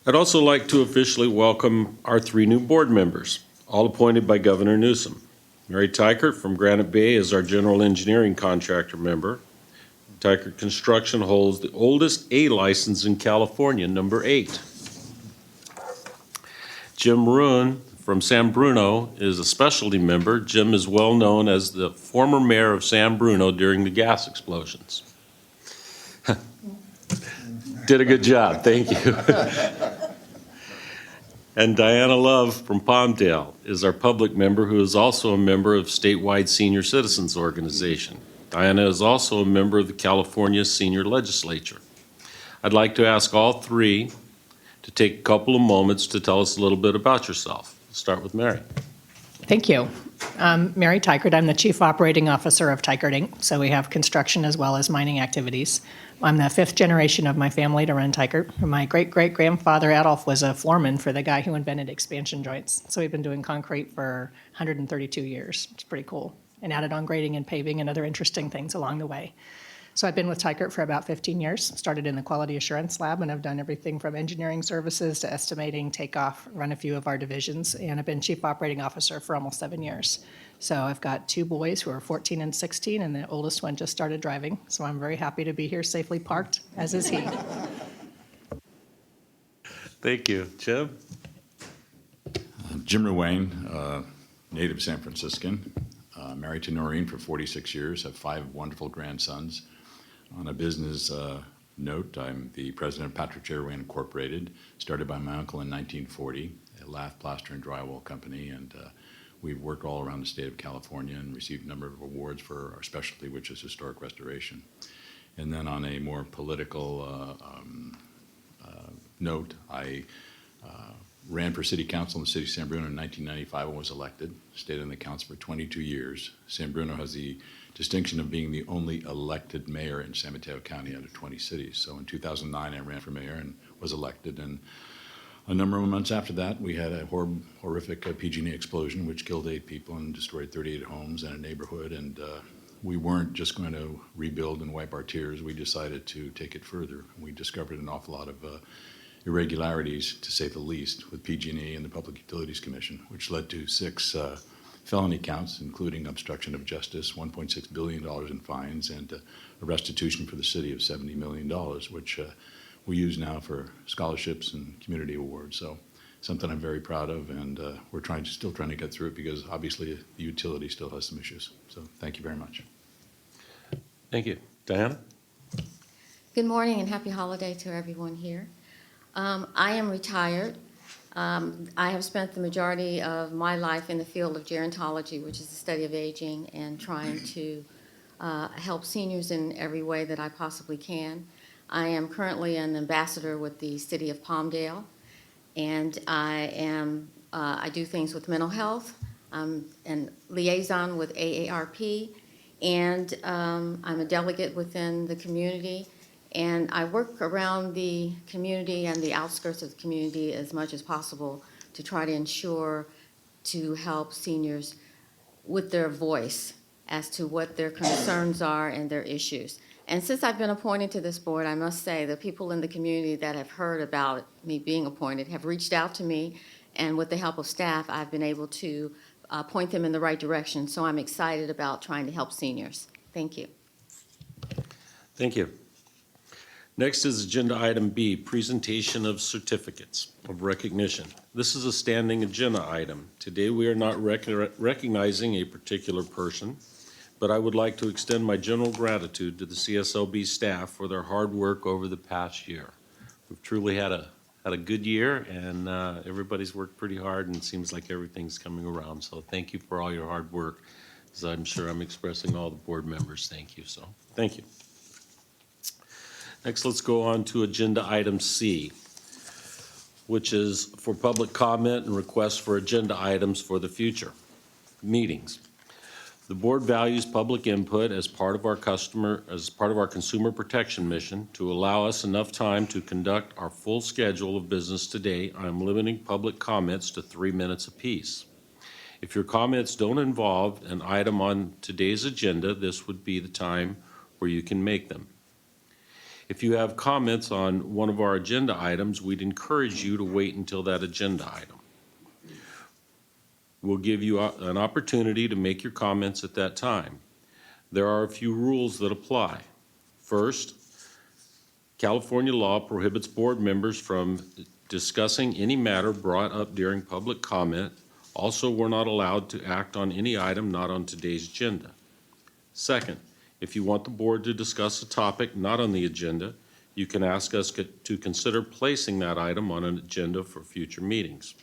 I'd also like to officially welcome our 3 new board members, all appointed by Governor Newsom. Mary Tykert from Granite Bay is our general engineering contractor member. Tykert Construction holds the oldest A license in California, number 8. Jim Ruin from San Bruno is a specialty member. Jim is well known as the former mayor of San Bruno during the gas explosions. Did a good job, thank you. And Diana Love from Palmdale is our public member who is also a member of statewide Senior Citizens Organization. Diana is also a member of the California Senior Legislature. I'd like to ask all 3 to take a couple of moments to tell us a little bit about yourself. Let's start with Mary. Thank you. Mary Tykert. I'm the Chief Operating Officer of Tykert Inc., so we have construction as well as mining activities. I'm the 5th generation of my family to run Tykert. My great-great-grandfather Adolf was a foreman for the guy who invented expansion joints, so we've been doing concrete for 132 years. It's pretty cool, and added on grading and paving and other interesting things along the way. So I've been with Tykert for about 15 years, started in the quality assurance lab, and I've done everything from engineering services to estimating, takeoff, run a few of our divisions, and I've been chief operating officer for almost 7 years. So I've got 2 boys who are 14 and 16, and the oldest one just started driving, so I'm very happy to be here safely parked, as is he. Thank you. Jim? Jim Ruane, native San Franciscan, married to Noreen for 46 years, have 5 wonderful grandsons. On a business note, I'm the president of Patrick J. Ruane Incorporated, started by my uncle in 1940, a lath, plaster, and drywall company, and we've worked all around the state of California and received a number of awards for our specialty, which is historic restoration. And then on a more political note, I ran for city council in the city of San Bruno in 1995 and was elected. Stayed on the council for 22 years. San Bruno has the distinction of being the only elected mayor in San Mateo County out of 20 cities. So in 2009, I ran for mayor and was elected. And a number of months after that, we had a horrific PG&E explosion, which killed 8 people and destroyed 38 homes and a neighborhood. And we weren't just going to rebuild and wipe our tears. We decided to take it further. We discovered an awful lot of irregularities, to say the least, with PG&E and the Public Utilities Commission, which led to 6 felony counts, including obstruction of justice, $1.6 billion in fines, and a restitution for the city of $70 million, which we use now for scholarships and community awards. So something I'm very proud of, and we're still trying to get through it because obviously the utility still has some issues. So thank you very much. Thank you. Diana? Good morning and happy holiday to everyone here. I am retired. I have spent the majority of my life in the field of gerontology, which is the study of aging, and trying to help seniors in every way that I possibly can. I am currently an ambassador with the city of Palmdale, and I do things with mental health. I'm a liaison with AARP, and I'm a delegate within the community. And I work around the community and the outskirts of the community as much as possible to try to ensure to help seniors with their voice as to what their concerns are and their issues. And since I've been appointed to this board, I must say the people in the community that have heard about me being appointed have reached out to me, and with the help of staff, I've been able to point them in the right direction. So I'm excited about trying to help seniors. Thank you. Thank you. Next is agenda item B, presentation of certificates of recognition. This is a standing agenda item. Today we are not recognizing a particular person, but I would like to extend my general gratitude to the CSLB staff for their hard work over the past year. We've truly had a good year, and everybody's worked pretty hard, and it seems like everything's coming around. So thank you for all your hard work, as I'm sure I'm expressing all the board members. Thank you. So thank you. Next, let's go on to agenda item C, which is for public comment and requests for agenda items for the future meetings. The board values public input as part of our consumer protection mission. To allow us enough time to conduct our full schedule of business today, I am limiting public comments to 3 minutes apiece. If your comments don't involve an item on today's agenda, this would be the time where you can make them. If you have comments on one of our agenda items, we'd encourage you to wait until that agenda item. We'll give you an opportunity to make your comments at that time. There are a few rules that apply. First, California law prohibits board members from discussing any matter brought up during public comment. Also, we're not allowed to act on any item not on today's agenda. Second, if you want the board to discuss a topic not on the agenda, you can ask us to consider placing that item on an agenda for future meetings.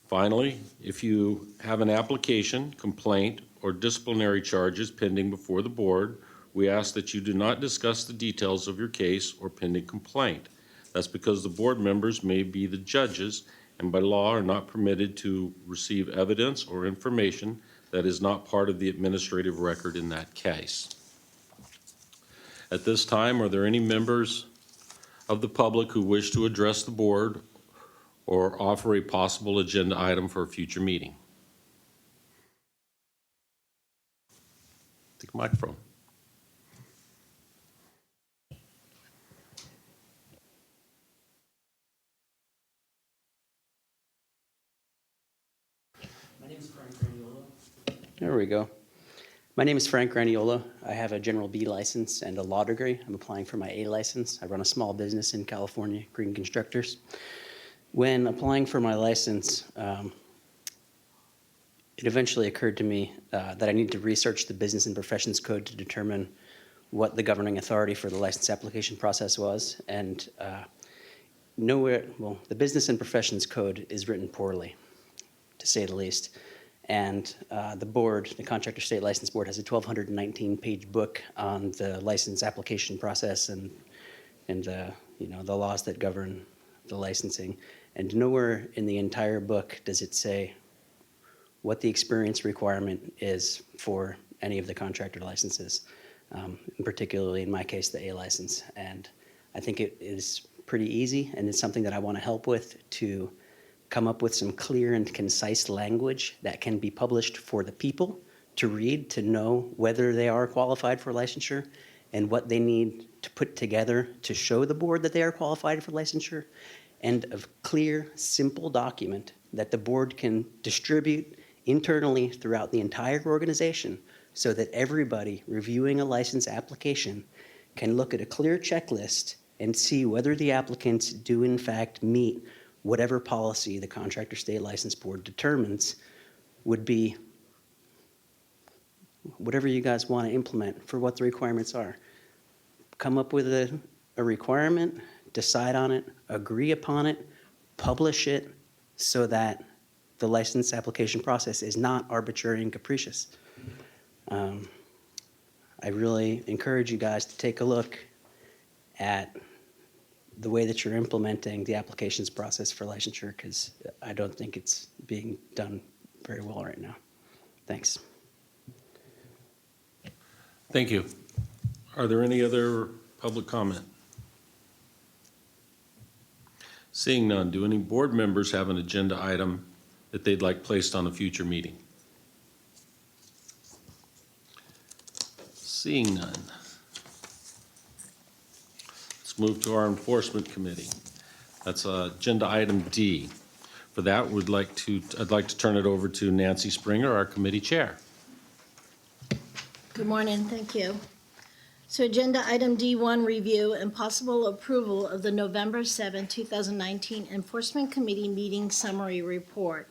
Finally, if you have an application, complaint, or disciplinary charges pending before the board, we ask that you do not discuss the details of your case or pending complaint. That's because the board members may be the judges and by law are not permitted to receive evidence or information that is not part of the administrative record in that case. At this time, are there any members of the public who wish to address the board or offer a possible agenda item for a future meeting? Take a microphone. There we go. My name is Frank Graniola. I have a General B license and a law degree. I'm applying for my A license. I run a small business in California, Green Constructors. When applying for my license, it eventually occurred to me that I need to research the Business and Professions Code to determine what the governing authority for the license application process was. And the Business and Professions Code is written poorly, to say the least. And the board, the Contractor State License Board, has a 1,219-page book on the license application process and the laws that govern the licensing. And nowhere in the entire book does it say what the experience requirement is for any of the contractor licenses, particularly in my case, the A license. And I think it is pretty easy, and it's something that I want to help with to come up with some clear and concise language that can be published for the people to read, to know whether they are qualified for licensure and what they need to put together to show the board that they are qualified for licensure, and a clear, simple document that the board can distribute internally throughout the entire organization so that everybody reviewing a license application can look at a clear checklist and see whether the applicants do in fact meet whatever policy the Contractor State License Board determines would be whatever you guys want to implement for what the requirements are. Come up with a requirement, decide on it, agree upon it, publish it so that the license application process is not arbitrary and capricious. I really encourage you guys to take a look at the way that you're implementing the applications process for licensure, because I don't think it's being done very well right now. Thanks. Thank you. Are there any other public comment? Seeing none, do any board members have an agenda item that they'd like placed on a future meeting? Seeing none. Let's move to our Enforcement Committee. That's agenda item D. For that, I'd like to turn it over to Nancy Springer, our committee chair. Good morning, thank you. So agenda item D1, review and possible approval of the November 7, 2019 Enforcement Committee meeting summary report.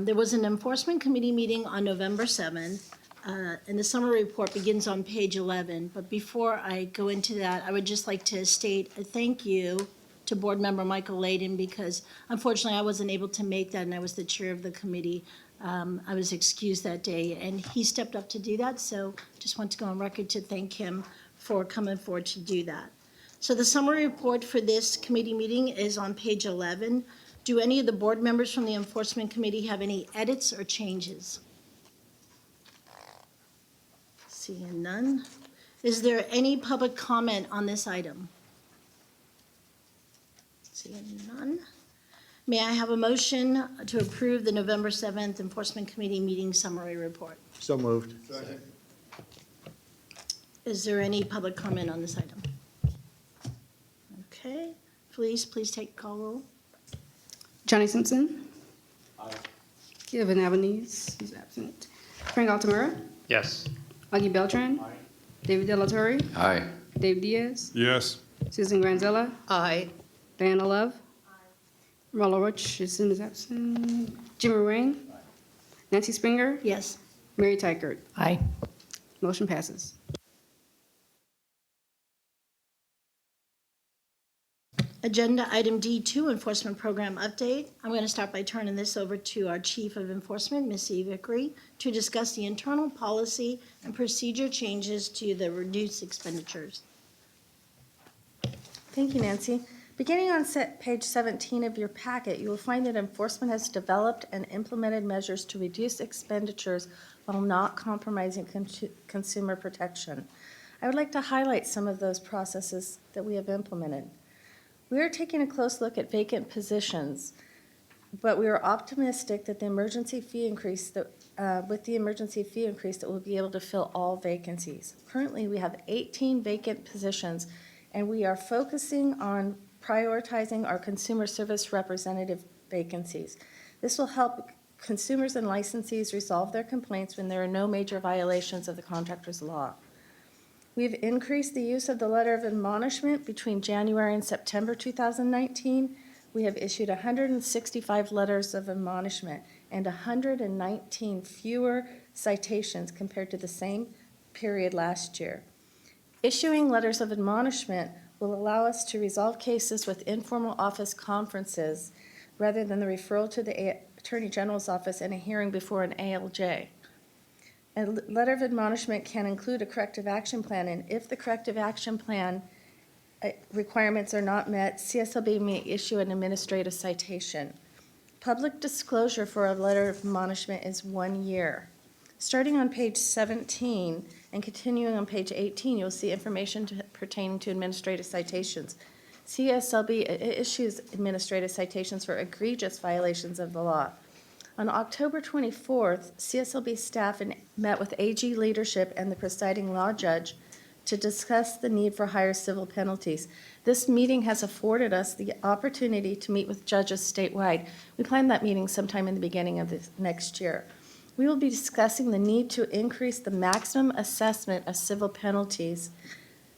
There was an Enforcement Committee meeting on November 7, and the summary report begins on page 11. But before I go into that, I would just like to state a thank you to Board Member Michael Layden, because unfortunately I wasn't able to make that, and I was the chair of the committee. I was excused that day, and he stepped up to do that, so just want to go on record to thank him for coming forward to do that. So the summary report for this committee meeting is on page 11. Do any of the board members from the Enforcement Committee have any edits or changes? Seeing none. Is there any public comment on this item? Seeing none. May I have a motion to approve the November 7th Enforcement Committee meeting summary report? So moved. Is there any public comment on this item? Okay. Felice, please take call roll. Johnny Simpson. Kevin Albanese, he's absent. Frank Altamura. Yes. Augie Beltran. David Delatorre. Aye. Dave Diaz. Yes. Susan Granzella. Aye. Diana Love. Marla Roach-Hudson is absent. Jimmy Rain. Nancy Springer. Yes. Mary Tykert. Aye. Motion passes. Agenda item D2, Enforcement Program Update. I'm going to start by turning this over to our Chief of Enforcement, Ms. Eve Vickery, to discuss the internal policy and procedure changes to the reduced expenditures. Thank you, Nancy. Beginning on page 17 of your packet, you will find that enforcement has developed and implemented measures to reduce expenditures while not compromising consumer protection. I would like to highlight some of those processes that we have implemented. We are taking a close look at vacant positions, but we are optimistic that with the emergency fee increase that we'll be able to fill all vacancies. Currently, we have 18 vacant positions, and we are focusing on prioritizing our consumer service representative vacancies. This will help consumers and licensees resolve their complaints when there are no major violations of the contractor's law. We've increased the use of the letter of admonishment between January and September 2019. We have issued 165 letters of admonishment and 119 fewer citations compared to the same period last year. Issuing letters of admonishment will allow us to resolve cases with informal office conferences rather than the referral to the Attorney General's office and a hearing before an ALJ. A letter of admonishment can include a corrective action plan, and if the corrective action plan requirements are not met, CSLB may issue an administrative citation. Public disclosure for a letter of admonishment is 1 year. Starting on page 17 and continuing on page 18, you'll see information pertaining to administrative citations. CSLB issues administrative citations for egregious violations of the law. On October 24th, CSLB staff met with AG leadership and the presiding law judge to discuss the need for higher civil penalties. This meeting has afforded us the opportunity to meet with judges statewide. We plan that meeting sometime in the beginning of this next year. We will be discussing the need to increase the maximum assessment of civil penalties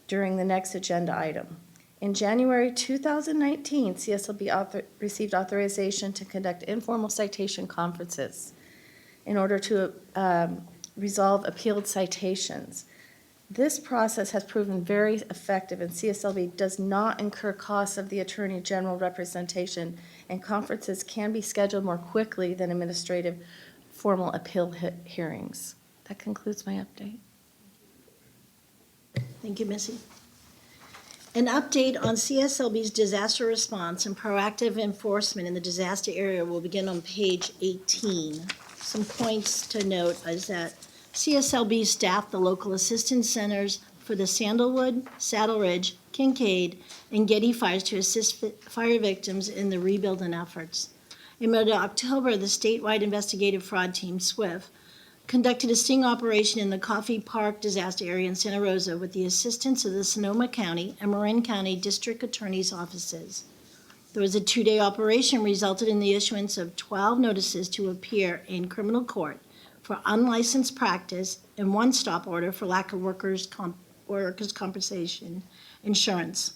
during the next agenda item. In January 2019, CSLB received authorization to conduct informal citation conferences in order to resolve appealed citations. This process has proven very effective, and CSLB does not incur costs of the Attorney General representation, and conferences can be scheduled more quickly than administrative formal appeal hearings. That concludes my update. Thank you, Missy. An update on CSLB's disaster response and proactive enforcement in the disaster area will begin on page 18. Some points to note is that CSLB staffed the local assistance centers for the Sandalwood, Saddle Ridge, Kincaid, and Getty fires to assist fire victims in the rebuilding efforts. In mid-October, the statewide investigative fraud team, SWIFT, conducted a sting operation in the Coffee Park disaster area in Santa Rosa with the assistance of the Sonoma County and Marin County District Attorney's offices. There was a 2-day operation resulted in the issuance of 12 notices to appear in criminal court for unlicensed practice and 1 stop order for lack of workers' compensation insurance.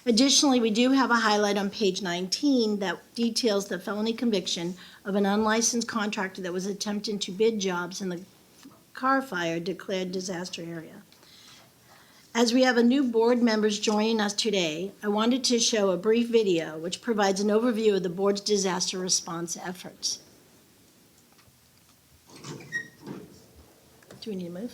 Additionally, we do have a highlight on page 19 that details the felony conviction of an unlicensed contractor that was attempting to bid jobs in the Carr Fire declared disaster area. As we have a new board members joining us today, I wanted to show a brief video which provides an overview of the board's disaster response efforts. Do we need to move?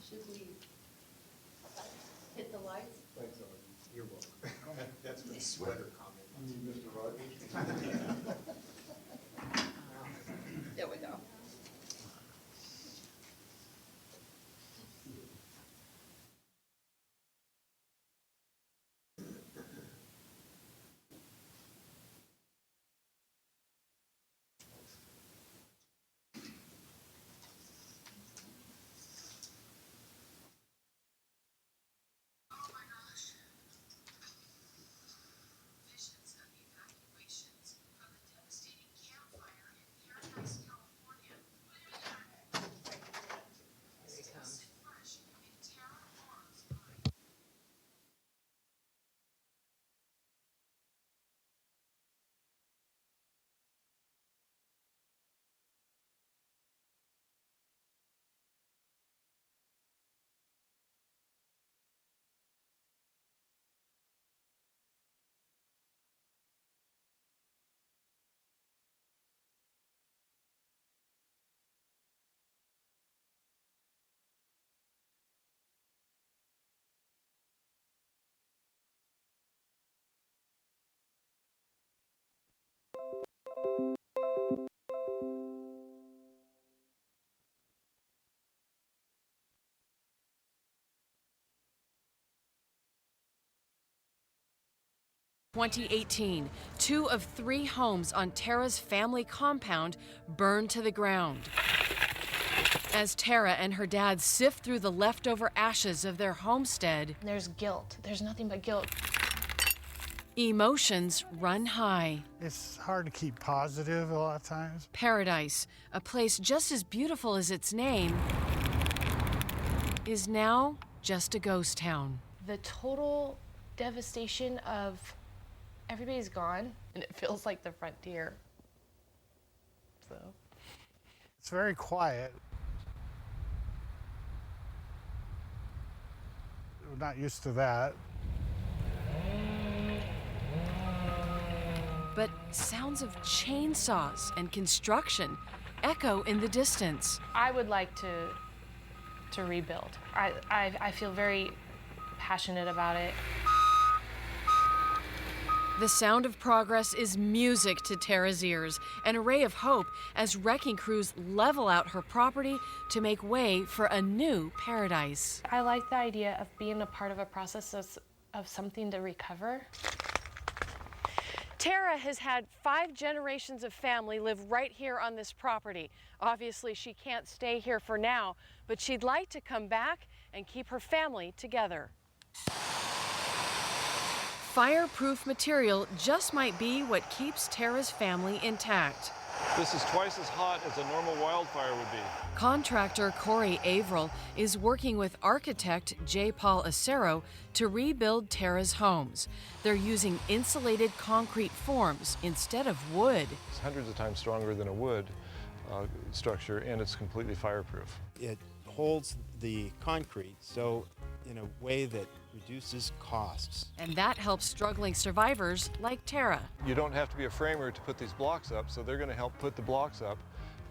Should we hit the lights? You're welcome. That's good. 2018, 2 of 3 homes on Tara's family compound burned to the ground. As Tara and her dad sift through the leftover ashes of their homestead, There's guilt. There's nothing but guilt. emotions run high. It's hard to keep positive a lot of times. Paradise, a place just as beautiful as its name, is now just a ghost town. The total devastation of everybody's gone, and it feels like the frontier. So. It's very quiet. We're not used to that. But sounds of chainsaws and construction echo in the distance. I would like to rebuild. I feel very passionate about it. The sound of progress is music to Tara's ears, an ray of hope as wrecking crews level out her property to make way for a new paradise. I like the idea of being a part of a process of something to recover. Tara has had 5 generations of family live right here on this property. Obviously, she can't stay here for now, but she'd like to come back and keep her family together. Fireproof material just might be what keeps Tara's family intact. This is twice as hot as a normal wildfire would be. Contractor Corey Averill is working with architect J. Paul Acero to rebuild Tara's homes. They're using insulated concrete forms instead of wood. It's hundreds of times stronger than a wood structure, and it's completely fireproof. It holds the concrete so in a way that reduces costs. And that helps struggling survivors like Tara. You don't have to be a framer to put these blocks up, so they're going to help put the blocks up,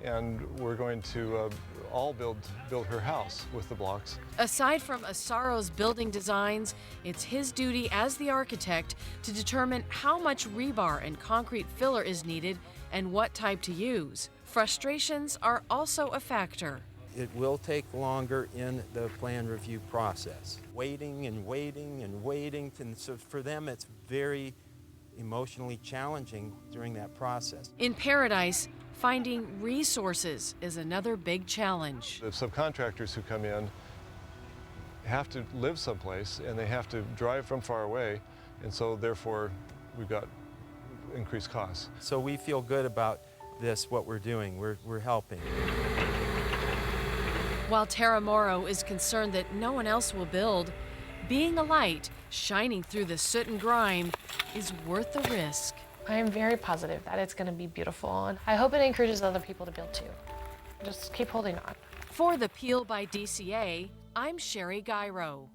and we're going to all build her house with the blocks. Aside from Acero's building designs, it's his duty as the architect to determine how much rebar and concrete filler is needed and what type to use. Frustrations are also a factor. It will take longer in the plan review process. Waiting and waiting and waiting, and so for them it's very emotionally challenging during that process. In Paradise, finding resources is another big challenge. The subcontractors who come in have to live someplace, and they have to drive from far away, and so therefore we've got increased costs. So we feel good about this, what we're doing. We're helping. While Tara Morrow is concerned that no one else will build, being a light shining through the soot and grime is worth the risk. I am very positive that it's going to be beautiful, and I hope it encourages other people to build too. Just keep holding on. For the Peel by DCA, I'm Sherry Gyro.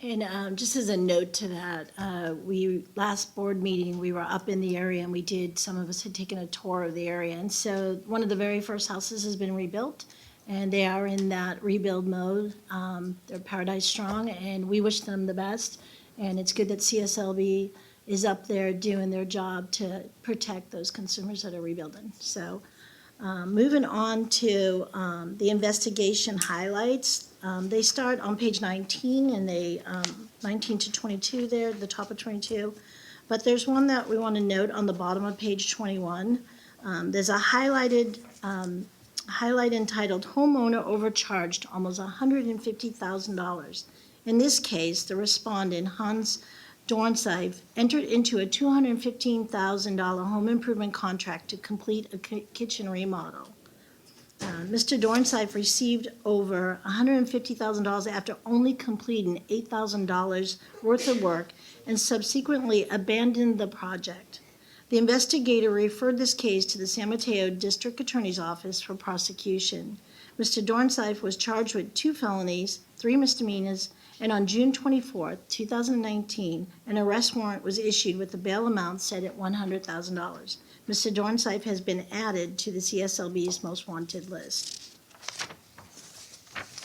And just as a note to that, last board meeting, we were up in the area and some of us had taken a tour of the area. And so one of the very first houses has been rebuilt, and they are in that rebuild mode. They're Paradise Strong, and we wish them the best. And it's good that CSLB is up there doing their job to protect those consumers that are rebuilding. So moving on to the investigation highlights. They start on page 19, and 19 to 22 there, the top of 22. But there's one that we want to note on the bottom of page 21. There's a highlight entitled "Homeowner Overcharged Almost $150,000." In this case, the respondent, Hans Dornsife, entered into a $215,000 home improvement contract to complete a kitchen remodel. Mr. Dornsife received over $150,000 after only completing $8,000 worth of work and subsequently abandoned the project. The investigator referred this case to the San Mateo District Attorney's Office for prosecution. Mr. Dornsife was charged with 2 felonies, 3 misdemeanors, and on June 24, 2019, an arrest warrant was issued with the bail amount set at $100,000. Mr. Dornsife has been added to the CSLB's most wanted list.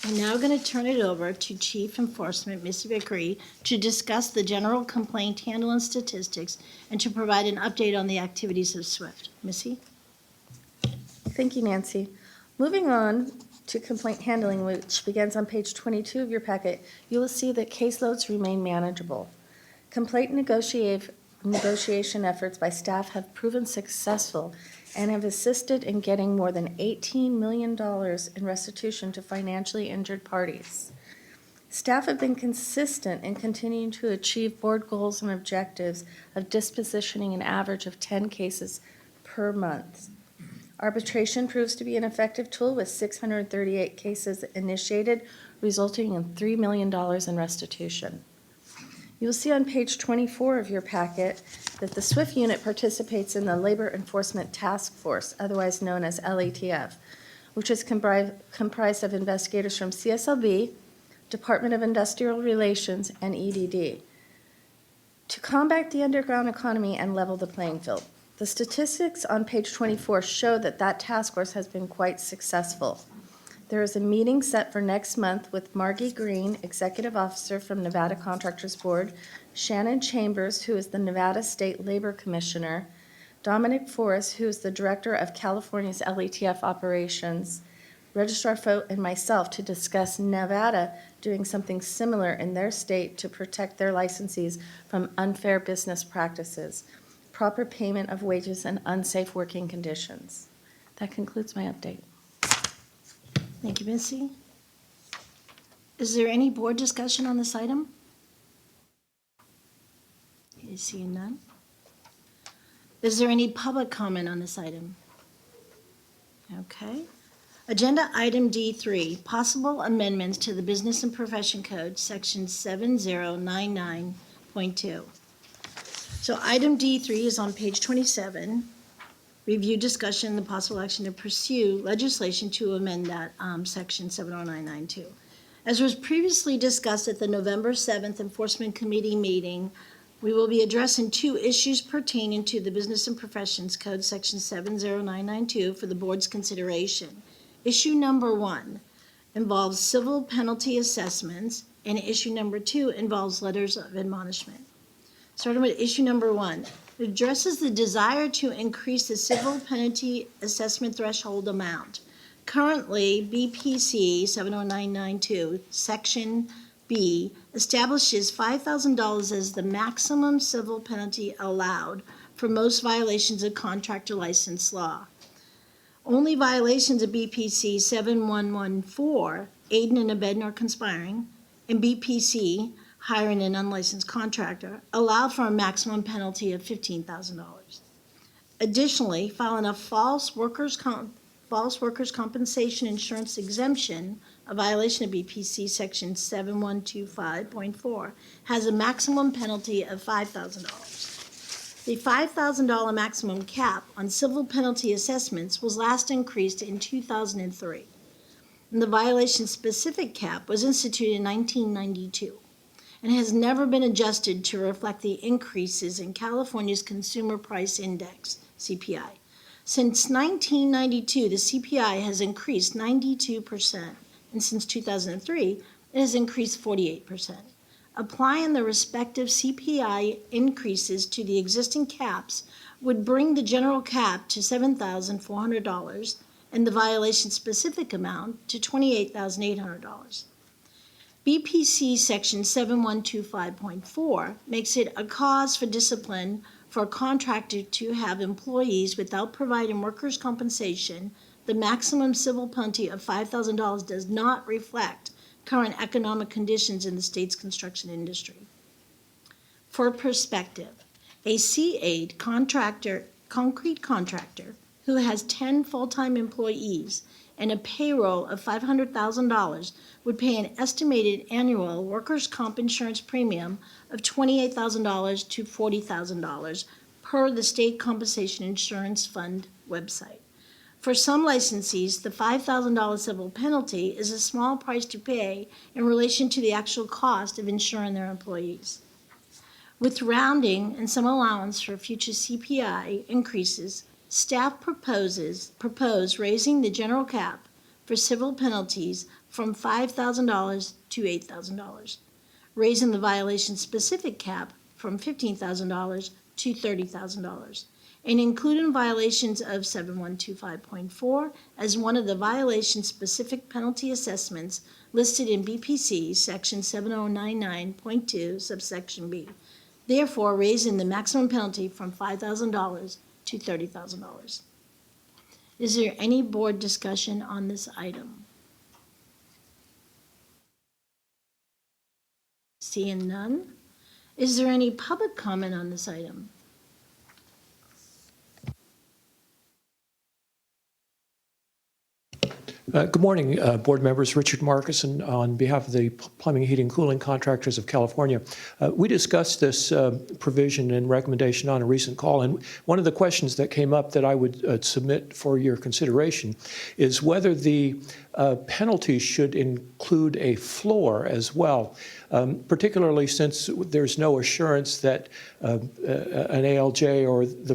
I'm now going to turn it over to Chief Enforcement, Missy Vickery, to discuss the general complaint handle and statistics and to provide an update on the activities of SWIFT. Missy? Thank you, Nancy. Moving on to complaint handling, which begins on page 22 of your packet, you will see that caseloads remain manageable. Complaint negotiation efforts by staff have proven successful and have assisted in getting more than $18 million in restitution to financially injured parties. Staff have been consistent in continuing to achieve board goals and objectives of dispositioning an average of 10 cases per month. Arbitration proves to be an effective tool with 638 cases initiated, resulting in $3 million in restitution. You will see on page 24 of your packet that the SWIFT unit participates in the Labor Enforcement Task Force, otherwise known as LATF, which is comprised of investigators from CSLB, Department of Industrial Relations, and EDD, to combat the underground economy and level the playing field. The statistics on page 24 show that that task force has been quite successful. There is a meeting set for next month with Margie Green, Executive Officer from Nevada Contractors Board, Shannon Chambers, who is the Nevada State Labor Commissioner, Dominic Forrest, who is the Director of California's LATF Operations, Registrar Foat, and myself to discuss Nevada doing something similar in their state to protect their licensees from unfair business practices, proper payment of wages, and unsafe working conditions. That concludes my update. Thank you, Missy. Is there any board discussion on this item? Okay, seeing none. Is there any public comment on this item? Okay. Agenda item D3, possible amendments to the Business and Profession Code, section 7099.2. So item D3 is on page 27. Review, discussion, and the possible action to pursue legislation to amend that section 70992. As was previously discussed at the November 7th Enforcement Committee meeting, we will be addressing two issues pertaining to the Business and Professions Code, section 70992, for the board's consideration. Issue number 1 involves civil penalty assessments, and issue number 2 involves letters of admonishment. Starting with issue number 1. It addresses the desire to increase the civil penalty assessment threshold amount. Currently, BPC 70992, Section B, establishes $5,000 as the maximum civil penalty allowed for most violations of contractor license law. Only violations of BPC 7114, aiding and abetting or conspiring, and BPC hiring an unlicensed contractor, allow for a maximum penalty of $15,000. Additionally, filing a false workers' compensation insurance exemption, a violation of BPC section 7125.4, has a maximum penalty of $5,000. The $5,000 maximum cap on civil penalty assessments was last increased in 2003, and the violation-specific cap was instituted in 1992. And has never been adjusted to reflect the increases in California's Consumer Price Index, CPI. Since 1992, the CPI has increased 92%, and since 2003, it has increased 48%. Applying the respective CPI increases to the existing caps would bring the general cap to $7,400 and the violation-specific amount to $28,800. BPC section 7125.4 makes it a cause for discipline for a contractor to have employees without providing workers' compensation. The maximum civil penalty of $5,000 does not reflect current economic conditions in the state's construction industry. For perspective, a C8 concrete contractor who has 10 full-time employees and a payroll of $500,000 would pay an estimated annual workers' comp insurance premium of $28,000 to $40,000 per the State Compensation Insurance Fund website. For some licensees, the $5,000 civil penalty is a small price to pay in relation to the actual cost of insuring their employees. With rounding and some allowance for future CPI increases, staff propose raising the general cap for civil penalties from $5,000 to $8,000, raising the violation-specific cap from $15,000 to $30,000, and including violations of 7125.4 as one of the violation-specific penalty assessments listed in BPC Section 7099.2, subsection B, therefore raising the maximum penalty from $5,000 to $30,000. Is there any board discussion on this item? Seeing none, is there any public comment on this item? Good morning, board members. Richard Markison on behalf of the Plumbing, Heating, Cooling Contractors of California. We discussed this provision and recommendation on a recent call, and one of the questions that came up that I would submit for your consideration is whether the penalty should include a floor as well, particularly since there's no assurance that an ALJ or the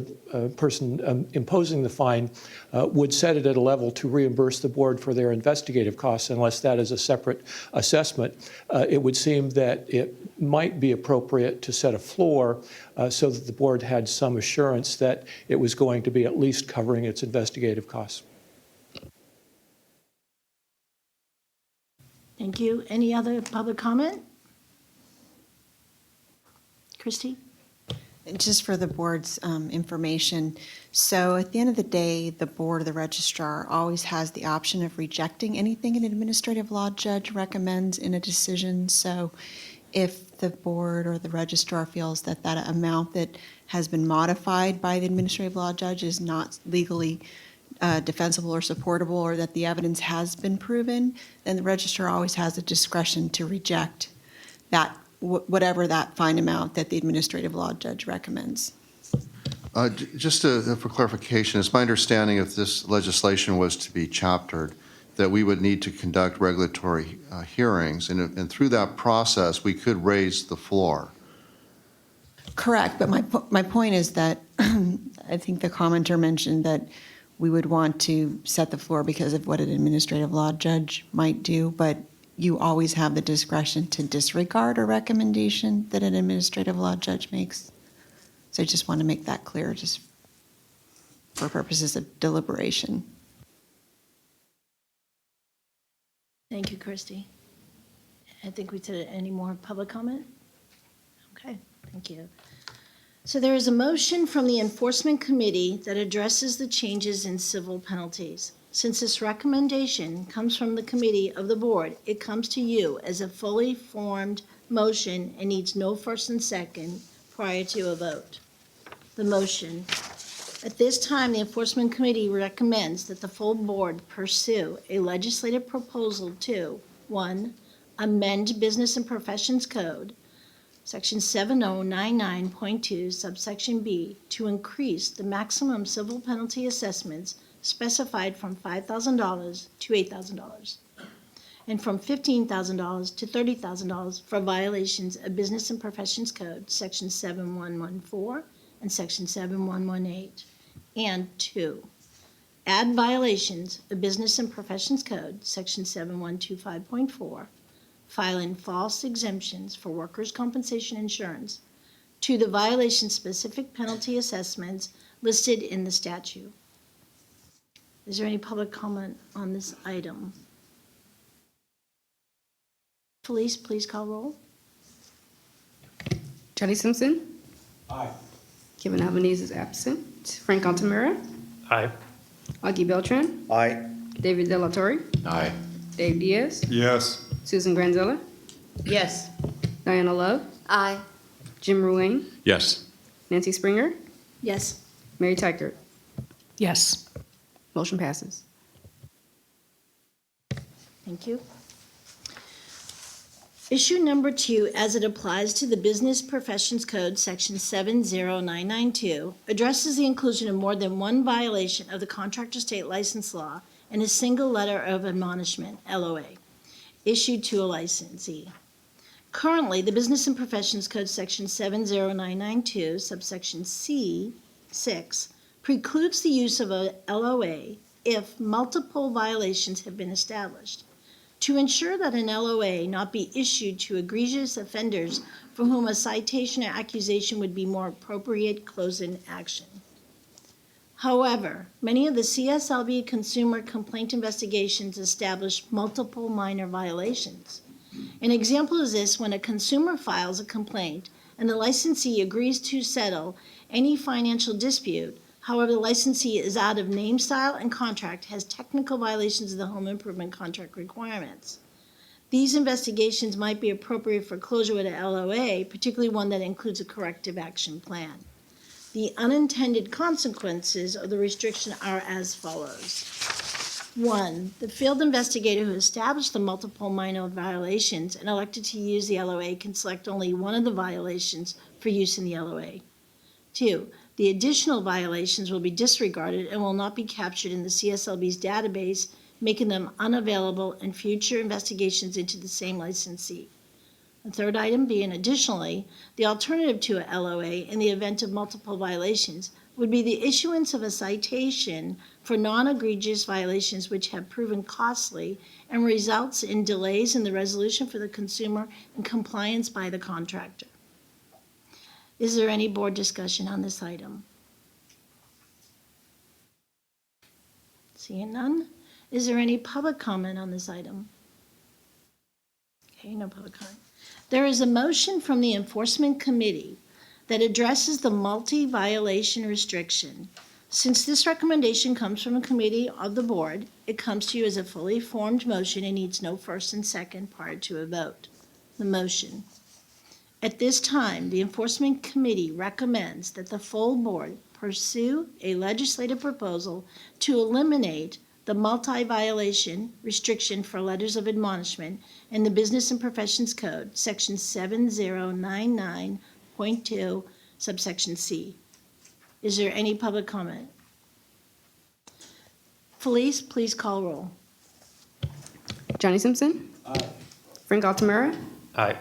person imposing the fine would set it at a level to reimburse the board for their investigative costs unless that is a separate assessment. It would seem that it might be appropriate to set a floor so that the board had some assurance that it was going to be at least covering its investigative costs. Thank you. Any other public comment? Christy? Just for the board's information, so at the end of the day, the board or the registrar always has the option of rejecting anything an administrative law judge recommends in a decision. So if the board or the registrar feels that that amount that has been modified by the administrative law judge is not legally defensible or supportable, or that the evidence has been proven, then the registrar always has the discretion to reject that, whatever that fine amount that the administrative law judge recommends. Just for clarification, it's my understanding if this legislation was to be chaptered, that we would need to conduct regulatory hearings, and through that process, we could raise the floor. Correct, but my point is that I think the commenter mentioned that we would want to set the floor because of what an administrative law judge might do, but you always have the discretion to disregard a recommendation that an administrative law judge makes. So I just want to make that clear, just for purposes of deliberation. Thank you, Christy. I think we said any more public comment? Okay, thank you. So there is a motion from the Enforcement Committee that addresses the changes in civil penalties. Since this recommendation comes from the committee of the board, it comes to you as a fully formed motion and needs no first and second prior to a vote. The motion. At this time, the Enforcement Committee recommends that the full board pursue a legislative proposal to, 1, amend Business and Professions Code, Section 7099.2, subsection B, to increase the maximum civil penalty assessments specified from $5,000 to $8,000, and from $15,000 to $30,000 for violations of Business and Professions Code, Section 7114 and Section 7118. And 2, add violations of Business and Professions Code, Section 7125.4, filing false exemptions for workers' compensation insurance to the violation-specific penalty assessments listed in the statute. Is there any public comment on this item? Felice, please call roll. Charlie Simpson. Aye. Kevin Albanese is absent. Frank Altamira. Aye. Augie Beltran. Aye. David De La Torre. Aye. Dave Diaz. Yes. Susan Granzella. Yes. Diana Love. Aye. Jim Ruane. Yes. Nancy Springer. Yes. Mary Tykert. Yes. Motion passes. Thank you. Issue number 2, as it applies to the Business Professions Code, Section 70992, addresses the inclusion of more than one violation of the Contractor State License Law in a single letter of admonishment, LOA, issued to a licensee. Currently, the Business and Professions Code, Section 70992, subsection C6, precludes the use of a LOA if multiple violations have been established. To ensure that an LOA not be issued to egregious offenders for whom a citation or accusation would be more appropriate, close-in action. However, many of the CSLB consumer complaint investigations establish multiple minor violations. An example is this: when a consumer files a complaint and the licensee agrees to settle any financial dispute. However, the licensee is out of name, style, and contract, has technical violations of the home improvement contract requirements. These investigations might be appropriate for closure with a LOA, particularly one that includes a corrective action plan. The unintended consequences of the restriction are as follows. 1, the field investigator who established the multiple minor violations and elected to use the LOA can select only one of the violations for use in the LOA. 2, the additional violations will be disregarded and will not be captured in the CSLB's database, making them unavailable in future investigations into the same licensee. The third item being, additionally, the alternative to a LOA in the event of multiple violations would be the issuance of a citation for non-egregious violations which have proven costly and results in delays in the resolution for the consumer and compliance by the contractor. Is there any board discussion on this item? Seeing none. Is there any public comment on this item? Okay, no public comment. There is a motion from the Enforcement Committee that addresses the multi-violation restriction. Since this recommendation comes from a committee of the board, it comes to you as a fully formed motion and needs no first and second prior to a vote. The motion. At this time, the Enforcement Committee recommends that the full board pursue a legislative proposal to eliminate the multi-violation restriction for letters of admonishment in the Business and Professions Code, Section 7099.2, subsection C. Is there any public comment? Felice, please call roll. Johnny Simpson. Aye. Frank Altamira. Aye.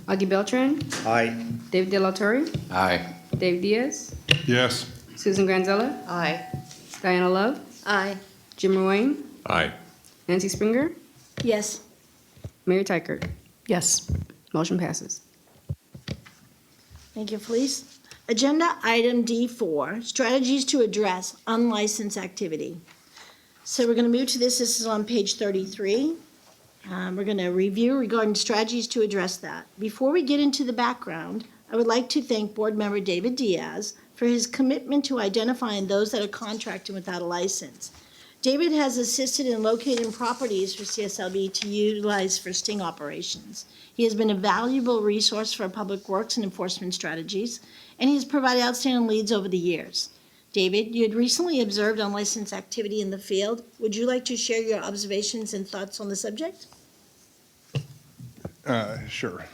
Augie Beltran. Aye. David De La Torre. Aye. Dave Diaz. Yes. Susan Granzella. Aye. Diana Love. Aye. Jim Ruane. Aye. Nancy Springer. Yes. Mary Tykert. Yes. Motion passes. Thank you, Felice. Agenda item D4, strategies to address unlicensed activity. So we're going to move to this. This is on page 33. We're going to review regarding strategies to address that. Before we get into the background, I would like to thank Board Member David Diaz for his commitment to identifying those that are contracting without a license. David has assisted in locating properties for CSLB to utilize for sting operations. He has been a valuable resource for public works and enforcement strategies, and he has provided outstanding leads over the years. David, you had recently observed unlicensed activity in the field. Would you like to share your observations and thoughts on the subject? Sure.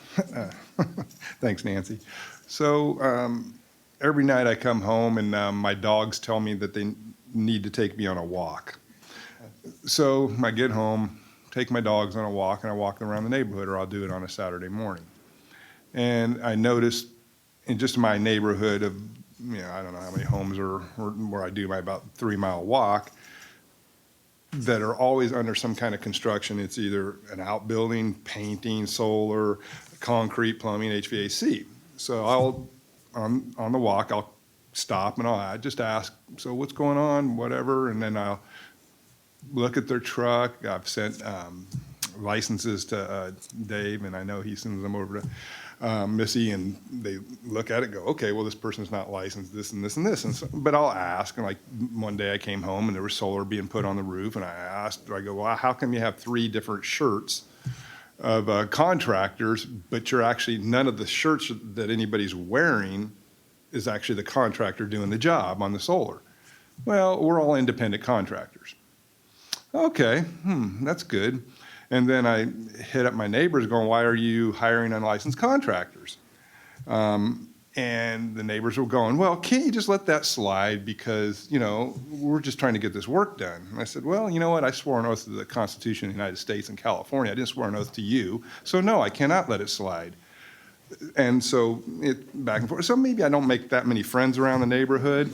Thanks, Nancy. So every night I come home and my dogs tell me that they need to take me on a walk. So I get home, take my dogs on a walk, and I walk around the neighborhood, or I'll do it on a Saturday morning. And I noticed in just my neighborhood of, I don't know how many homes are where I do my about 3-mile walk, that are always under some kind of construction. It's either an outbuilding, painting, solar, concrete, plumbing, HVAC. So on the walk, I'll stop and I'll just ask, so what's going on, whatever, and then I'll look at their truck. I've sent licenses to Dave, and I know he sends them over to Missy, and they look at it and go, okay, well, this person's not licensed, this and this and this. And so, but I'll ask, and like one day I came home and there was solar being put on the roof, and I go, well, how come you have 3 different shirts of contractors, but you're actually, none of the shirts that anybody's wearing is actually the contractor doing the job on the solar? Well, we're all independent contractors. Okay, that's good. And then I hit up my neighbors going, why are you hiring unlicensed contractors? And the neighbors were going, well, can't you just let that slide because, you know, we're just trying to get this work done. And I said, well, you know what? I swore an oath to the Constitution of the United States and California. I didn't swear an oath to you. So no, I cannot let it slide. And so it back and forth. So maybe I don't make that many friends around the neighborhood.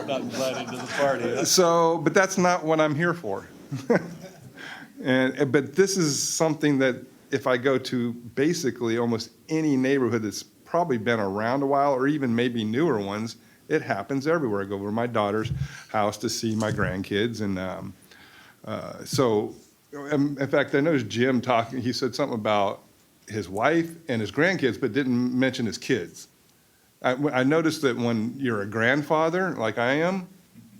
Not invited to the party, huh? So, but that's not what I'm here for. But this is something that if I go to basically almost any neighborhood that's probably been around a while, or even maybe newer ones, it happens everywhere. I go over to my daughter's house to see my grandkids. And in fact, I noticed Jim talking, he said something about his wife and his grandkids, but didn't mention his kids. I noticed that when you're a grandfather, like I am,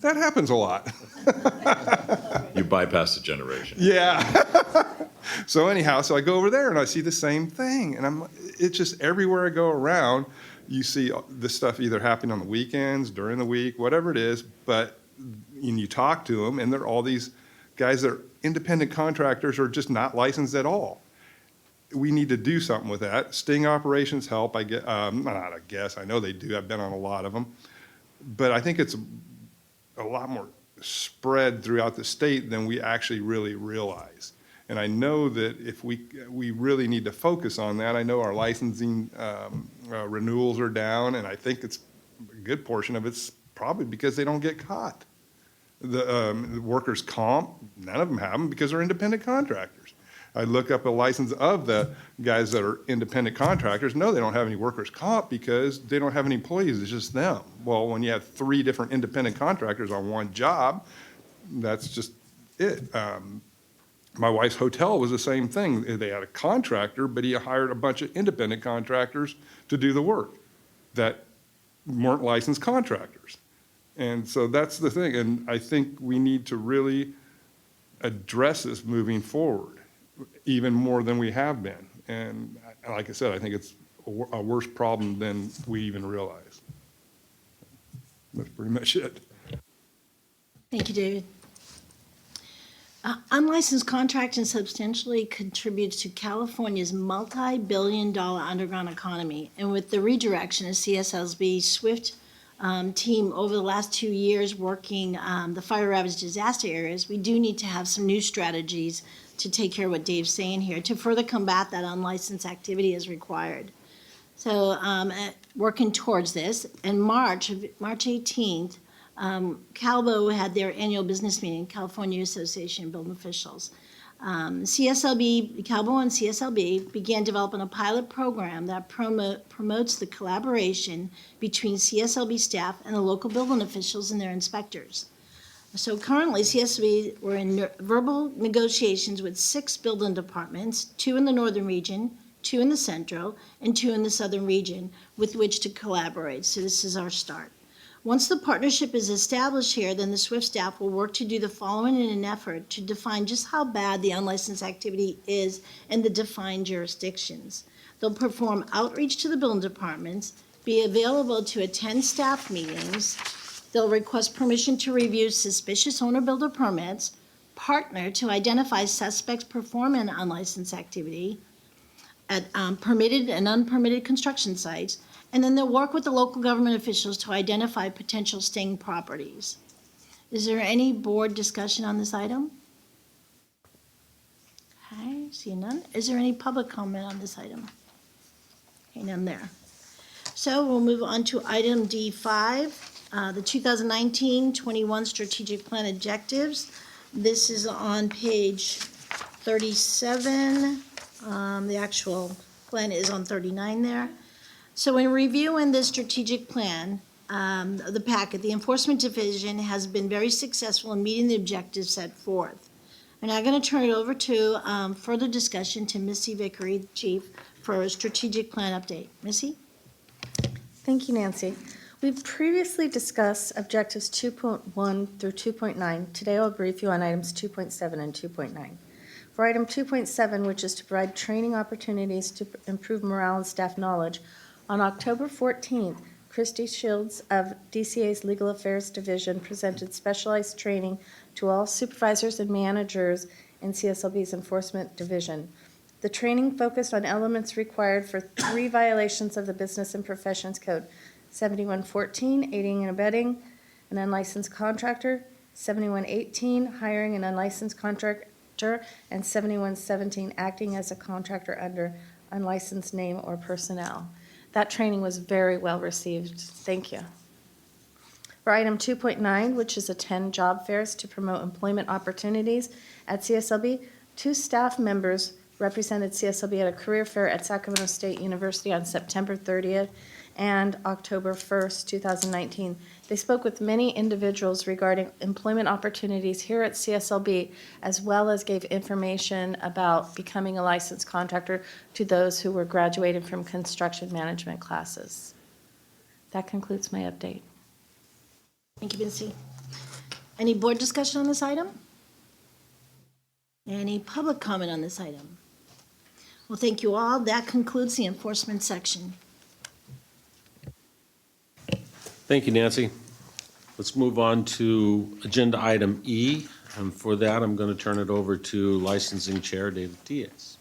that happens a lot. You bypass the generation. Yeah. So anyhow, so I go over there and I see the same thing. And it's just everywhere I go around, you see this stuff either happening on the weekends, during the week, whatever it is. But and you talk to them, and they're all these guys that are independent contractors or just not licensed at all. We need to do something with that. Sting operations help. I know they do. I've been on a lot of them. But I think it's a lot more spread throughout the state than we actually really realize. And I know that if we really need to focus on that. I know our licensing renewals are down, and I think it's a good portion of it's probably because they don't get caught. The workers' comp, none of them have them because they're independent contractors. I look up a license of the guys that are independent contractors. No, they don't have any workers' comp because they don't have any employees. It's just them. Well, when you have 3 different independent contractors on one job, that's just it. My wife's hotel was the same thing. They had a contractor, but he hired a bunch of independent contractors to do the work that weren't licensed contractors. And so that's the thing. And I think we need to really address this moving forward, even more than we have been. And like I said, I think it's a worse problem than we even realize. That's pretty much it. Thank you, David. Unlicensed contracting substantially contributes to California's multi-billion-dollar underground economy. And with the redirection of CSLB SWIFT team over the last 2 years working the fire-ravaged disaster areas, we do need to have some new strategies to take care of what Dave's saying here, to further combat that unlicensed activity as required. So working towards this, in March 18th, CALBO had their annual business meeting, California Association of Building Officials. CSLB, CALBO and CSLB began developing a pilot program that promotes the collaboration between CSLB staff and the local building officials and their inspectors. So currently, CSLB, we're in verbal negotiations with 6 building departments, 2 in the northern region, 2 in the central, and 2 in the southern region, with which to collaborate. So this is our start. Once the partnership is established here, then the SWIFT staff will work to do the following in an effort to define just how bad the unlicensed activity is in the defined jurisdictions. They'll perform outreach to the building departments, be available to attend staff meetings. They'll request permission to review suspicious owner-builder permits, partner to identify suspects performing unlicensed activity at permitted and unpermitted construction sites, and then they'll work with the local government officials to identify potential sting properties. Is there any board discussion on this item? Okay, see none. Is there any public comment on this item? Okay, none there. So we'll move on to item D5, the 2019-21 Strategic Plan Objectives. This is on page 37. The actual plan is on 39 there. So in reviewing this strategic plan, the packet, the Enforcement Division has been very successful in meeting the objectives set forth. And I'm going to turn it over to further discussion to Missy Vickery, Chief, for a strategic plan update. Missy? Thank you, Nancy. We've previously discussed objectives 2.1 through 2.9. Today I'll brief you on items 2.7 and 2.9. For item 2.7, which is to provide training opportunities to improve morale and staff knowledge, on October 14th, Christy Shields of DCA's Legal Affairs Division presented specialized training to all supervisors and managers in CSLB's Enforcement Division. The training focused on elements required for 3 violations of the Business and Professions Code: 7114, aiding and abetting an unlicensed contractor; 7118, hiring an unlicensed contractor; and 7117, acting as a contractor under unlicensed name or personnel. That training was very well received. Thank you. For item 2.9, which is attend job fairs to promote employment opportunities at CSLB, 2 staff members represented CSLB at a career fair at Sacramento State University on September 30th and October 1st, 2019. They spoke with many individuals regarding employment opportunities here at CSLB, as well as gave information about becoming a licensed contractor to those who were graduating from construction management classes. That concludes my update. Thank you, Vinci. Any board discussion on this item? Any public comment on this item? Well, thank you all. That concludes the enforcement section. Thank you, Nancy. Let's move on to agenda item E. And for that, I'm going to turn it over to licensing chair David Diaz.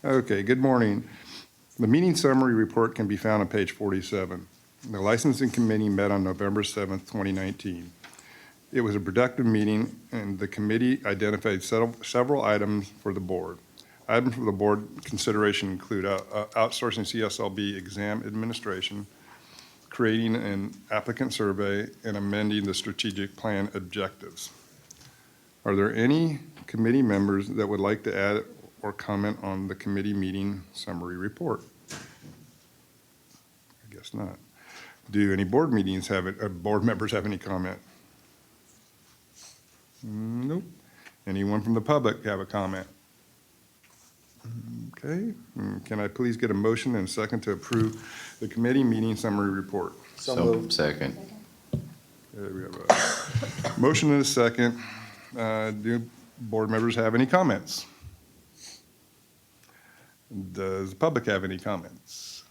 Okay, good morning. The meeting summary report can be found on page 47. The licensing committee met on November 7th, 2019. It was a productive meeting, and the committee identified several items for the board. Items for the board consideration include outsourcing CSLB exam administration, creating an applicant survey, and amending the strategic plan objectives. Are there any committee members that would like to add or comment on the committee meeting summary report? I guess not. Do any board members have any comment? Nope. Anyone from the public have a comment? Okay. Can I please get a motion and a second to approve the committee meeting summary report? So moved. Second. Okay, we have a motion and a second. Do board members have any comments? Does the public have any comments?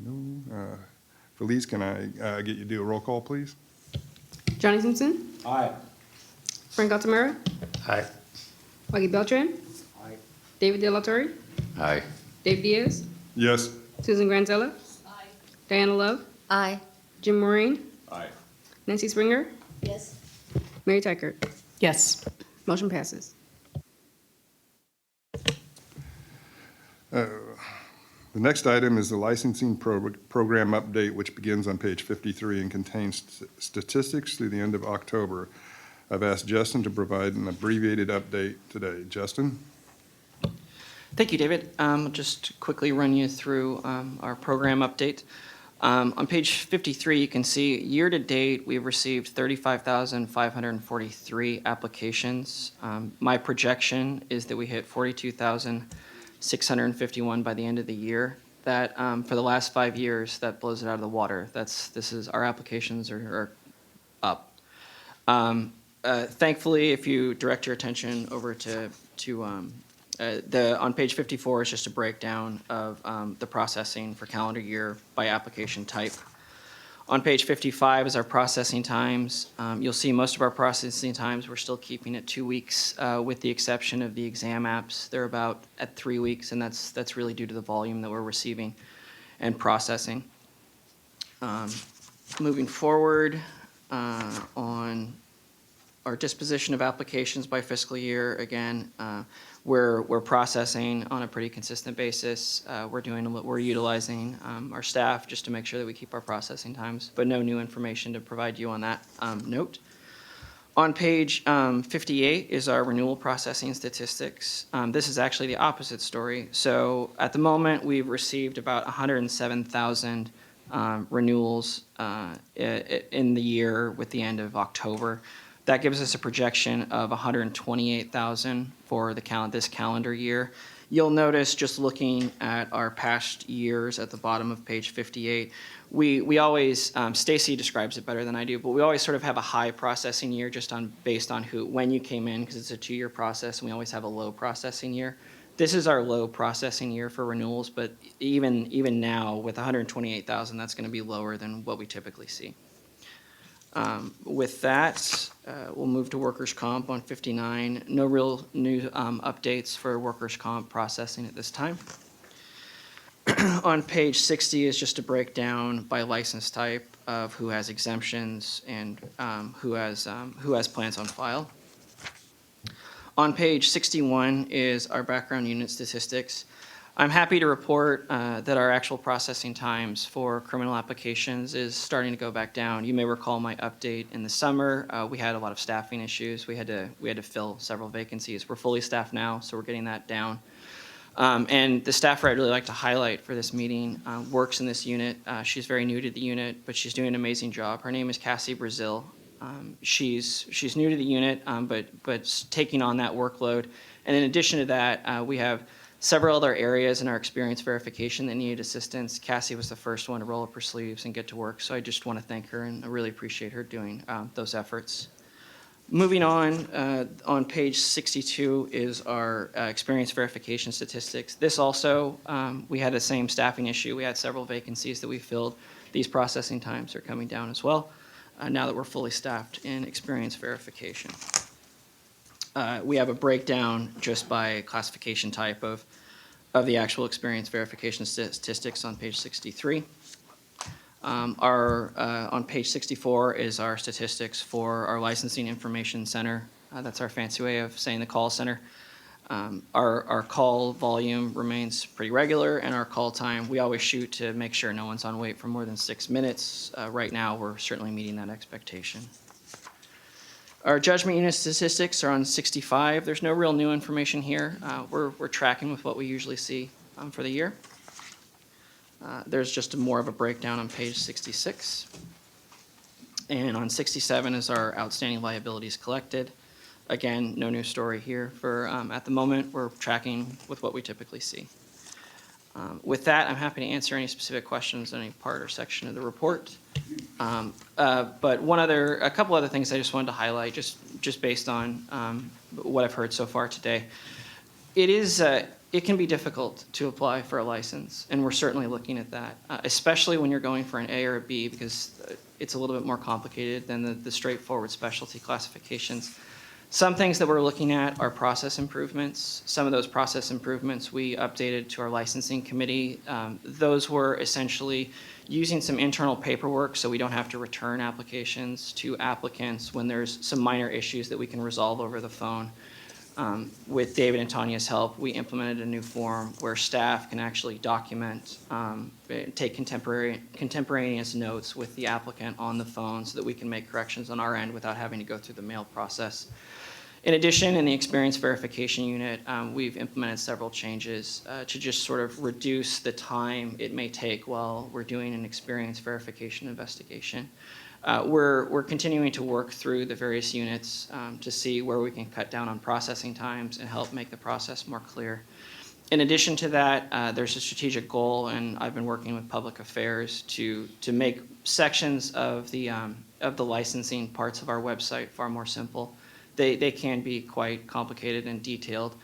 No. Felice, can I get you to do a roll call, please? Johnny Simpson. Aye. Frank Altamira. Aye. Maggie Beltran. Aye. David De La Torre. Aye. Dave Diaz. Yes. Susan Granzella. Aye. Diana Love. Aye. Jim Moraine. Aye. Nancy Springer. Yes. Mary Tykert. Yes. Motion passes. The next item is the licensing program update, which begins on page 53 and contains statistics through the end of October. I've asked Justin to provide an abbreviated update today. Justin? Thank you, David. I'll just quickly run you through our program update. On page 53, you can see year-to-date, we've received 35,543 applications. My projection is that we hit 42,651 by the end of the year. That, for the last 5 years, that blows it out of the water. Our applications are up. Thankfully, if you direct your attention over on page 54 is just a breakdown of the processing for calendar year by application type. On page 55 is our processing times. You'll see most of our processing times, we're still keeping at 2 weeks, with the exception of the exam apps. They're about at 3 weeks, and that's really due to the volume that we're receiving and processing. Moving forward on our disposition of applications by fiscal year, again, we're processing on a pretty consistent basis. We're utilizing our staff just to make sure that we keep our processing times, but no new information to provide you on that note. On page 58 is our renewal processing statistics. This is actually the opposite story. So at the moment, we've received about 107,000 renewals in the year with the end of October. That gives us a projection of 128,000 for this calendar year. You'll notice, just looking at our past years at the bottom of page 58, we always, Stacy describes it better than I do, but we always sort of have a high processing year just based on when you came in, because it's a 2-year process, and we always have a low processing year. This is our low processing year for renewals, but even now, with 128,000, that's going to be lower than what we typically see. With that, we'll move to workers' comp on 59. No real new updates for workers' comp processing at this time. On page 60 is just a breakdown by license type of who has exemptions and who has plans on file. On page 61 is our background unit statistics. I'm happy to report that our actual processing times for criminal applications is starting to go back down. You may recall my update in the summer. We had a lot of staffing issues. We had to fill several vacancies. We're fully staffed now, so we're getting that down. And the staffer I'd really like to highlight for this meeting works in this unit. She's very new to the unit, but she's doing an amazing job. Her name is Cassie Brazil. She's new to the unit, but taking on that workload. And in addition to that, we have several other areas in our experience verification that needed assistance. Cassie was the first one to roll up her sleeves and get to work, so I just want to thank her, and I really appreciate her doing those efforts. Moving on page 62 is our experience verification statistics. This also, we had the same staffing issue. We had several vacancies that we filled. These processing times are coming down as well, now that we're fully staffed in experience verification. We have a breakdown just by classification type of the actual experience verification statistics on page 63. On page 64 is our statistics for our licensing information center. That's our fancy way of saying the call center. Our call volume remains pretty regular, and our call time, we always shoot to make sure no one's on wait for more than 6 minutes. Right now, we're certainly meeting that expectation. Our judgment unit statistics are on 65. There's no real new information here. We're tracking with what we usually see for the year. There's just more of a breakdown on page 66. And on 67 is our outstanding liabilities collected. Again, no new story here for at the moment. We're tracking with what we typically see. With that, I'm happy to answer any specific questions on any part or section of the report. But a couple other things I just wanted to highlight, just based on what I've heard so far today. It can be difficult to apply for a license, and we're certainly looking at that, especially when you're going for an A or a B, because it's a little bit more complicated than the straightforward specialty classifications. Some things that we're looking at are process improvements. Some of those process improvements we updated to our licensing committee. Those were essentially using some internal paperwork so we don't have to return applications to applicants when there's some minor issues that we can resolve over the phone. With David and Tanya's help, we implemented a new form where staff can actually document, take contemporaneous notes with the applicant on the phone so that we can make corrections on our end without having to go through the mail process. In addition, in the experience verification unit, we've implemented several changes to just sort of reduce the time it may take while we're doing an experience verification investigation. We're continuing to work through the various units to see where we can cut down on processing times and help make the process more clear. In addition to that, there's a strategic goal, and I've been working with public affairs to make sections of the licensing parts of our website far more simple. They can be quite complicated and detailed,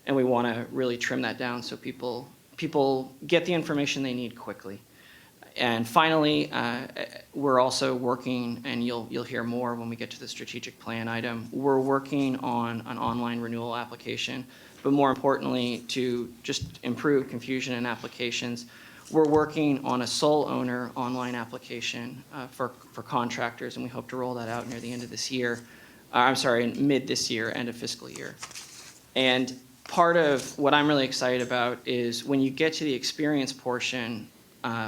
and we want to really trim that down so people get the information they need quickly. And finally, we're also working, and you'll hear more when we get to the strategic plan item, we're working on an online renewal application, but more importantly, to just improve confusion in applications, we're working on a sole owner online application for contractors, and we hope to roll that out near the end of this year. Mid this year, end of fiscal year. And part of what I'm really excited about is when you get to the experience portion,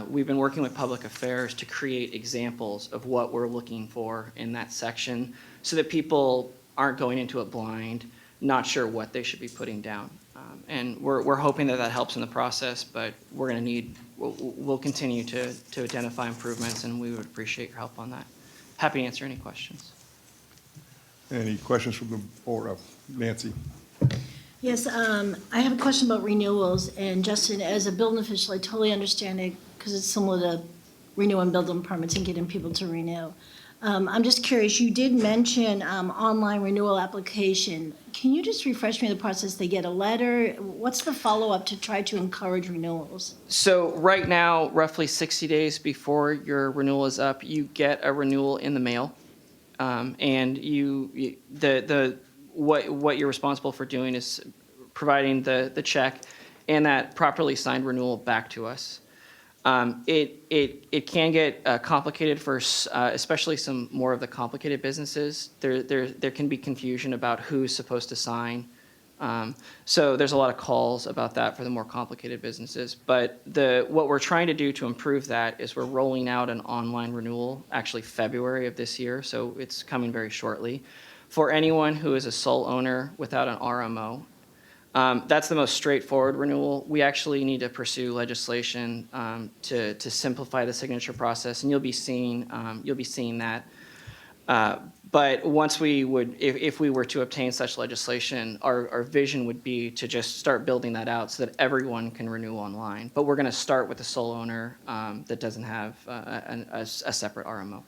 we've been working with public affairs to create examples of what we're looking for in that section so that people aren't going into it blind, not sure what they should be putting down. And we're hoping that helps in the process, but we'll continue to identify improvements, and we would appreciate your help on that. Happy to answer any questions. Any questions from the board? Nancy? Yes, I have a question about renewals, and Justin, as a building official, I totally understand it, because it's similar to renewing building permits and getting people to renew. I'm just curious, you did mention online renewal application. Can you just refresh me the process? They get a letter? What's the follow-up to try to encourage renewals? So right now, roughly 60 days before your renewal is up, you get a renewal in the mail. And what you're responsible for doing is providing the check and that properly signed renewal back to us. It can get complicated for especially some more of the complicated businesses. There can be confusion about who's supposed to sign. So there's a lot of calls about that for the more complicated businesses. But what we're trying to do to improve that is we're rolling out an online renewal, actually February of this year, so it's coming very shortly, for anyone who is a sole owner without an RMO. That's the most straightforward renewal. We actually need to pursue legislation to simplify the signature process, and you'll be seeing that. But once if we were to obtain such legislation, our vision would be to just start building that out so that everyone can renew online. But we're going to start with the sole owner that doesn't have a separate RMO.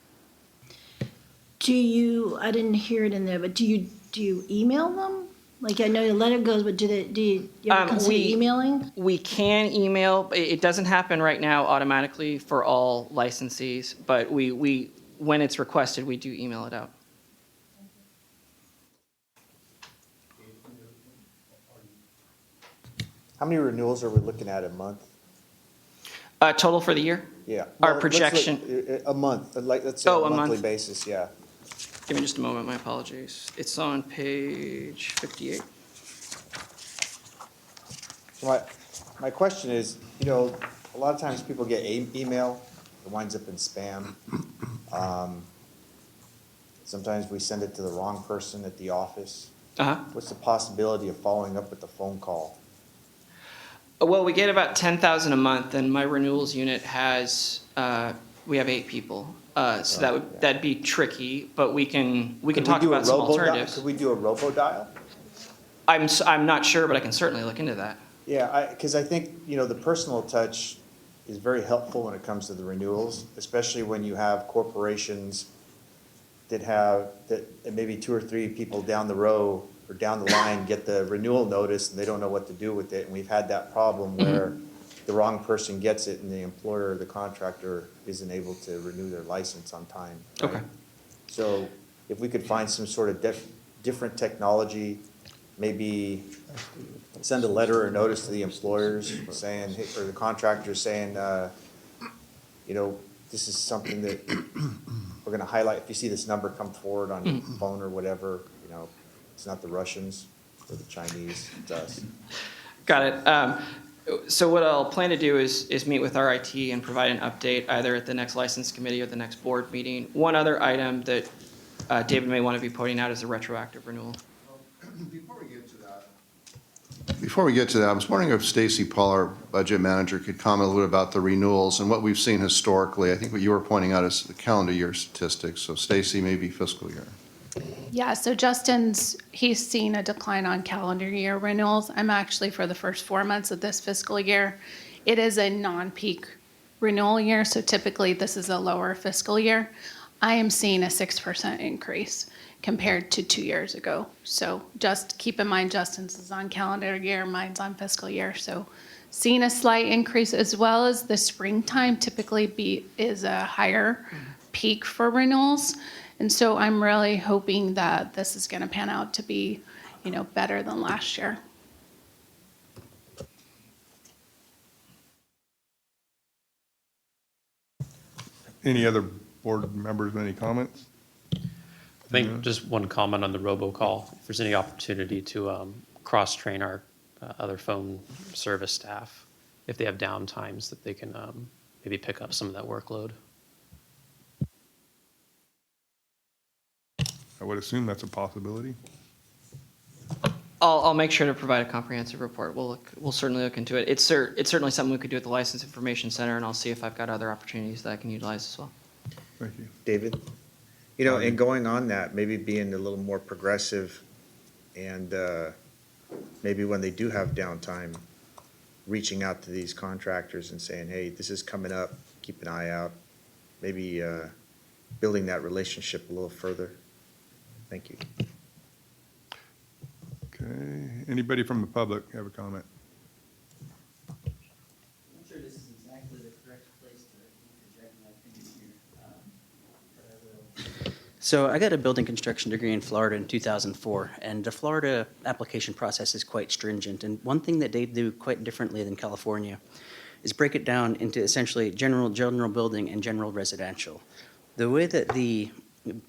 I didn't hear it in there, but do you email them? Like, I know the letter goes, but do you ever consider emailing? We can email. It doesn't happen right now automatically for all licensees, but when it's requested, we do email it out. How many renewals are we looking at a month? Total for the year? Yeah. Our Well, projection. A month, let's say Oh, on a a monthly month. basis, yeah. Give me just a moment, my apologies. It's on page 58. So my question is, a lot of times people get email, it winds up in spam. Sometimes we send it to the wrong person at the office. What's the possibility of following up with a phone call? Well, we get about 10,000 a month, and my renewals unit we have 8 people. So that'd be tricky, but we can talk about some alternatives. Could we do a robo-dial? I'm not sure, but I can certainly look into that. Yeah, because I think, the personal touch is very helpful when it comes to the renewals, especially when you have corporations that maybe 2 or 3 people down the row or down the line get the renewal notice and they don't know what to do with it. And we've had that problem where the wrong person gets it and the employer or the contractor isn't able to renew their license on time. Right? Okay. So if we could find some sort of different technology, maybe send a letter or notice to the employers saying, hey, or the contractors saying, this is something that we're going to highlight. If you see this number come forward on your phone or whatever, it's not the Russians or the Chinese, it's us. Got it. So what I'll plan to do is meet with our IT and provide an update either at the next license committee or the next board meeting. One other item that David may want to be pointing out is a retroactive renewal. Before we get to that, I was wondering if Stacy Paul, our budget manager, could comment a little bit about the renewals and what we've seen historically. I think what you were pointing out is the calendar year statistics. So Stacy, maybe fiscal year. Yeah, so he's seen a decline on calendar year renewals. I'm actually for the first 4 months of this fiscal year. It is a non-peak renewal year, so typically this is a lower fiscal year. I am seeing a 6% increase compared to 2 years ago. So just keep in mind, Justin's is on calendar year, mine's on fiscal year. So seeing a slight increase, as well as the springtime typically is a higher peak for renewals. And so I'm really hoping that this is going to pan out to be, better than last year. Any other board members with any comments? I think just one comment on the robocall. If there's any opportunity to cross-train our other phone service staff, if they have downtimes, that they can maybe pick up some of that workload. I would assume that's a possibility. I'll make sure to provide a comprehensive report. We'll certainly look into it. It's certainly something we could do at the License Information Center, and I'll see if I've got other opportunities that I can utilize as well. Thank you. David? And going on that, maybe being a little more progressive and maybe when they do have downtime, reaching out to these contractors and saying, hey, this is coming up, keep an eye out. Maybe building that relationship a little further. Thank you. Okay, anybody from the public have a comment? I'm sure this is exactly the correct place to interject my opinion here, but I will. So I got a building construction degree in Florida in 2004, and the Florida application process is quite stringent. And one thing that they do quite differently than California is break it down into essentially general building and general residential. The way that the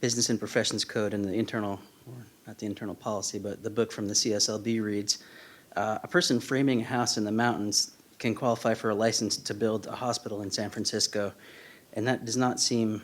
Business and Professions Code and the internal, or not the internal policy, but the book from the CSLB reads, a person framing a house in the mountains can qualify for a license to build a hospital in San Francisco, and that does not seem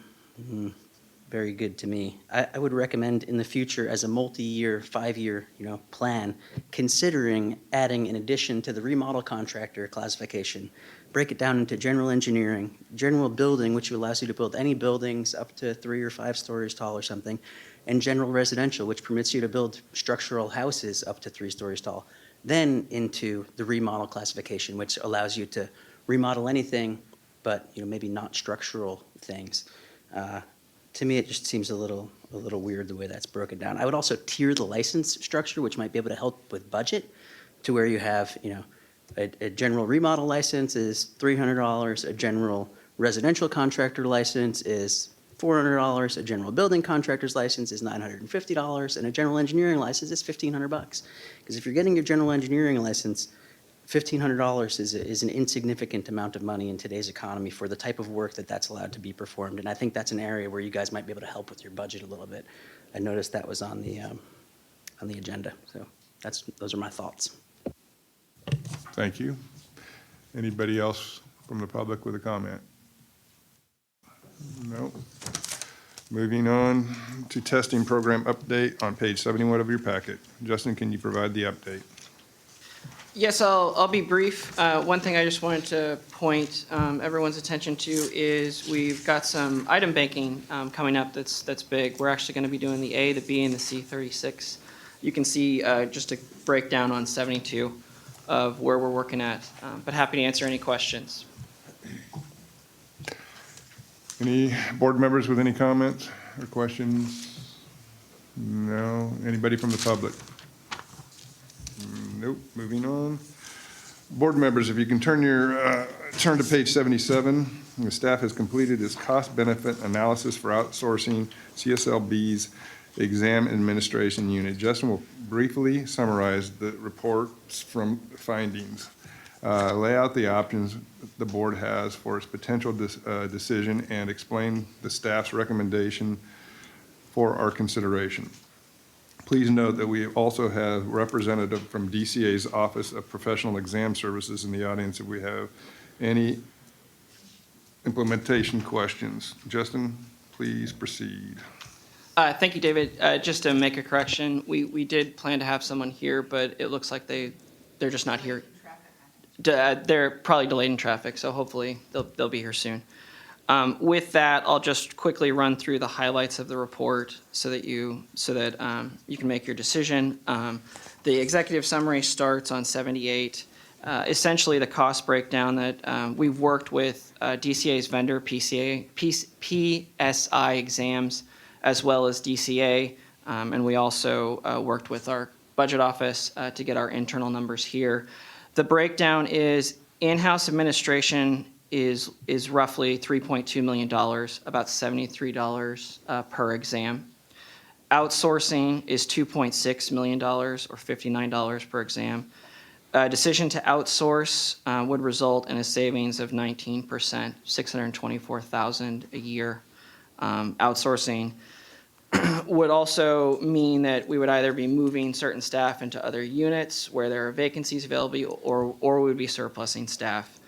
very good to me. I would recommend in the future, as a multi-year, 5-year, plan, considering adding, in addition to the remodel contractor classification, break it down into general engineering, general building, which allows you to build any buildings up to 3 or 5 stories tall or something, and general residential, which permits you to build structural houses up to 3 stories tall. Then into the remodel classification, which allows you to remodel anything, but maybe not structural things. To me, it just seems a little weird the way that's broken down. I would also tier the license structure, which might be able to help with budget, to where you have, a general remodel license is $300, a general residential contractor license is $400, a general building contractor's license is $950, and a general engineering license is $1,500. Because if you're getting your general engineering license, $1,500 is an insignificant amount of money in today's economy for the type of work that's allowed to be performed. And I think that's an area where you guys might be able to help with your budget a little bit. I noticed that was on the agenda. So those are my thoughts. Thank you. Anybody else from the public with a comment? No. Moving on to testing program update on page 71 of your packet. Justin, can you provide the update? Yes, I'll be brief. One thing I just wanted to point everyone's attention to is we've got some item banking coming up that's big. We're actually going to be doing the A, the B, and the C36. You can see just a breakdown on 72 of where we're working at, but happy to answer any questions. Any board members with any comments or questions? No. Anybody from the public? Nope. Moving on. Board members, if you can turn to page 77. The staff has completed its cost-benefit analysis for outsourcing CSLB's exam administration unit. Justin will briefly summarize the report's findings, lay out the options the board has for its potential decision, and explain the staff's recommendation for our consideration. Please note that we also have representative from DCA's Office of Professional Exam Services in the audience if we have any implementation questions. Justin, please proceed. Thank you, David. Just to make a correction, we did plan to have someone here, but it looks like they're just not here. They're probably delayed in traffic, so hopefully they'll be here soon. With that, I'll just quickly run through the highlights of the report so that you can make your decision. The executive summary starts on 78. Essentially, the cost breakdown that we've worked with DCA's vendor, PSI exams, as well as DCA, and we also worked with our budget office to get our internal numbers here. The breakdown is in-house administration is roughly $3.2 million, about $73 per exam. Outsourcing is $2.6 million, or $59 per exam. A decision to outsource would result in a savings of 19%, $624,000 a year. Outsourcing would also mean that we would either be moving certain staff into other units where there are vacancies available, or we would be surplusing staff.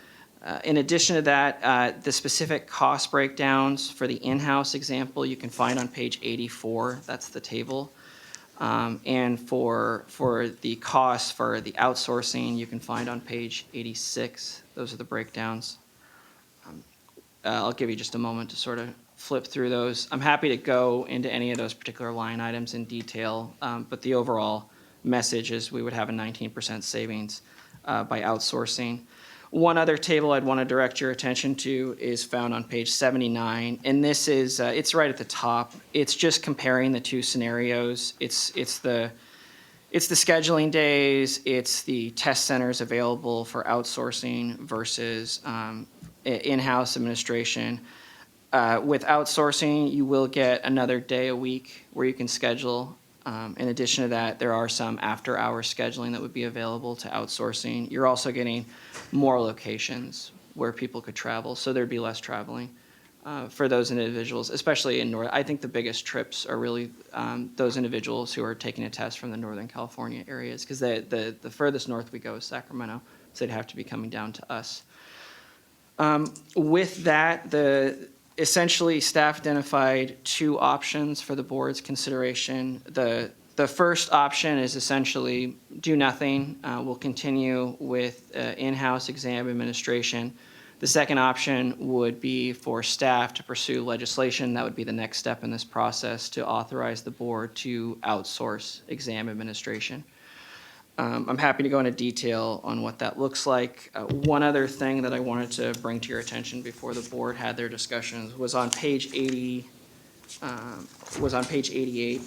In addition to that, the specific cost breakdowns for the in-house example you can find on page 84. That's the table. And for the costs for the outsourcing, you can find on page 86. Those are the breakdowns. I'll give you just a moment to sort of flip through those. I'm happy to go into any of those particular line items in detail, but the overall message is we would have a 19% savings by outsourcing. One other table I'd want to direct your attention to is found on page 79, and this is, it's right at the top. It's just comparing the two scenarios. It's the scheduling days, it's the test centers available for outsourcing versus in-house administration. With outsourcing, you will get another day a week where you can schedule. In addition to that, there are some after-hour scheduling that would be available to outsourcing. You're also getting more locations where people could travel, so there'd be less traveling for those individuals, especially in North. I think the biggest trips are really those individuals who are taking a test from the Northern California areas, because the furthest north we go is Sacramento, so they'd have to be coming down to us. With that, essentially, staff identified two options for the board's consideration. The first option is essentially do nothing. We'll continue with in-house exam administration. The second option would be for staff to pursue legislation. That would be the next step in this process, to authorize the board to outsource exam administration. I'm happy to go into detail on what that looks like. One other thing that I wanted to bring to your attention before the board had their discussions was on page 80, was on page 88.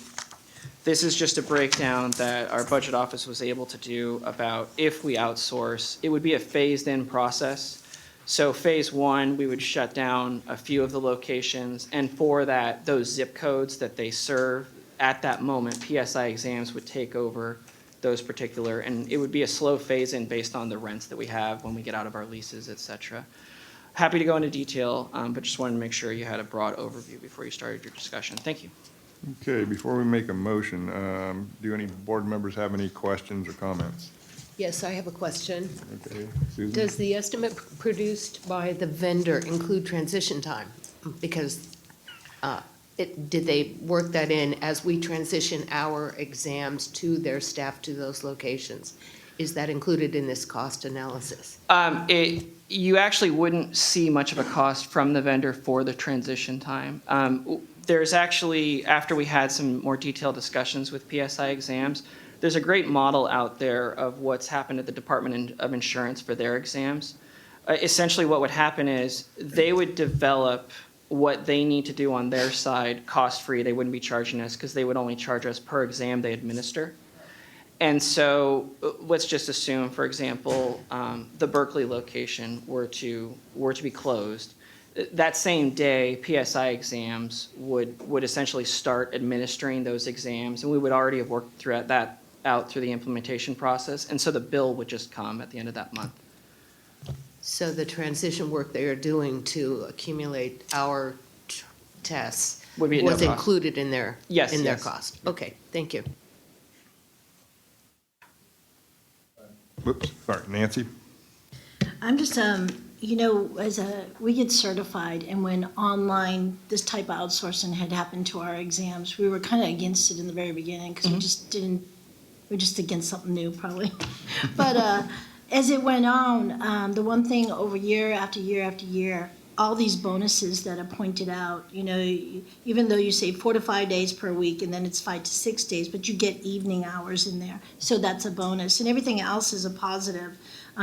This is just a breakdown that our budget office was able to do about if we outsource. It would be a phased-in process. So phase one, we would shut down a few of the locations, and for that, those zip codes that they serve, at that moment, PSI exams would take over those particular, and it would be a slow phase-in based on the rents that we have when we get out of our leases, et cetera. Happy to go into detail, but just wanted to make sure you had a broad overview before you started your discussion. Thank you. Okay, before we make a motion, do any board members have any questions or comments? Yes, I have a question. Okay, Susan? Does the estimate produced by the vendor include transition time? Because did they work that in as we transition our exams to their staff to those locations? Is that included in this cost analysis? You actually wouldn't see much of a cost from the vendor for the transition time. There's actually, after we had some more detailed discussions with PSI exams, there's a great model out there of what's happened at the Department of Insurance for their exams. Essentially what would happen is they would develop what they need to do on their side cost-free. They wouldn't be charging us because they would only charge us per exam they administer. And so let's just assume, for example, the Berkeley location were to be closed. That same day, PSI exams would essentially start administering those exams, and we would already have worked through that out through the implementation process, and so the bill would just come at the end of that month. So the transition work they are doing to accumulate our tests Would be at was no cost. included in their Yes, their yes. cost? Okay, thank you. Whoops, sorry, Nancy? I'm just, we get certified, and when online, this type of outsourcing had happened to our exams, we were kind of against it in the very beginning, because we're just against something new, probably. But as it went on, the one thing over year after year after year, all these bonuses that are pointed out, even though you say 4 to 5 days per week, and then it's 5 to 6 days, but you get evening hours in there. So that's a bonus, and everything else is a positive.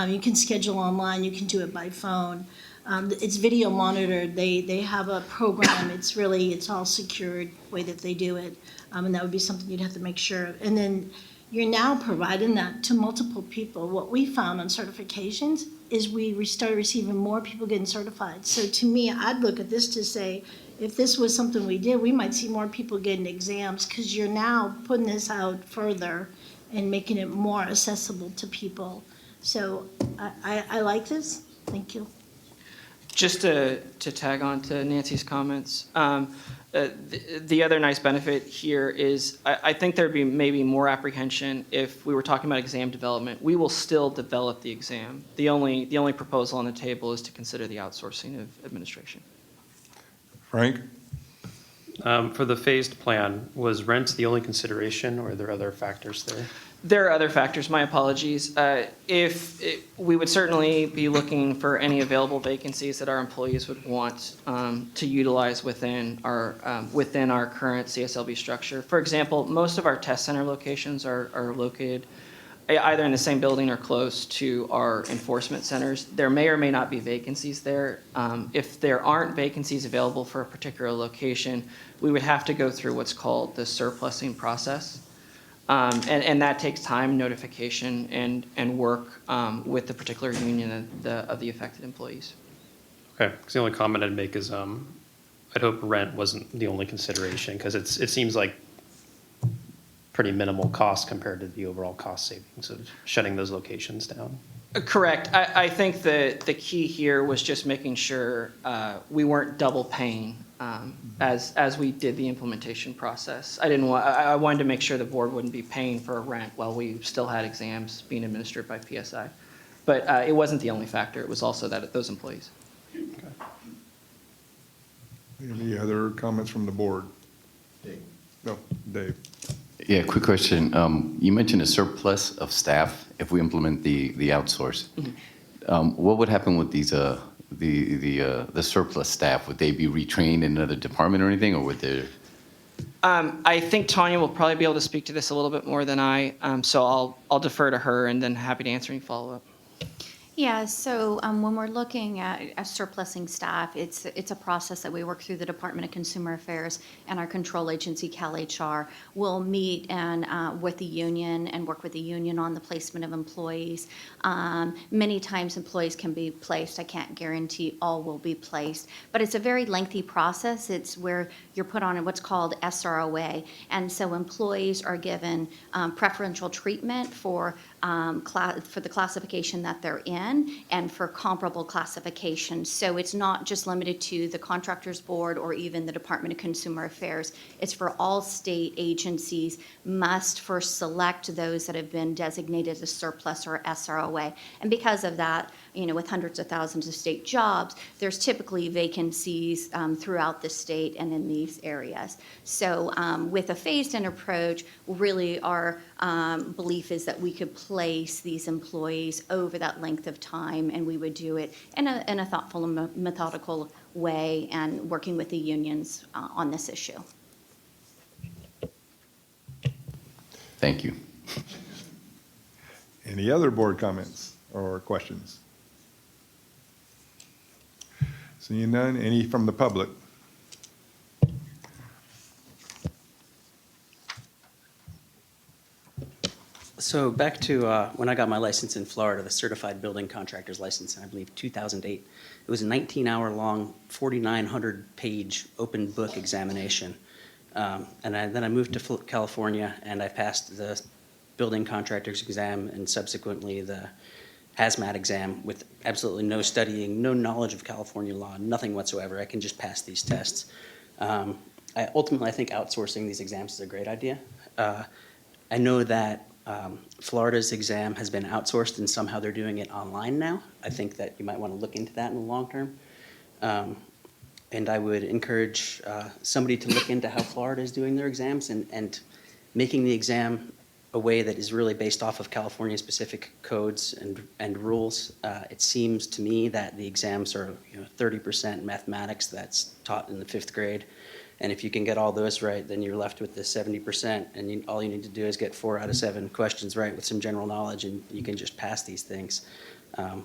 You can schedule online, you can do it by phone. It's video monitored, they have a program, it's all secured, way that they do it. And that would be something you'd have to make sure of. And then you're now providing that to multiple people. What we found on certifications is we started receiving more people getting certified. So to me, I'd look at this to say, if this was something we did, we might see more people getting exams, because you're now putting this out further and making it more accessible to people. So I like this. Thank you. Just to tag on to Nancy's comments, the other nice benefit here is I think there'd be maybe more apprehension if we were talking about exam development. We will still develop the exam. The only proposal on the table is to consider the outsourcing of administration. Frank? For the phased plan, was rent the only consideration, or are there other factors there? There are other factors, my apologies. We would certainly be looking for any available vacancies that our employees would want to utilize within our current CSLB structure. For example, most of our test center locations are located either in the same building or close to our enforcement centers. There may or may not be vacancies there. If there aren't vacancies available for a particular location, we would have to go through what's called the surplusing process. And that takes time, notification, and work with the particular union of the affected employees. Okay, 'cause the only comment I'd make is, I'd hope rent wasn't the only consideration, because it seems like pretty minimal cost compared to the overall cost savings of shutting those locations down. Correct. I think that the key here was just making sure we weren't double paying as we did the implementation process. I wanted to make sure the board wouldn't be paying for rent while we still had exams being administered by PSI. But it wasn't the only factor. It was also those employees. Any other comments from the board? Dave. No, Dave. Yeah, quick question. You mentioned a surplus of staff if we implement the outsource. What would happen with these the surplus staff? Would they be retrained in another department or anything, or would they? I think Tanya will probably be able to speak to this a little bit more than I, so I'll defer to her and then happy to answer any follow-up. Yeah, so when we're looking at surplusing staff, it's a process that we work through the Department of Consumer Affairs and our control agency, CalHR. We'll meet and with the union and work with the union on the placement of employees. Many times employees can be placed. I can't guarantee all will be placed, but it's a very lengthy process. It's where you're put on what's called SROA, and so employees are given preferential treatment for the classification that they're in and for comparable classifications. So it's not just limited to the Contractors Board or even the Department of Consumer Affairs. It's for all state agencies must first select those that have been designated as surplus or SROA. And because of that, with hundreds of thousands of state jobs, there's typically vacancies throughout the state and in these areas. So with a phased-in approach, really our belief is that we could place these employees over that length of time, and we would do it in a thoughtful and methodical way and working with the unions on this issue. Thank you. Any other board comments or questions? Seeing none, any from the public? So back to when I got my license in Florida, the certified building contractor's license, I believe 2008. It was a 19-hour-long, 4,900-page open book examination. Then I moved to California, and I passed the building contractor's exam and subsequently the hazmat exam with absolutely no studying, no knowledge of California law, nothing whatsoever. I can just pass these tests. Ultimately, I think outsourcing these exams is a great idea. I know that Florida's exam has been outsourced and somehow they're doing it online now. I think that you might want to look into that in the long term. And I would encourage somebody to look into how Florida is doing their exams and making the exam a way that is really based off of California-specific codes and rules. It seems to me that the exams are 30% mathematics that's taught in the 5th grade. And if you can get all those right, then you're left with the 70%, and all you need to do is get 4 out of 7 questions right with some general knowledge, and you can just pass these things,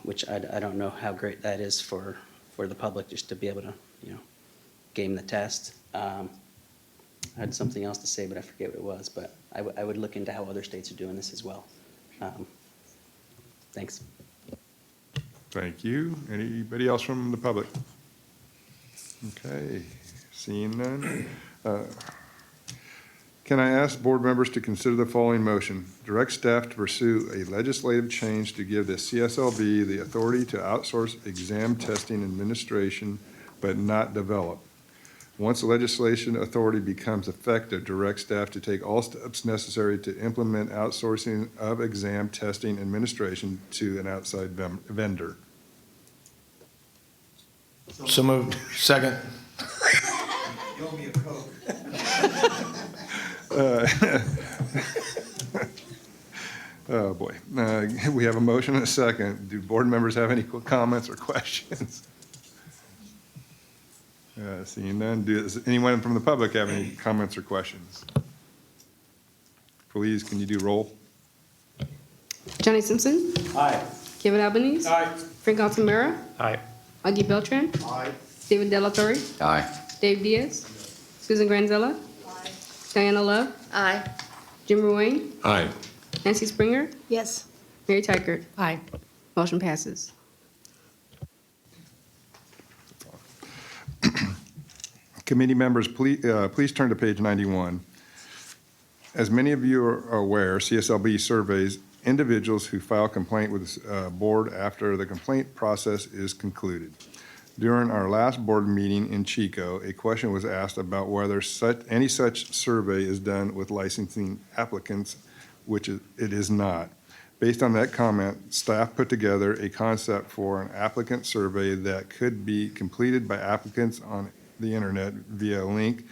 which I don't know how great that is for the public just to be able to, game the test. I had something else to say, but I forget what it was, but I would look into how other states are doing this as well. Thanks. Thank you. Anybody else from the public? Okay. Seeing none, can I ask board members to consider the following motion? Direct staff to pursue a legislative change to give the CSLB the authority to outsource exam testing administration, but not develop. Once the legislation authority becomes effective, direct staff to take all steps necessary to implement outsourcing of exam testing administration to an outside vendor. So moved. Second. You owe me a Coke. Oh, boy. We have a motion and a second. Do board members have any comments or questions? Seeing none, does anyone from the public have any comments or questions? Please, can you do roll? Johnny Simpson. Aye. Kevin Albanese. Aye. Frank Altamira. Aye. Augie Beltran. Aye. David Delatorre. Aye. Dave Diaz. Susan Granzella. Diana Love. Aye. Jim Ruane. Aye. Nancy Springer. Yes. Mary Tykert. Aye. Motion passes. Committee members, please turn to page 91. As many of you are aware, CSLB surveys individuals who file complaint with the board after the complaint process is concluded. During our last board meeting in Chico, a question was asked about whether any such survey is done with licensing applicants, which it is not. Based on that comment, staff put together a concept for an applicant survey that could be completed by applicants on the internet via a link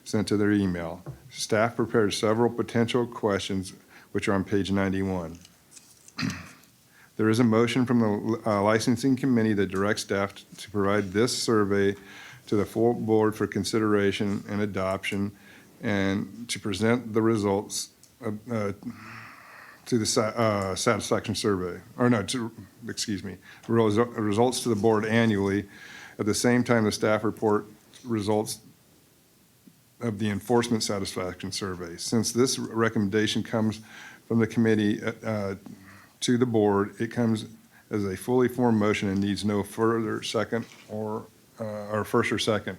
sent to their email. Staff prepared several potential questions, which are on page 91. There is a motion from the licensing committee that directs staff to provide this survey to the full board for consideration and adoption, and to present the results to the satisfaction survey, results to the board annually. At the same time, the staff report results of the enforcement satisfaction survey. Since this recommendation comes from the committee to the board, it comes as a fully formed motion and needs no further second or first or second.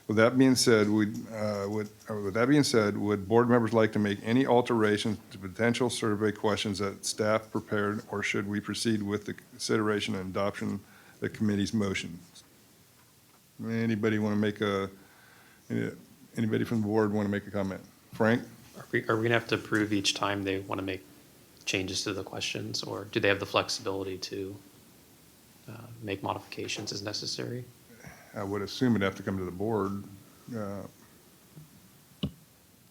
With that being said, would board members like to make any alterations to potential survey questions that staff prepared, or should we proceed with the consideration and adoption of the committee's motions? Anybody want to make anybody from the board want to make a comment? Frank? Are we gonna have to approve each time they want to make changes to the questions, or do they have the flexibility to make modifications as necessary? I would assume it'd have to come to the board.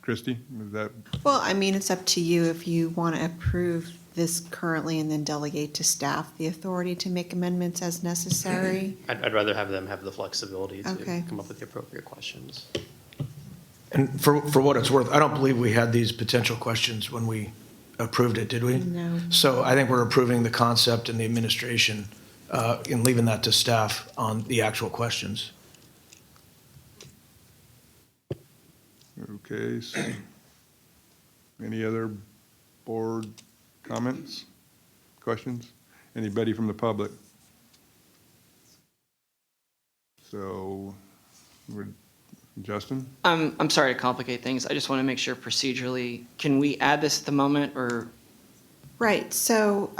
Christie, is that? Well, I mean, it's up to you if you want to approve this currently and then delegate to staff the authority to make amendments as necessary. I'd rather have them have the flexibility to Okay. come up with the appropriate questions. And for what it's worth, I don't believe we had these potential questions when we approved it, did we? No. So I think we're approving the concept and the administration and leaving that to staff on the actual questions. Okay. So any other board comments, questions? Anybody from the public? So, Justin? I'm sorry to complicate things. I just want to make sure procedurally, can we add this at the moment, or? Right, so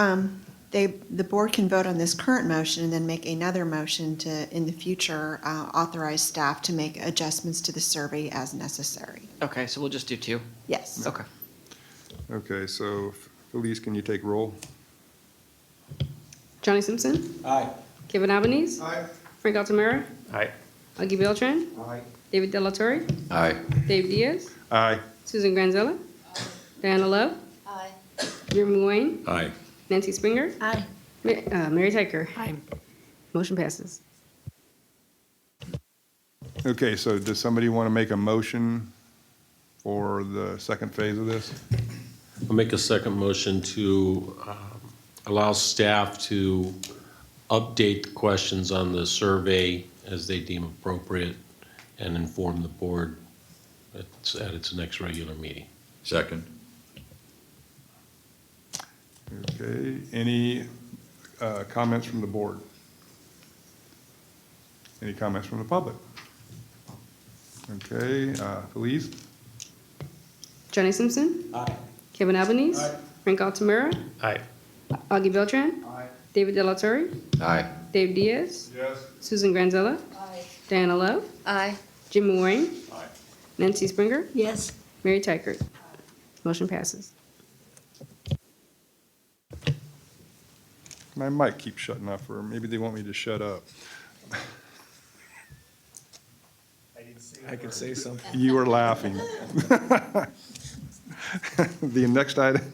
the board can vote on this current motion and then make another motion to, in the future, authorize staff to make adjustments to the survey as necessary. Okay, so we'll just do two? Yes. Okay. Okay, so Felice, can you take roll? Johnny Simpson. Aye. Kevin Albanese. Aye. Frank Altamira. Aye. Augie Beltran. Aye. David Delatorre. Aye. Dave Diaz. Aye. Susan Granzella. Diana Love. Aye. Jim Ruane. Aye. Nancy Springer. Aye. Mary Tykert. Aye. Motion passes. Okay, so does somebody want to make a motion for the second phase of this? I'll make a second motion to allow staff to update questions on the survey as they deem appropriate and inform the board at its next regular meeting. Second. Okay, any comments from the board? Any comments from the public? Okay, Felice? Johnny Simpson. Aye. Kevin Albanese. Aye. Frank Altamira. Aye. Augie Beltran. Aye. David Delatorre. Aye. Dave Diaz. Yes. Susan Granzella. Aye. Diana Love. Aye. Jim Ruane. Aye. Nancy Springer. Yes. Mary Tykert. Motion passes. My mic keeps shutting off, or maybe they want me to shut up. I could say something. You were laughing. The next item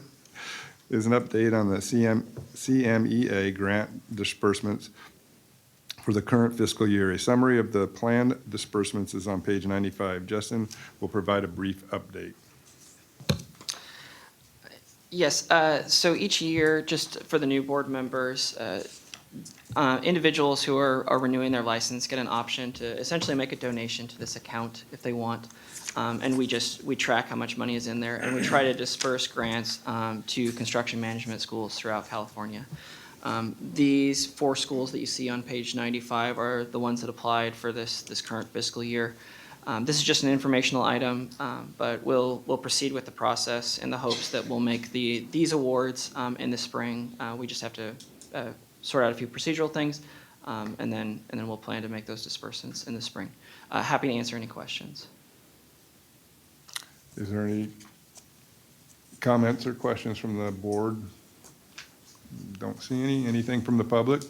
is an update on the CMEA grant disbursements for the current fiscal year. A summary of the planned disbursements is on page 95. Justin will provide a brief update. Yes, so each year, just for the new board members, individuals who are renewing their license get an option to essentially make a donation to this account if they want. And we track how much money is in there, and we try to disperse grants to construction management schools throughout California. These 4 schools that you see on page 95 are the ones that applied for this current fiscal year. This is just an informational item, but we'll proceed with the process in the hopes that we'll make these awards in the spring. We just have to sort out a few procedural things, and then we'll plan to make those disbursements in the spring. Happy to answer any questions. Is there any comments or questions from the board? Don't see any. Anything from the public?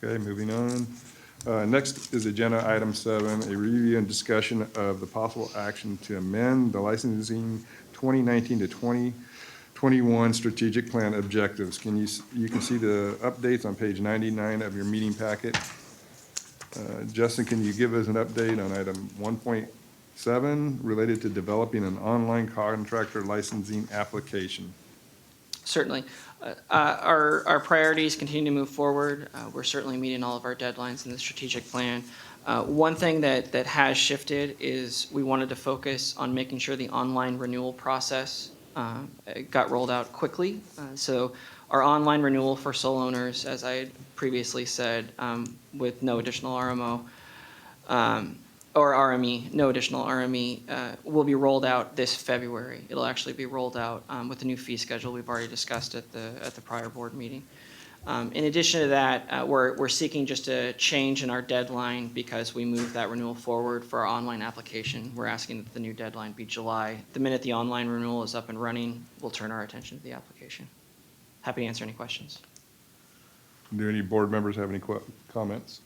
Okay, moving on. Next is agenda item 7, a review and discussion of the possible action to amend the licensing 2019 to 2021 strategic plan objectives. You can see the updates on page 99 of your meeting packet. Justin, can you give us an update on item 1.7 related to developing an online contractor licensing application? Certainly. Our priorities continue to move forward. We're certainly meeting all of our deadlines in the strategic plan. One thing that has shifted is we wanted to focus on making sure the online renewal process got rolled out quickly. So our online renewal for sole owners, as I had previously said, with no additional RMO, or RME, no additional RME, will be rolled out this February. It'll actually be rolled out with the new fee schedule we've already discussed at the prior board meeting. In addition to that, we're seeking just a change in our deadline because we moved that renewal forward for our online application. We're asking that the new deadline be July. The minute the online renewal is up and running, we'll turn our attention to the application. Happy to answer any questions. Do any board members have any comments?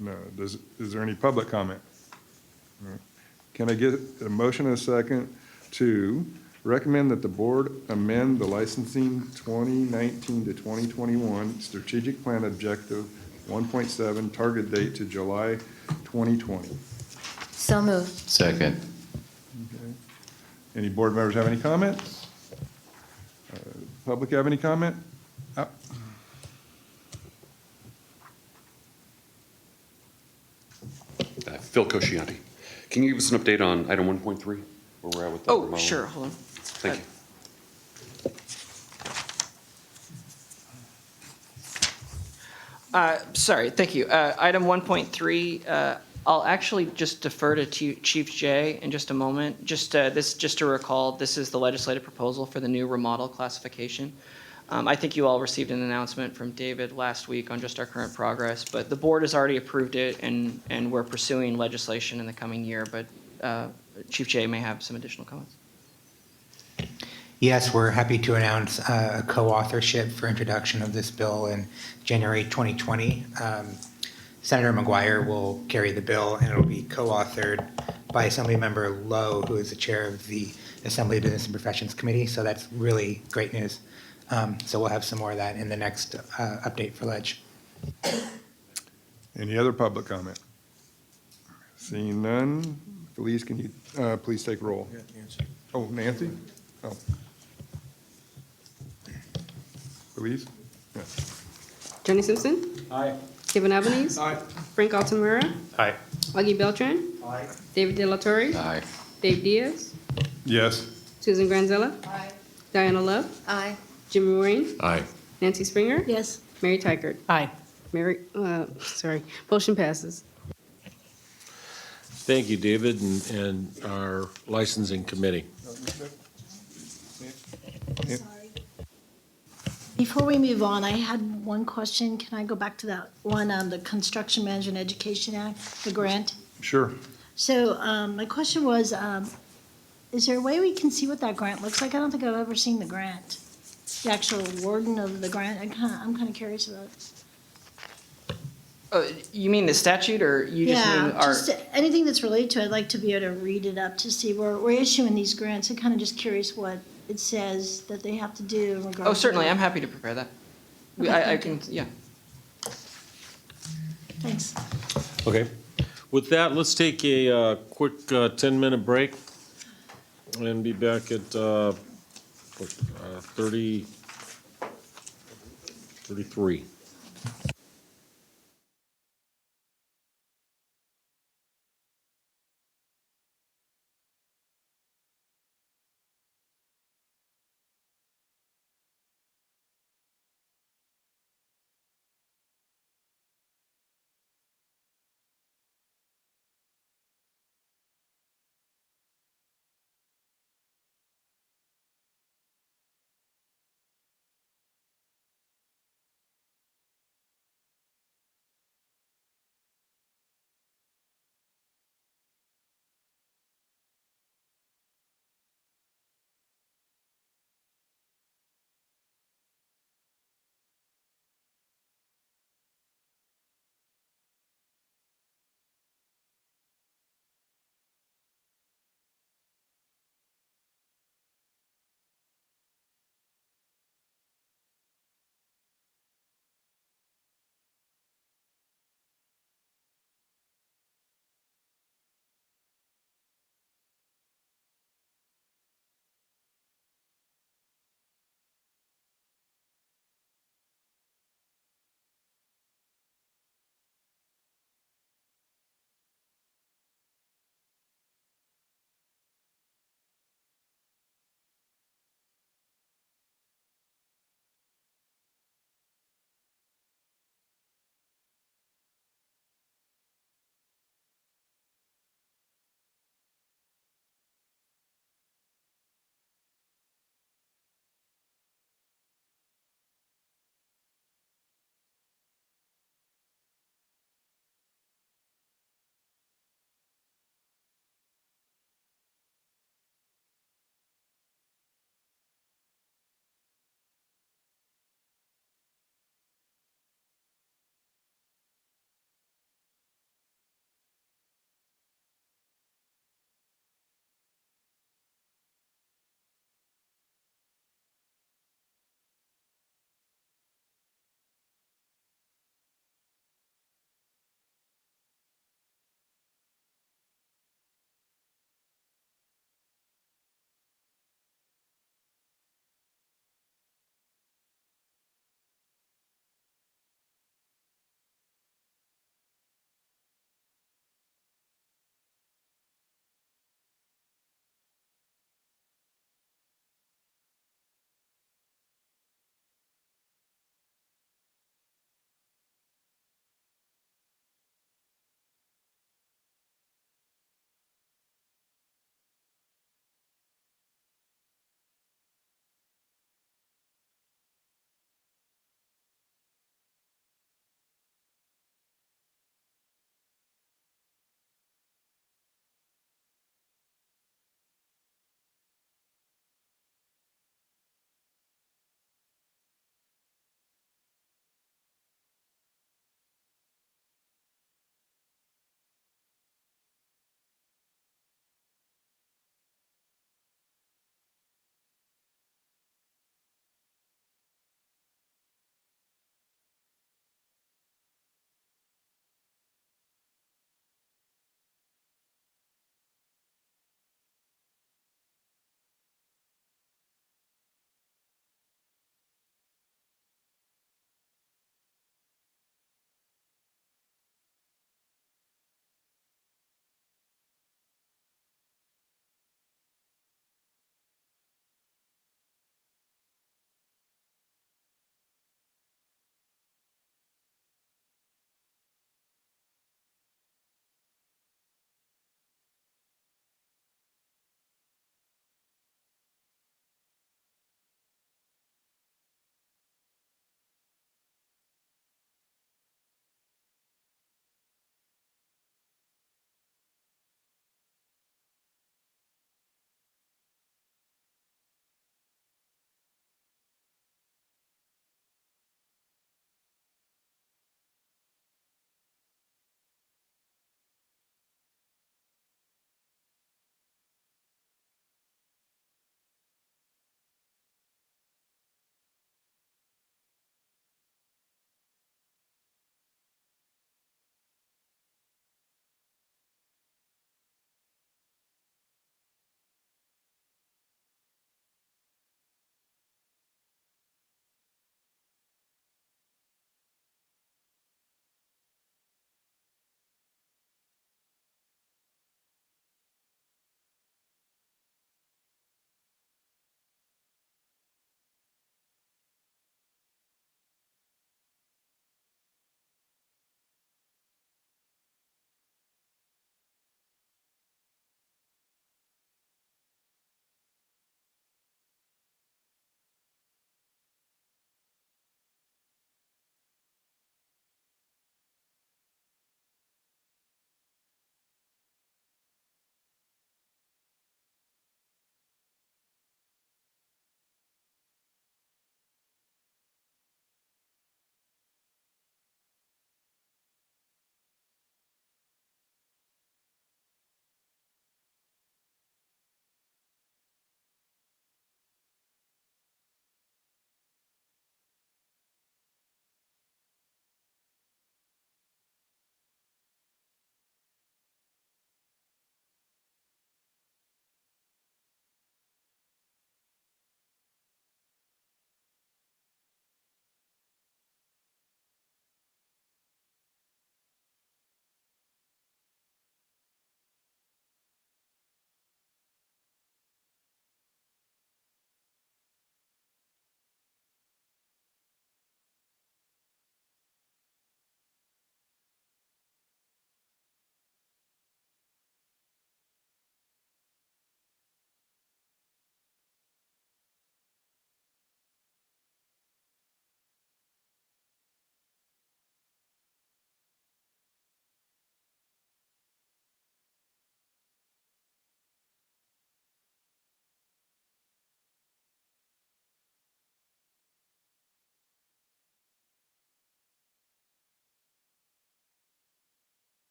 No. Is there any public comment? No. Can I get a motion and a second to recommend that the board amend the licensing 2019 to 2021 strategic plan objective 1.7 target date to July 2020? So moved. Second. Okay. Any board members have any comments? Public have any comment? Phil Coscianti. Can you give us an update on item 1.3, where we're at with the remodeling? Sure, hold on. Thank you. Sorry, thank you. Item 1.3, I'll actually just defer to Chief Jay in just a moment. Just to recall, this is the legislative proposal for the new remodel classification. I think you all received an announcement from David last week on just our current progress, but the board has already approved it, and we're pursuing legislation in the coming year, but Chief Jay may have some additional comments. Yes, we're happy to announce a co-authorship for introduction of this bill in January 2020. Senator McGuire will carry the bill, and it will be co-authored by Assemblymember Lowe, who is the chair of the Assembly Business and Professions Committee, so that's really great news. So we'll have some more of that in the next update for Ledge. Any other public comment? Seeing none, Felice, can you please take roll? Yeah, Nancy. Oh, Nancy? Oh. Felice? Yes. Jenny Simpson. Aye. Kevin Albanese. Aye. Frank Altamura. Aye. Augie Beltran. Aye. David De La Torre. Aye. Dave Diaz. Yes. Susan Granzella. Aye. Diana Love. Aye. Jimmy Maureen. Aye. Nancy Springer. Yes. Mary Tykert. Aye. Motion passes. Thank you, David, and our licensing committee. Before we move on, I had one question. Can I go back to that one on the Construction Management Education Act, the grant? Sure. So my question was, is there a way we can see what that grant looks like? I don't think I've ever seen the grant, the actual wording of the grant. I'm kind of curious about it. You mean the statute, or you just mean Yeah, our? just anything that's related to it, I'd like to be able to read it up to see where we're issuing these grants. I'm kind of just curious what it says that they have to do in regards to. Oh, certainly, that. I'm happy to prepare that. Okay, I thank can, yeah. Thanks. Okay. With that, let's take a quick 10-minute break and be back at 33.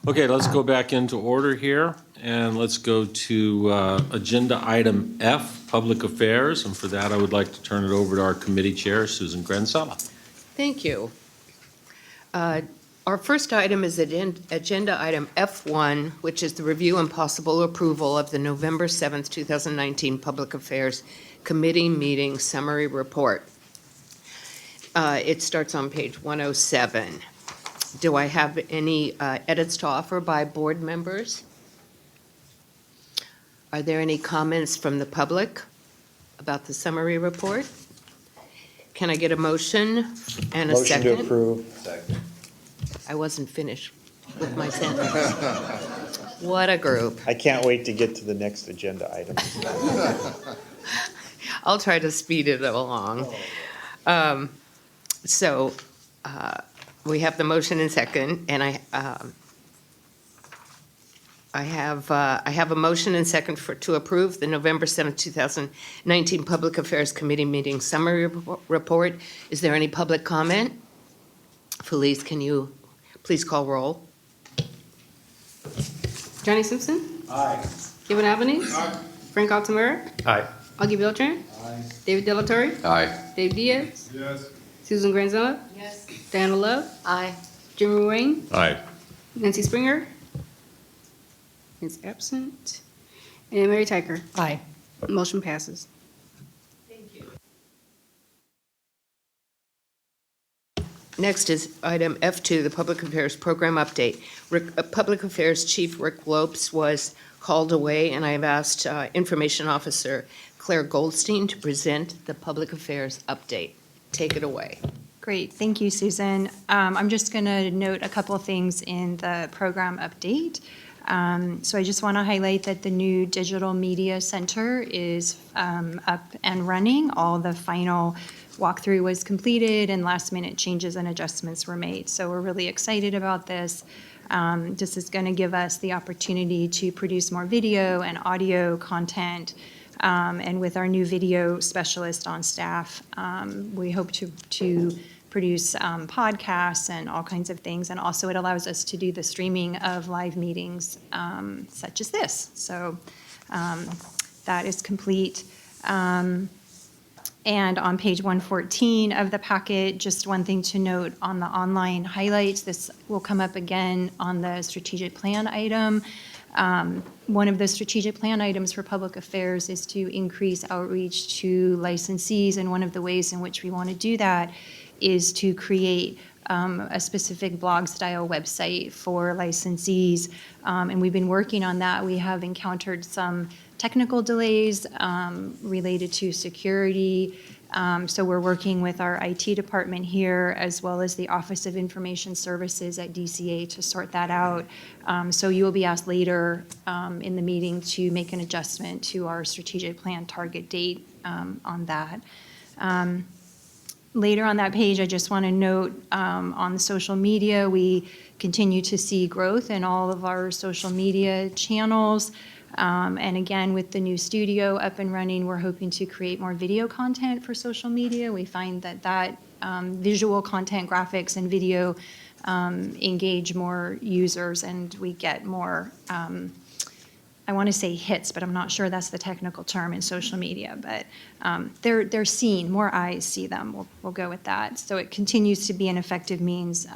Okay, let's go back into order here, and let's go to Agenda Item F, Public Affairs, and for that, I would like to turn it over to our committee chair, Susan Grensella. Thank you. Our first item is Agenda Item F1, which is the review and possible approval of the November 7th, 2019 Public Affairs Committee Meeting Summary Report. It starts on page 107. Do I have any edits to offer by board members? Are there any comments from the public about the summary report? Can I get a motion and a second? Motion to approve. Second. I wasn't finished with my sentence. What a group. I can't wait to get to the next agenda item. I'll try to speed it along. So we have the motion and second, and I have a motion and second to approve the November 7th, 2019 Public Affairs Committee Meeting Summary Report. Is there any public comment? Felice, can you please call roll? Johnny Simpson. Aye. Kevin Albanese. Frank Altamura. Aye. Augie Beltran. David Delatorre. Aye. Dave Diaz. Yes. Susan Granzella. Yes. Diana Love. Aye. Jimmy Wayne. Aye. Nancy Springer is absent. And Mary Tyker. Aye. Motion passes. Next is item F2, the Public Affairs Program Update. Public Affairs Chief Rick Lopes was called away, and I have asked Information Officer Claire Goldstein to present the Public Affairs Update. Take it away. Great, thank you, Susan. I'm just going to note a couple of things in the program update. So I just want to highlight that the new Digital Media Center is up and running. All the final walkthrough was completed and last-minute changes and adjustments were made. So we're really excited about this. This is going to give us the opportunity to produce more video and audio content. And with our new video specialist on staff, we hope to produce podcasts and all kinds of things. And also it allows us to do the streaming of live meetings such as this. So that is complete. And on page 114 of the packet, just one thing to note on the online highlights. This will come up again on the strategic plan item. One of the strategic plan items for public affairs is to increase outreach to licensees, and one of the ways in which we want to do that is to create a specific blog-style website for licensees, and we've been working on that. We have encountered some technical delays related to security, so we're working with our IT department here as well as the Office of Information Services at DCA to sort that out. So you will be asked later in the meeting to make an adjustment to our strategic plan target date on that. Later on that page, I just want to note on the social media, we continue to see growth in all of our social media channels. And again, with the new studio up and running, we're hoping to create more video content for social media. We find that visual content, graphics, and video engage more users, and we get more, I want to say hits, but I'm not sure that's the technical term in social media, but they're seen, more eyes see them. We'll go with that. So it continues to be an effective means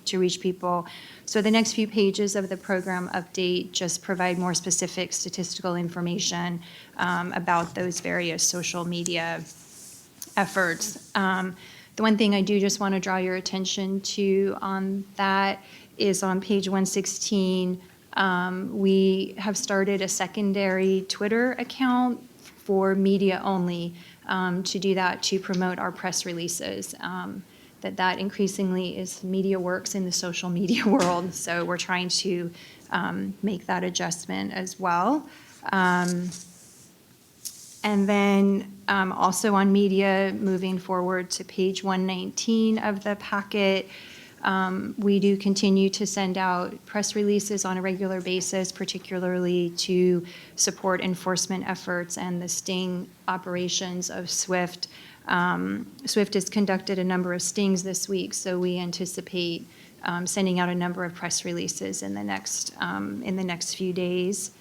to reach people. So the next few pages of the program update just provide more specific statistical information about those various social media efforts. The one thing I do just want to draw your attention to on that is on page 116, we have started a secondary Twitter account for media only to do that, to promote our press releases. That increasingly is media works in the social media world, so we're trying to make that adjustment as well. And then also on media, moving forward to page 119 of the packet, we do continue to send out press releases on a regular basis, particularly to support enforcement efforts and the sting operations of SWIFT. SWIFT has conducted a number of stings this week, so we anticipate sending out a number of press releases in the next few days.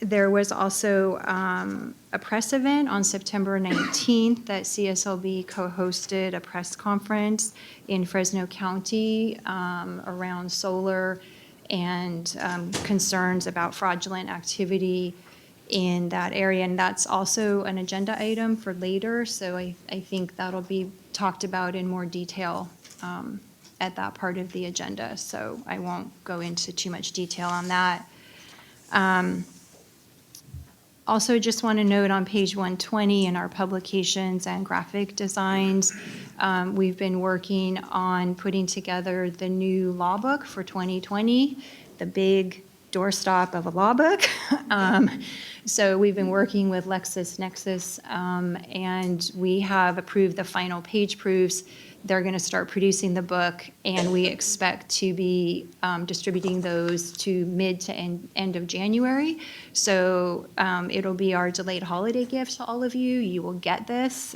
There was also a press event on September 19th that CSLB co-hosted a press conference in Fresno County around solar and concerns about fraudulent activity in that area. And that's also an agenda item for later, so I think that'll be talked about in more detail at that part of the agenda. So I won't go into too much detail on that. Also, just want to note on page 120 in our publications and graphic designs, we've been working on putting together the new law book for 2020, the big doorstop of a law book. So we've been working with LexisNexis, and we have approved the final page proofs. They're going to start producing the book, and we expect to be distributing those to mid to end of January. So it'll be our delayed holiday gift to all of you. You will get this.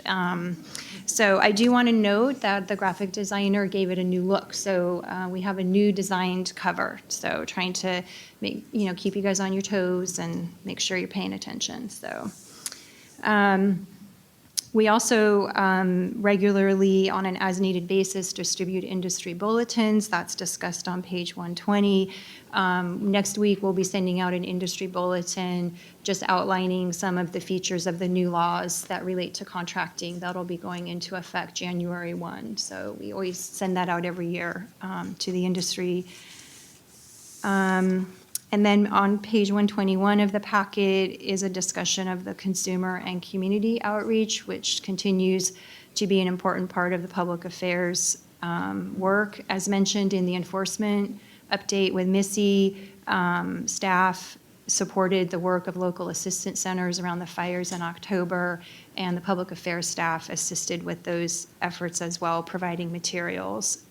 So I do want to note that the graphic designer gave it a new look. So we have a new designed cover. So trying to keep you guys on your toes and make sure you're paying attention. So. We also regularly, on an as-needed basis, distribute industry bulletins. That's discussed on page 120. Next week, we'll be sending out an industry bulletin just outlining some of the features of the new laws that relate to contracting. That'll be going into effect January 1. So we always send that out every year to the industry. And then on page 121 of the packet is a discussion of the consumer and community outreach, which continues to be an important part of the public affairs work. As mentioned in the enforcement update with Missy, staff supported the work of local assistance centers around the fires in October, and the public affairs staff assisted with those efforts as well, providing materials.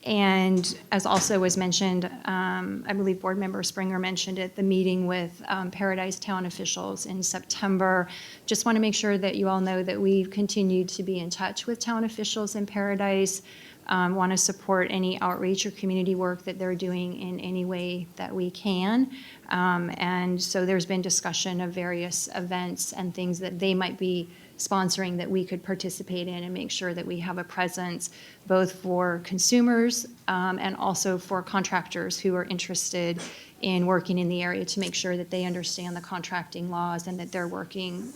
And as also was mentioned, I believe Board Member Springer mentioned it, the meeting with Paradise Town officials in September. Just want to make sure that you all know that we've continued to be in touch with town officials in Paradise, want to support any outreach or community work that they're doing in any way that we can. And so there's been discussion of various events and things that they might be sponsoring that we could participate in and make sure that we have a presence both for consumers and also for contractors who are interested in working in the area to make sure that they understand the contracting laws and that they're working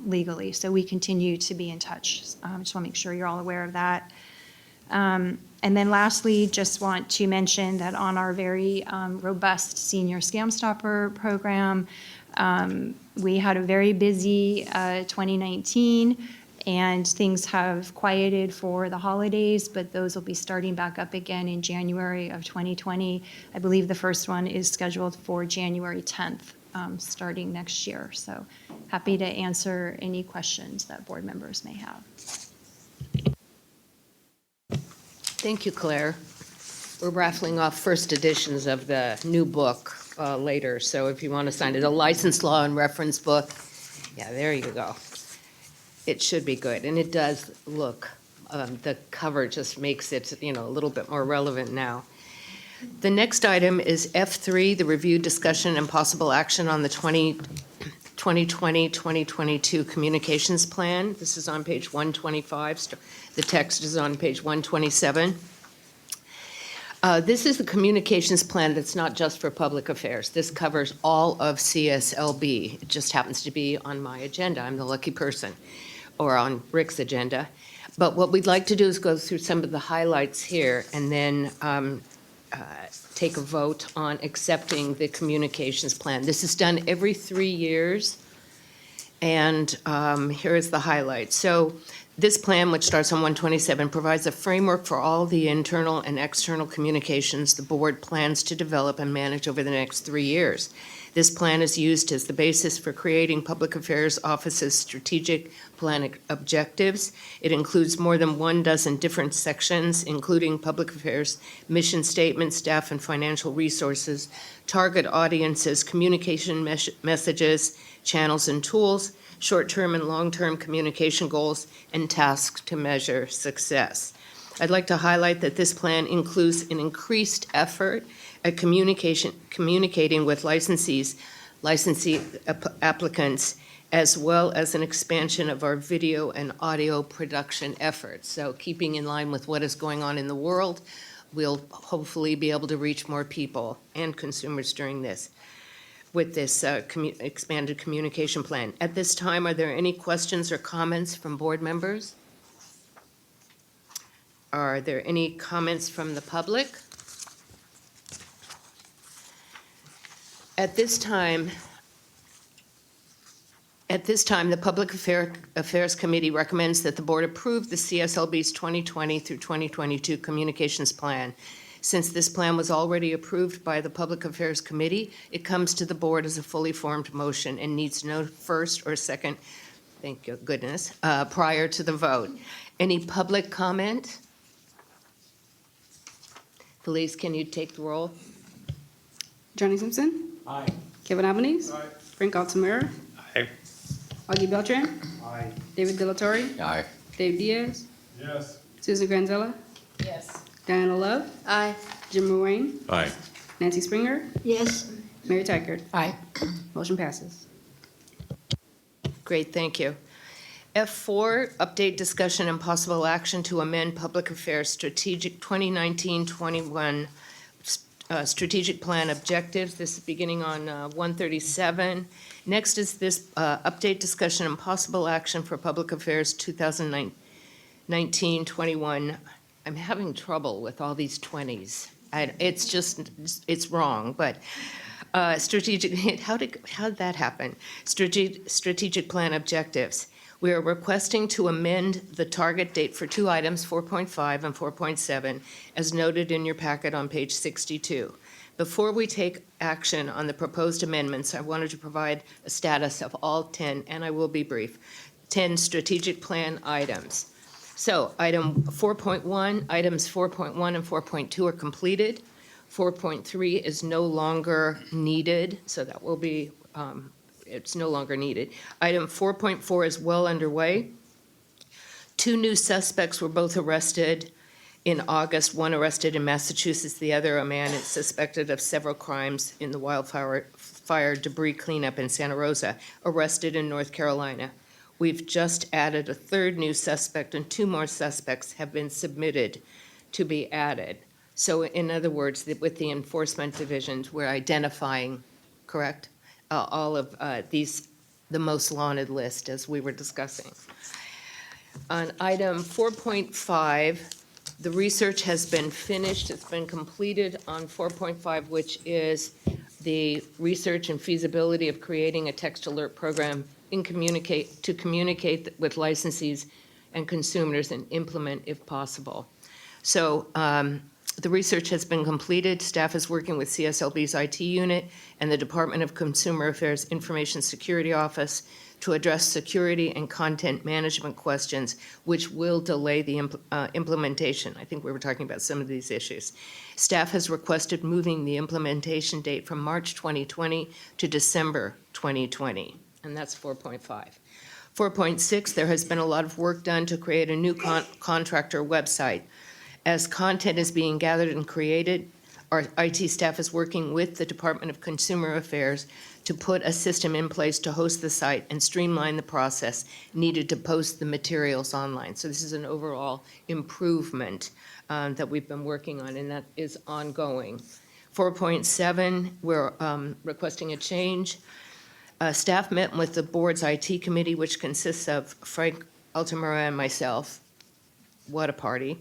legally. So we continue to be in touch. Just want to make sure you're all aware of that. And then lastly, just want to mention that on our very robust Senior Scam Stopper program, we had a very busy 2019, and things have quieted for the holidays, but those will be starting back up again in January of 2020. I believe the first one is scheduled for January 10th, starting next year. So happy to answer any questions that board members may have. Thank you, Claire. We're raffling off first editions of the new book later, so if you want to sign it, a license law and reference book. Yeah, there you go. It should be good, and it does look, the cover just makes it, a little bit more relevant now. The next item is F3, the review, discussion, and possible action on the 2020-2022 communications plan. This is on page 125. The text is on page 127. This is the communications plan that's not just for public affairs. This covers all of CSLB. It just happens to be on my agenda. I'm the lucky person, or on Rick's agenda. But what we'd like to do is go through some of the highlights here and then take a vote on accepting the communications plan. This is done every 3 years, and here is the highlight. So this plan, which starts on 127, provides a framework for all the internal and external communications the board plans to develop and manage over the next 3 years. This plan is used as the basis for creating Public Affairs Office's strategic plan objectives. It includes more than 12 different sections, including public affairs, mission statements, staff and financial resources, target audiences, communication messages, channels and tools, short-term and long-term communication goals, and tasks to measure success. I'd like to highlight that this plan includes an increased effort at communicating with licensee applicants, as well as an expansion of our video and audio production efforts. So keeping in line with what is going on in the world, we'll hopefully be able to reach more people and consumers during this, with this expanded communication plan. At this time, are there any questions or comments from board members? Are there any comments from the public? At this time, the Public Affairs Committee recommends that the board approve the CSLB's 2020 through 2022 communications plan. Since this plan was already approved by the Public Affairs Committee, it comes to the board as a fully formed motion and needs no first or second, thank you, goodness, prior to the vote. Any public comment? Felice, can you take the roll? Johnny Simpson. Aye. Kevin Albanese. Aye. Frank Altamira. Aye. Augie Beltran. Aye. David De La Torre. Aye. Dave Diaz. Yes. Susan Granzella. Yes. Diana Love. Aye. Jim Ruane. Aye. Nancy Springer. Yes. Mary Tykert. Aye. Motion passes. Great, thank you. F4, update discussion and possible action to amend Public Affairs Strategic 2019-21 Strategic Plan Objectives. This is beginning on 137. Next is this update discussion and possible action for Public Affairs 2019-21. I'm having trouble with all these 20s. It's just, it's wrong, but strategic, how did that happen? Strategic Plan Objectives. We are requesting to amend the target date for two items, 4.5 and 4.7, as noted in your packet on page 62. Before we take action on the proposed amendments, I wanted to provide a status of all 10, and I will be brief, 10 strategic plan items. So item 4.1, items 4.1 and 4.2 are completed. 4.3 is no longer needed, so that will be it's no longer needed. Item 4.4 is well underway. Two new suspects were both arrested in August, one arrested in Massachusetts, the other a man is suspected of several crimes in the wildfire debris cleanup in Santa Rosa, arrested in North Carolina. We've just added a third new suspect, and two more suspects have been submitted to be added. So in other words, with the enforcement divisions, we're identifying, correct? All of these, the most wanted list, as we were discussing. On item 4.5, the research has been finished, it's been completed on 4.5, which is the research and feasibility of creating a text alert program to communicate with licensees and consumers and implement if possible. So the research has been completed. Staff is working with CSLB's IT unit and the Department of Consumer Affairs Information Security Office to address security and content management questions, which will delay the implementation. I think we were talking about some of these issues. Staff has requested moving the implementation date from March 2020 to December 2020, and that's 4.5. 4.6, there has been a lot of work done to create a new contractor website. As content is being gathered and created, our IT staff is working with the Department of Consumer Affairs to put a system in place to host the site and streamline the process needed to post the materials online. So this is an overall improvement that we've been working on, and that is ongoing. 4.7, we're requesting a change. Staff met with the board's IT committee, which consists of Frank Altamira and myself. What a party.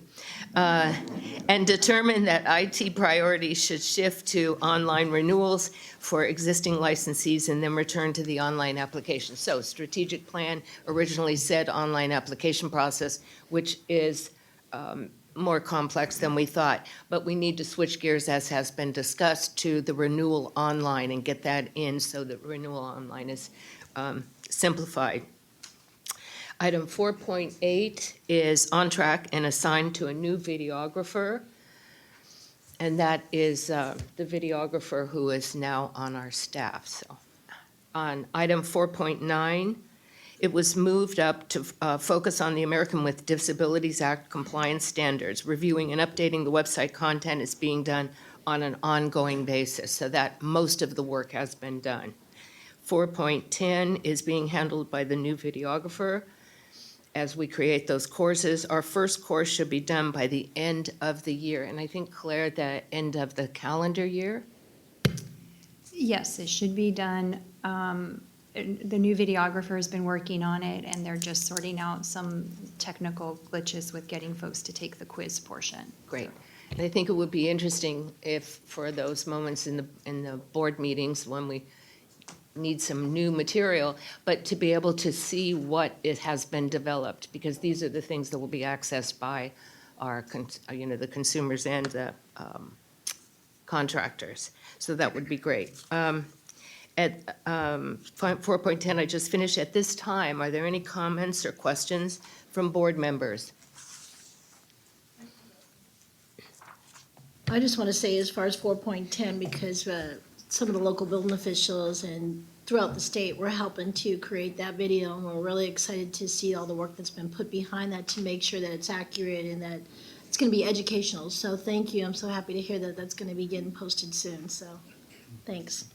And determined that IT priorities should shift to online renewals for existing licensees and then return to the online application. So strategic plan originally said online application process, which is more complex than we thought. But we need to switch gears, as has been discussed, to the renewal online and get that in so that renewal online is simplified. Item 4.8 is on track and assigned to a new videographer, and that is the videographer who is now on our staff. So, on item 4.9 It was moved up to focus on the American with Disabilities Act compliance standards. Reviewing and updating the website content is being done on an ongoing basis, so that most of the work has been done. 4.10 is being handled by the new videographer. As we create those courses, our first course should be done by the end of the year, and I think, Claire, the end of the calendar year? Yes, it should be done. The new videographer has been working on it, and they're just sorting out some technical glitches with getting folks to take the quiz portion. Great. And I think it would be interesting if, for those moments in the board meetings when we need some new material, but to be able to see what it has been developed, because these are the things that will be accessed by our, the consumers and the contractors. So that would be great. At 4.10, I just finished. At this time, are there any comments or questions from board members? I just want to say, as far as 4.10, because some of the local building officials and throughout the state were helping to create that video, and we're really excited to see all the work that's been put behind that to make sure that it's accurate and that it's going to be educational. So thank you. I'm so happy to hear that that's going to be getting posted soon. So thanks.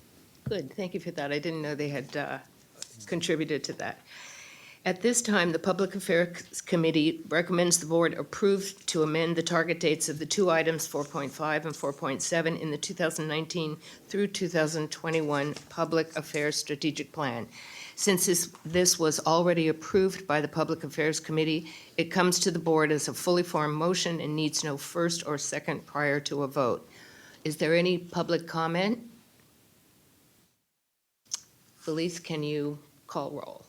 Good, thank you for that. I didn't know they had contributed to that. At this time, the Public Affairs Committee recommends the board approve to amend the target dates of the two items, 4.5 and 4.7, in the 2019 through 2021 Public Affairs Strategic Plan. Since this was already approved by the Public Affairs Committee, it comes to the board as a fully formed motion and needs no first or second prior to a vote. Is there any public comment? Felice, can you call roll?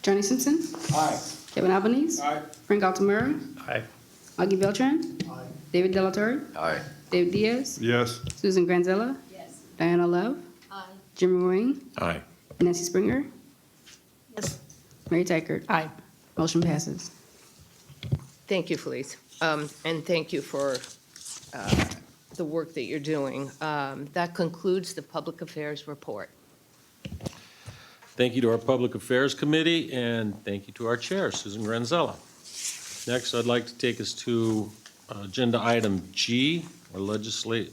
Johnny Simpson. Aye. Kevin Albanese. Aye. Frank Altamura. Aye. Augie Beltran. Aye. David Delatorre. Aye. David Diaz. Yes. Susan Granzella. Yes. Diana Love. Aye. Jimmy Wayne. Aye. Nancy Springer. Yes. Mary Tykert. Aye. Motion passes. Thank you, Felice. And thank you for the work that you're doing. That concludes the Public Affairs report. Thank you to our Public Affairs Committee, and thank you to our chair, Susan Granzella. Next, I'd like to take us to Agenda Item G, our Legislation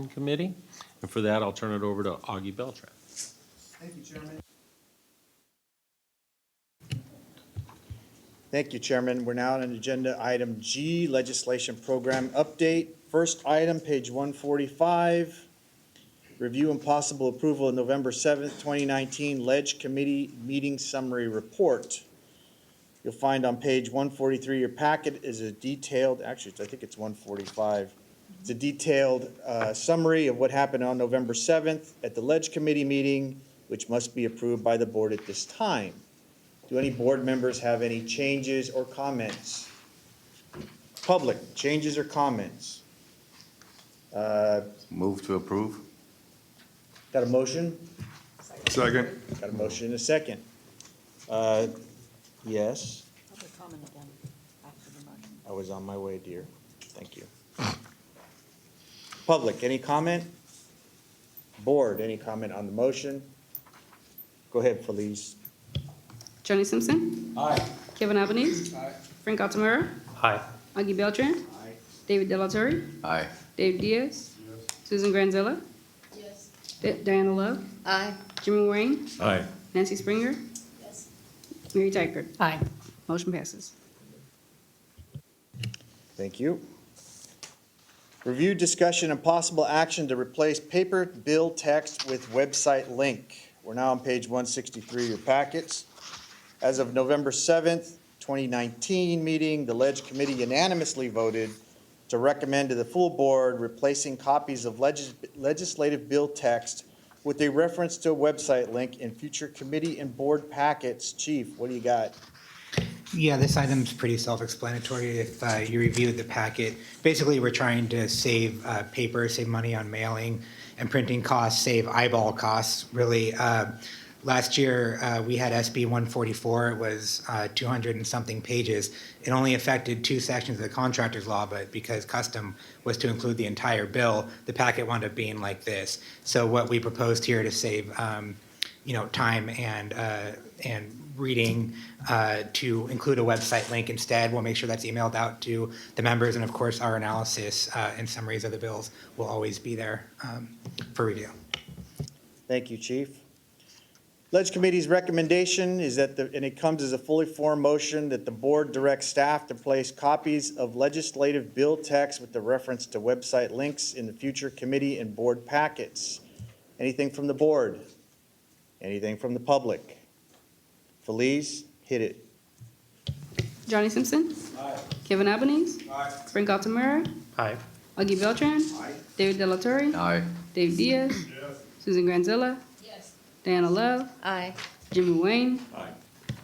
Committee. And for that, I'll turn it over to Augie Beltran. Thank you, Chairman. Thank you, Chairman. We're now on agenda item G, Legislation Program Update. First item, page 145, review and possible approval of November 7th, 2019 Ledge Committee Meeting Summary Report. You'll find on page 143, your packet is a detailed, actually, I think it's 145. It's a detailed summary of what happened on November 7th at the Ledge Committee meeting, which must be approved by the board at this time. Do any board members have any changes or comments? Public, changes or comments? Move to approve. Got a motion? Second. Got a motion and a second. Yes, I was on my way, dear. Thank you. Public, any comment? Board, any comment on the motion? Go ahead, Felice. Johnny Simpson. Aye. Kevin Albanese. Aye. Frank Altamura. Aye. Augie Beltran. Aye. David Delatorre. Aye. David Diaz. Susan Granzella. Yes. Diana Love. Aye. Jimmy Wayne. Aye. Nancy Springer. Yes. Mary Tykert. Aye. Motion passes. Thank you. Review, discussion, and possible action to replace paper bill text with website link. We're now on page 163 of your packets. As of November 7th, 2019 meeting, the Ledge Committee unanimously voted to recommend to the full board replacing copies of legislative bill text with a reference to a website link in future committee and board packets. Chief, what do you got? Yeah, this item's pretty self-explanatory if you reviewed the packet. Basically, we're trying to save paper, save money on mailing and printing costs, save eyeball costs, really. Last year, we had SB 144. It was 200 and something pages. It only affected two sections of the contractors law, but because custom was to include the entire bill, the packet wound up being like this. So what we proposed here to save, time and reading, to include a website link instead. We'll make sure that's emailed out to the members, and of course, our analysis and summaries of the bills will always be there for review. Thank you, Chief. Ledge Committee's recommendation is that, and it comes as a fully formed motion, that the board directs staff to place copies of legislative bill text with the reference to website links in the future committee and board packets. Anything from the board? Anything from the public? Feliz, hit it. Johnny Simpson. Aye. Kevin Albanese. Aye. Frank Altamira. Aye. Augie Beltran. Aye. David Delatorre. Aye. Dave Diaz. Susan Granzilla. Diana Love. Aye. Jimmy Wayne. Aye.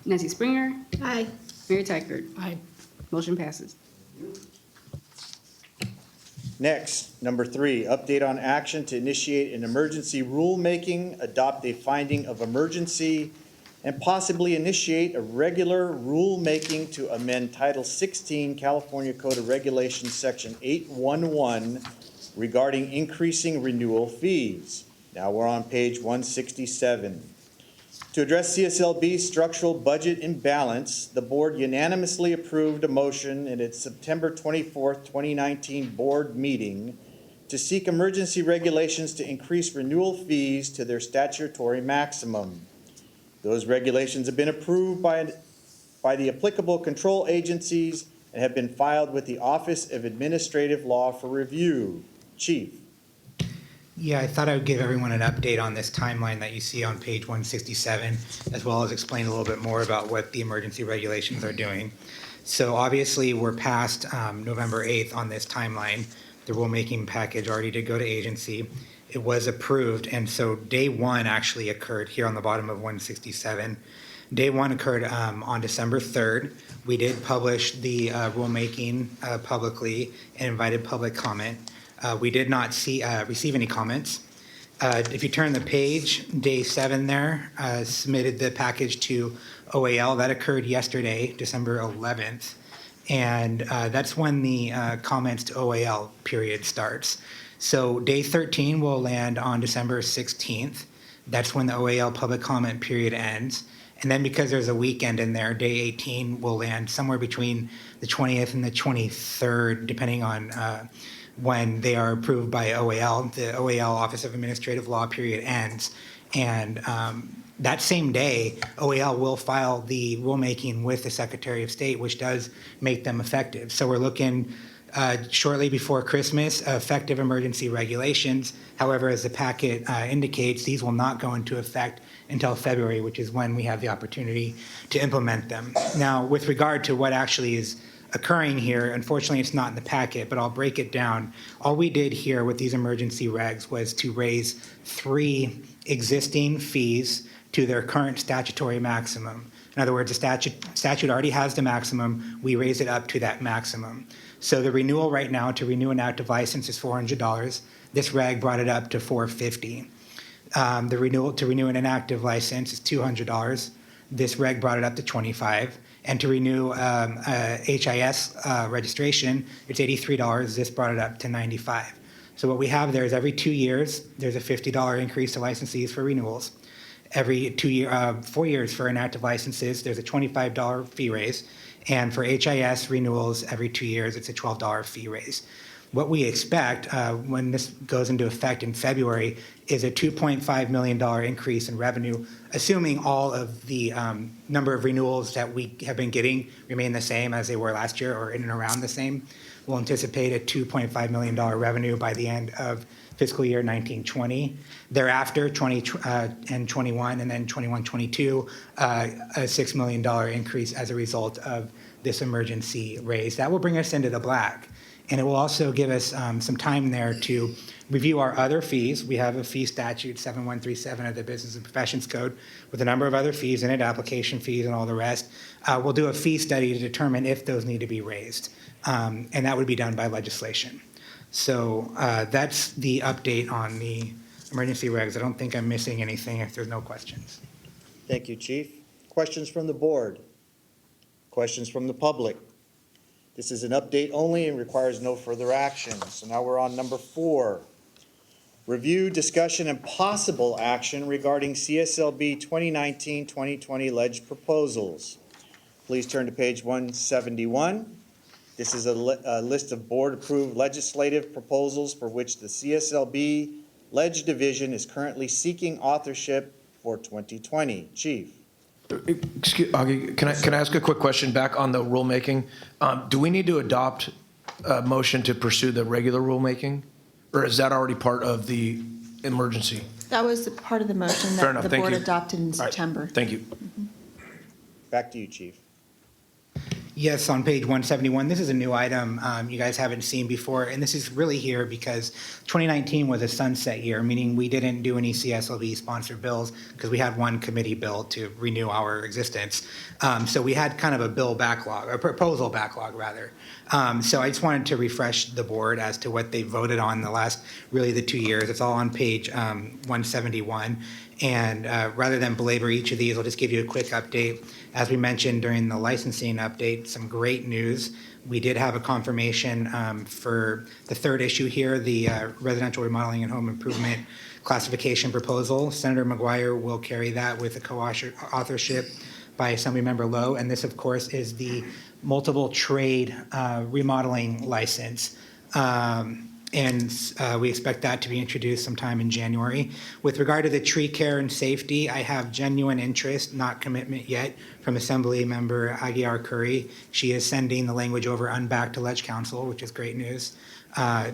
Nancy Springer. Aye. Mary Tykert. Aye. Motion passes. Next, number 3, update on action to initiate an emergency rulemaking, adopt a finding of emergency, and possibly initiate a regular rulemaking to amend Title 16 California Code of Regulations, Section 811, regarding increasing renewal fees. Now we're on page 167. To address CSLB's structural budget imbalance, the board unanimously approved a motion in its September 24th, 2019 board meeting to seek emergency regulations to increase renewal fees to their statutory maximum. Those regulations have been approved by the applicable control agencies and have been filed with the Office of Administrative Law for review. Chief. Yeah, I thought I would give everyone an update on this timeline that you see on page 167, as well as explain a little bit more about what the emergency regulations are doing. So obviously, we're past November 8th on this timeline. The rulemaking package already did go to agency. It was approved, and so day one actually occurred here on the bottom of 167. Day one occurred on December 3rd. We did publish the rulemaking publicly and invited public comment. We did not receive any comments. If you turn the page, day 7 there, submitted the package to OAL. That occurred yesterday, December 11th. And that's when the comments to OAL period starts. So day 13 will land on December 16th. That's when the OAL public comment period ends. And then because there's a weekend in there, day 18 will land somewhere between the 20th and the 23rd, depending on when they are approved by OAL. The OAL Office of Administrative Law period ends. And that same day, OAL will file the rulemaking with the Secretary of State, which does make them effective. So we're looking shortly before Christmas, effective emergency regulations. However, as the packet indicates, these will not go into effect until February, which is when we have the opportunity to implement them. Now, with regard to what actually is occurring here, unfortunately, it's not in the packet, but I'll break it down. All we did here with these emergency regs was to raise 3 existing fees to their current statutory maximum. In other words, the statute already has the maximum. We raise it up to that maximum. So the renewal right now to renew an active license is $400. This reg brought it up to $450. The renewal to renew an inactive license is $200. This reg brought it up to $25. And to renew HIS registration, it's $83. This brought it up to $95. So what we have there is every 2 years, there's a $50 increase to license fees for renewals. Every 4 years for inactive licenses, there's a $25 fee raise. And for HIS renewals, every 2 years, it's a $12 fee raise. What we expect when this goes into effect in February is a $2.5 million increase in revenue, assuming all of the number of renewals that we have been getting remain the same as they were last year or in and around the same. We'll anticipate a $2.5 million revenue by the end of fiscal year 19-20. Thereafter, 20 and 21, and then 21-22, a $6 million increase as a result of this emergency raise. That will bring us into the black. And it will also give us some time there to review our other fees. We have a fee statute, 7137 of the Business and Professions Code, with a number of other fees in it, application fees and all the rest. We'll do a fee study to determine if those need to be raised. And that would be done by legislation. So that's the update on the emergency regs. I don't think I'm missing anything if there's no questions. Thank you, Chief. Questions from the board? Questions from the public? This is an update only and requires no further action. So now we're on number 4. Review, discussion, and possible action regarding CSLB 2019-2020 ledge proposals. Please turn to page 171. This is a list of board-approved legislative proposals for which the CSLB Ledge Division is currently seeking authorship for 2020. Chief. Excuse, Augie, can I ask a quick question back on the rulemaking? Do we need to adopt a motion to pursue the regular rulemaking? Or is that already part of the emergency? That was part of the motion Fair that enough, the thank board you. adopted in All right, September. thank you. Back to you, Chief. Yes, on page 171, this is a new item you guys haven't seen before, and this is really here because 2019 was a sunset year, meaning we didn't do any CSLB sponsored bills because we had one committee bill to renew our existence. So we had kind of a bill backlog, or proposal backlog rather. So I just wanted to refresh the board as to what they voted on the last, really the 2 years. It's all on page 171. And rather than belabor each of these, I'll just give you a quick update. As we mentioned during the licensing update, some great news. We did have a confirmation for the third issue here, the residential remodeling and home improvement classification proposal. Senator McGuire will carry that with a co-authorship by Assemblymember Lowe. And this, of course, is the multiple trade remodeling license. And we expect that to be introduced sometime in January. With regard to the tree care and safety, I have genuine interest, not commitment yet, from Assembly Member Aguiar Curry. She is sending the language over unback to Ledge Council, which is great news.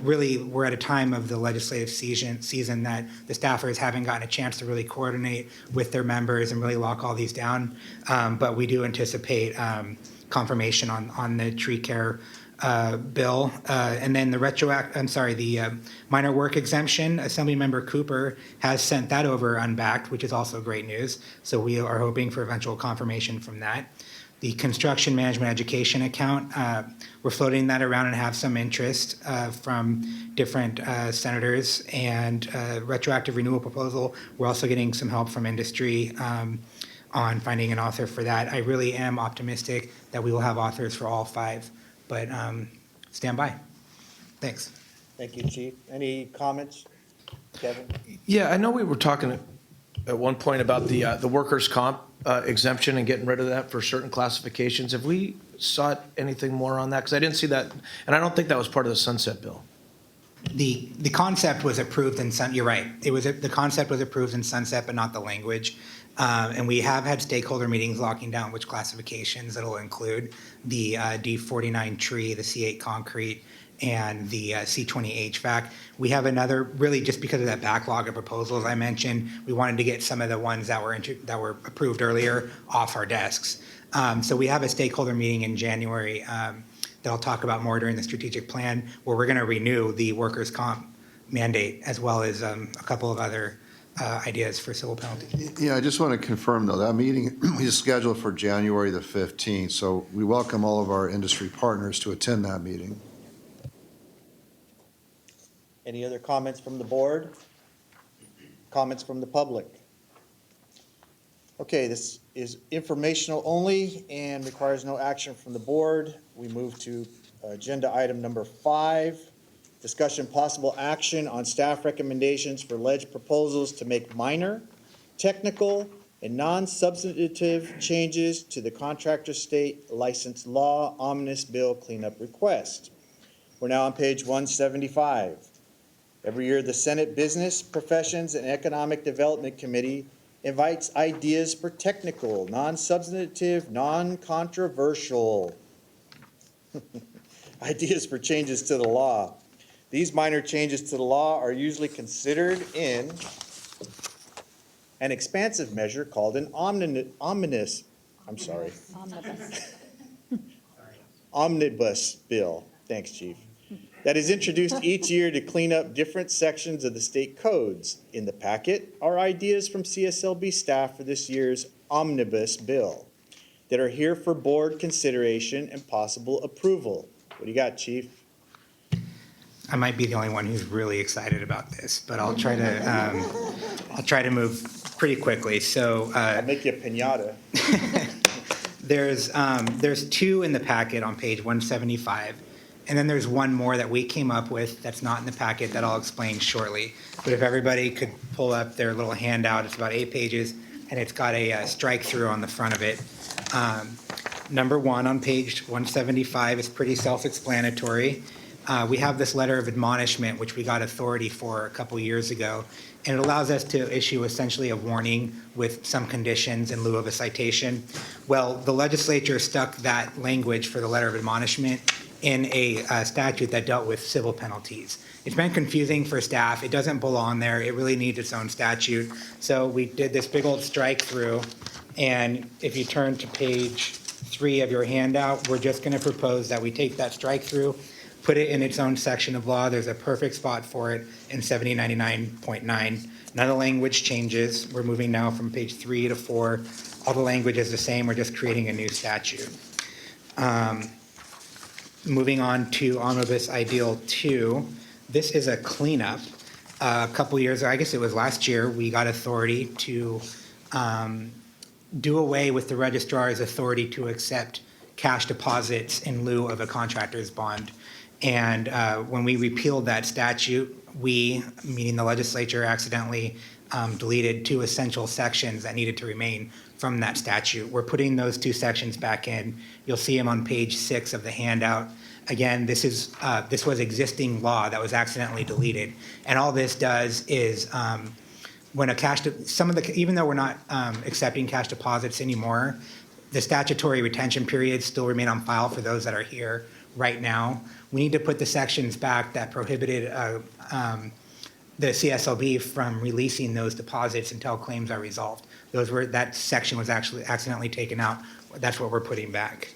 Really, we're at a time of the legislative season that the staffers haven't gotten a chance to really coordinate with their members and really lock all these down. But we do anticipate confirmation on the tree care bill. And then the minor work exemption, Assemblymember Cooper has sent that over unbacked, which is also great news. So we are hoping for eventual confirmation from that. The construction management education account, we're floating that around and have some interest from different senators. And retroactive renewal proposal, we're also getting some help from industry on finding an author for that. I really am optimistic that we will have authors for all 5. But stand by. Thanks. Thank you, Chief. Any comments? Kevin? Yeah, I know we were talking at one point about the workers' comp exemption and getting rid of that for certain classifications. Have we sought anything more on that? Because I didn't see that, and I don't think that was part of the sunset bill. The concept was approved in you're right. The concept was approved in sunset, but not the language. And we have had stakeholder meetings locking down which classifications it'll include. The D49 tree, the C8 concrete, and the C20 HVAC. We have another, really just because of that backlog of proposals I mentioned, we wanted to get some of the ones that were approved earlier off our desks. So we have a stakeholder meeting in January that I'll talk about more during the strategic plan, where we're going to renew the workers' comp mandate as well as a couple of other ideas for civil penalties. Yeah, I just want to confirm, though, that meeting is scheduled for January the 15th, so we welcome all of our industry partners to attend that meeting. Any other comments from the board? Comments from the public? Okay, this is informational only and requires no action from the board. We move to agenda item number 5. Discussion possible action on staff recommendations for ledge proposals to make minor, technical, and non-substantive changes to the Contractor State License Law Omnibus Bill Cleanup Request. We're now on page 175. Every year, the Senate Business, Professions, and Economic Development Committee invites ideas for technical, non-substantive, non-controversial ideas for changes to the law. These minor changes to the law are usually considered in an expansive measure called an omnibus bill. Thanks, Chief. That is introduced each year to clean up different sections of the state codes. In the packet are ideas from CSLB staff for this year's omnibus bill that are here for board consideration and possible approval. What do you got, Chief? I might be the only one who's really excited about this, but I'll try to I'll try to move pretty quickly. So I'll make you a piñata. there's two in the packet on page 175, and then there's one more that we came up with that's not in the packet that I'll explain shortly. But if everybody could pull up their little handout, it's about 8 pages, and it's got a strike through on the front of it. Number one on page 175 is pretty self-explanatory. We have this letter of admonishment, which we got authority for a couple years ago, and it allows us to issue essentially a warning with some conditions in lieu of a citation. Well, the legislature stuck that language for the letter of admonishment in a statute that dealt with civil penalties. It's been confusing for staff. It doesn't belong there. It really needs its own statute. So we did this big old strike through, and if you turn to page 3 of your handout, we're just going to propose that we take that strike through, put it in its own section of law. There's a perfect spot for it in 7099.9. None of the language changes. We're moving now from page 3 to 4. All the language is the same. We're just creating a new statute. Moving on to Omnibus Ideal 2. This is a cleanup. A couple years ago, I guess it was last year, we got authority to do away with the registrar's authority to accept cash deposits in lieu of a contractor's bond. And when we repealed that statute, we, meaning the legislature, accidentally deleted 2 essential sections that needed to remain from that statute. We're putting those 2 sections back in. You'll see them on page 6 of the handout. Again, this was existing law that was accidentally deleted. And all this does is when even though we're not accepting cash deposits anymore, the statutory retention periods still remain on file for those that are here right now. We need to put the sections back that prohibited the CSLB from releasing those deposits until claims are resolved. That section was actually accidentally taken out. That's what we're putting back.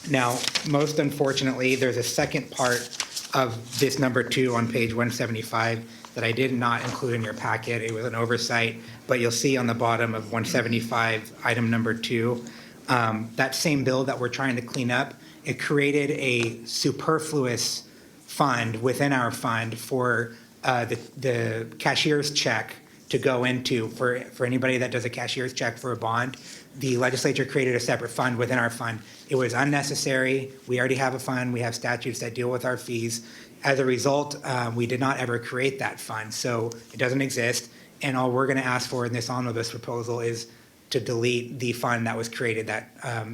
Now, most unfortunately, there's a second part of this number 2 on page 175 that I did not include in your packet. It was an oversight, but you'll see on the bottom of 175, item number 2, that same bill that we're trying to clean up, it created a superfluous fund within our fund for the cashier's check to go into for anybody that does a cashier's check for a bond. The legislature created a separate fund within our fund. It was unnecessary. We already have a fund. We have statutes that deal with our fees. As a result, we did not ever create that fund, so it doesn't exist. And all we're going to ask for in this omnibus proposal is to delete the fund that was created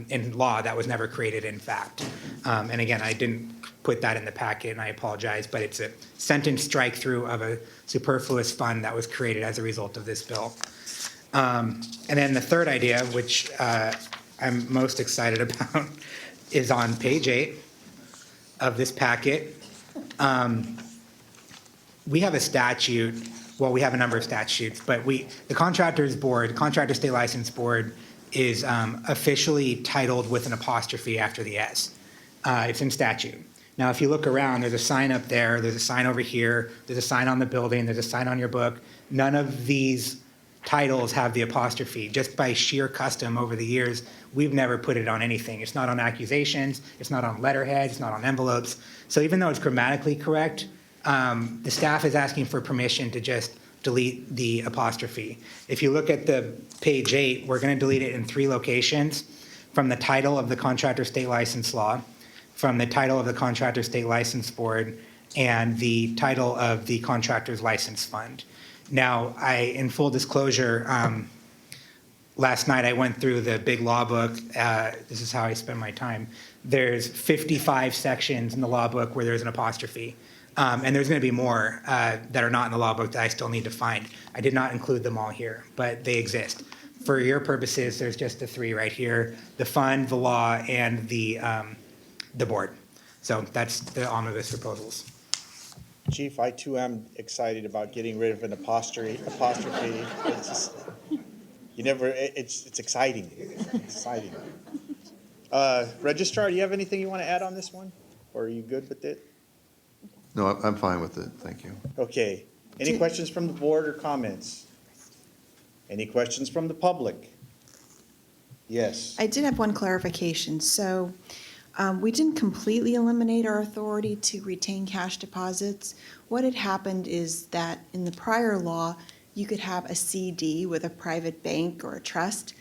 in law that was never created in fact. And again, I didn't put that in the packet, and I apologize, but it's a sentence strike through of a superfluous fund that was created as a result of this bill. And then the third idea, which I'm most excited about, is on page 8 of this packet. We have a statute. Well, we have a number of statutes, but the Contractors Board, Contractor State License Board, is officially titled with an apostrophe after the S. It's in statute. Now, if you look around, there's a sign up there, there's a sign over here, there's a sign on the building, there's a sign on your book. None of these titles have the apostrophe. Just by sheer custom over the years, we've never put it on anything. It's not on accusations, it's not on letterheads, it's not on envelopes. So even though it's grammatically correct, the staff is asking for permission to just delete the apostrophe. If you look at the page 8, we're going to delete it in 3 locations: from the title of the Contractor State License Law, from the title of the Contractor State License Board, and the title of the Contractor's License Fund. Now, in full disclosure, last night I went through the big law book. This is how I spend my time. There's 55 sections in the law book where there's an apostrophe. And there's going to be more that are not in the law book that I still need to find. I did not include them all here, but they exist. For your purposes, there's just the 3 right here: the fund, the law, and the board. So that's the omnibus proposals. Chief, I too am excited about getting rid of an apostrophe. It's just, it's exciting. Exciting. Registrar, do you have anything you want to add on this one? Or are you good with it? No, I'm fine with it, thank you. Okay. Any questions from the board or comments? Any questions from the public? Yes. I did have one clarification. So We didn't completely eliminate our authority to retain cash deposits. What had happened is that in the prior law, you could have a CD with a private bank or a trust,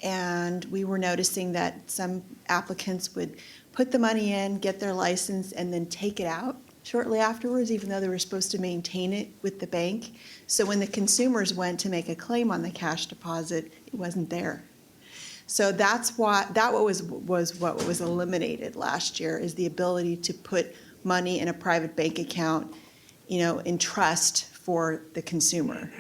and we were noticing that some applicants would put the money in, get their license, and then take it out shortly afterwards, even though they were supposed to maintain it with the bank. So when the consumers went to make a claim on the cash deposit, it wasn't there. So that's why, that was what was eliminated last year, is the ability to put money in a private bank account, in trust for the consumer.